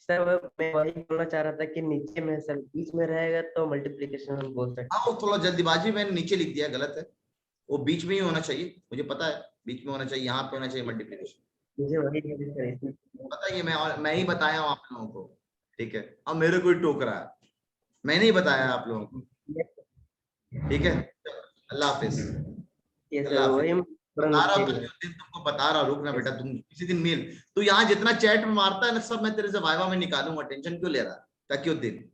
Speaker 10: सर, मैं वही बोलना चाह रहा था कि नीचे में सर बीच में रहेगा तो मल्टीप्लिकेशन हम बोल सकते हैं।
Speaker 1: हाँ थोड़ा जल्दीबाजी मैंने नीचे लिख दिया, गलत है, वो बीच में ही होना चाहिए, मुझे पता है बीच में होना चाहिए, यहाँ पे होना चाहिए मल्टीप्लिकेशन।
Speaker 10: मुझे वही
Speaker 1: पता है, मैं ही बताया हूँ आप लोगों को, ठीक है? अब मेरे को ही टोक रहा है, मैंने ही बताया आप लोगों को, ठीक है? अल्लाह हाफिज। बता रहा हूँ तुमको, बता रहा हूँ, रुकना बेटा, तुम किसी दिन मिल, तू यहाँ जितना चैट में मारता है ना सब मैं तेरे से वाइवा में निकालूंगा, टेंशन क्यों ले रहा है? तकीउद्दीन,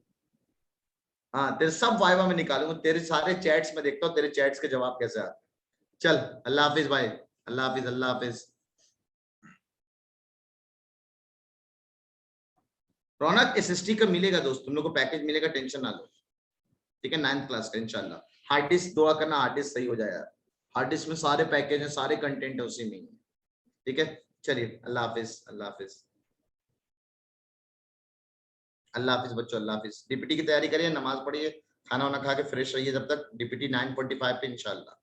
Speaker 1: हाँ तेरे सब वाइवा में निकालूंगा, तेरे सारे चैट्स में देखता हूँ तेरे चैट्स के जवाब कैसे आते। चल अल्लाह हाफिज भाई, अल्लाह हाफिज, अल्लाह हाफिज। रौनक एसएसटी का मिलेगा दोस्त, तुम लोग को पैकेज मिलेगा, टेंशन ना लो, ठीक है, 9th क्लास का इंशाल्लाह। हार्ड डिस्क दुआ करना, हार्ड डिस्क सही हो जाएगा, हार्ड डिस्क में सारे पैकेज हैं, सारे कंटेंट है उसी में, ठीक है। चलिए अल्लाह हाफिज, अल्लाह हाफिज, अल्लाह हाफिज बच्चों, अल्लाह हाफिज। डीपीटी की तैयारी करिए, नमाज पढ़िए, खाना वाना खा के फ्रेश रहिए, जब तक डीपीटी 9:45 पे इंशाल्लाह।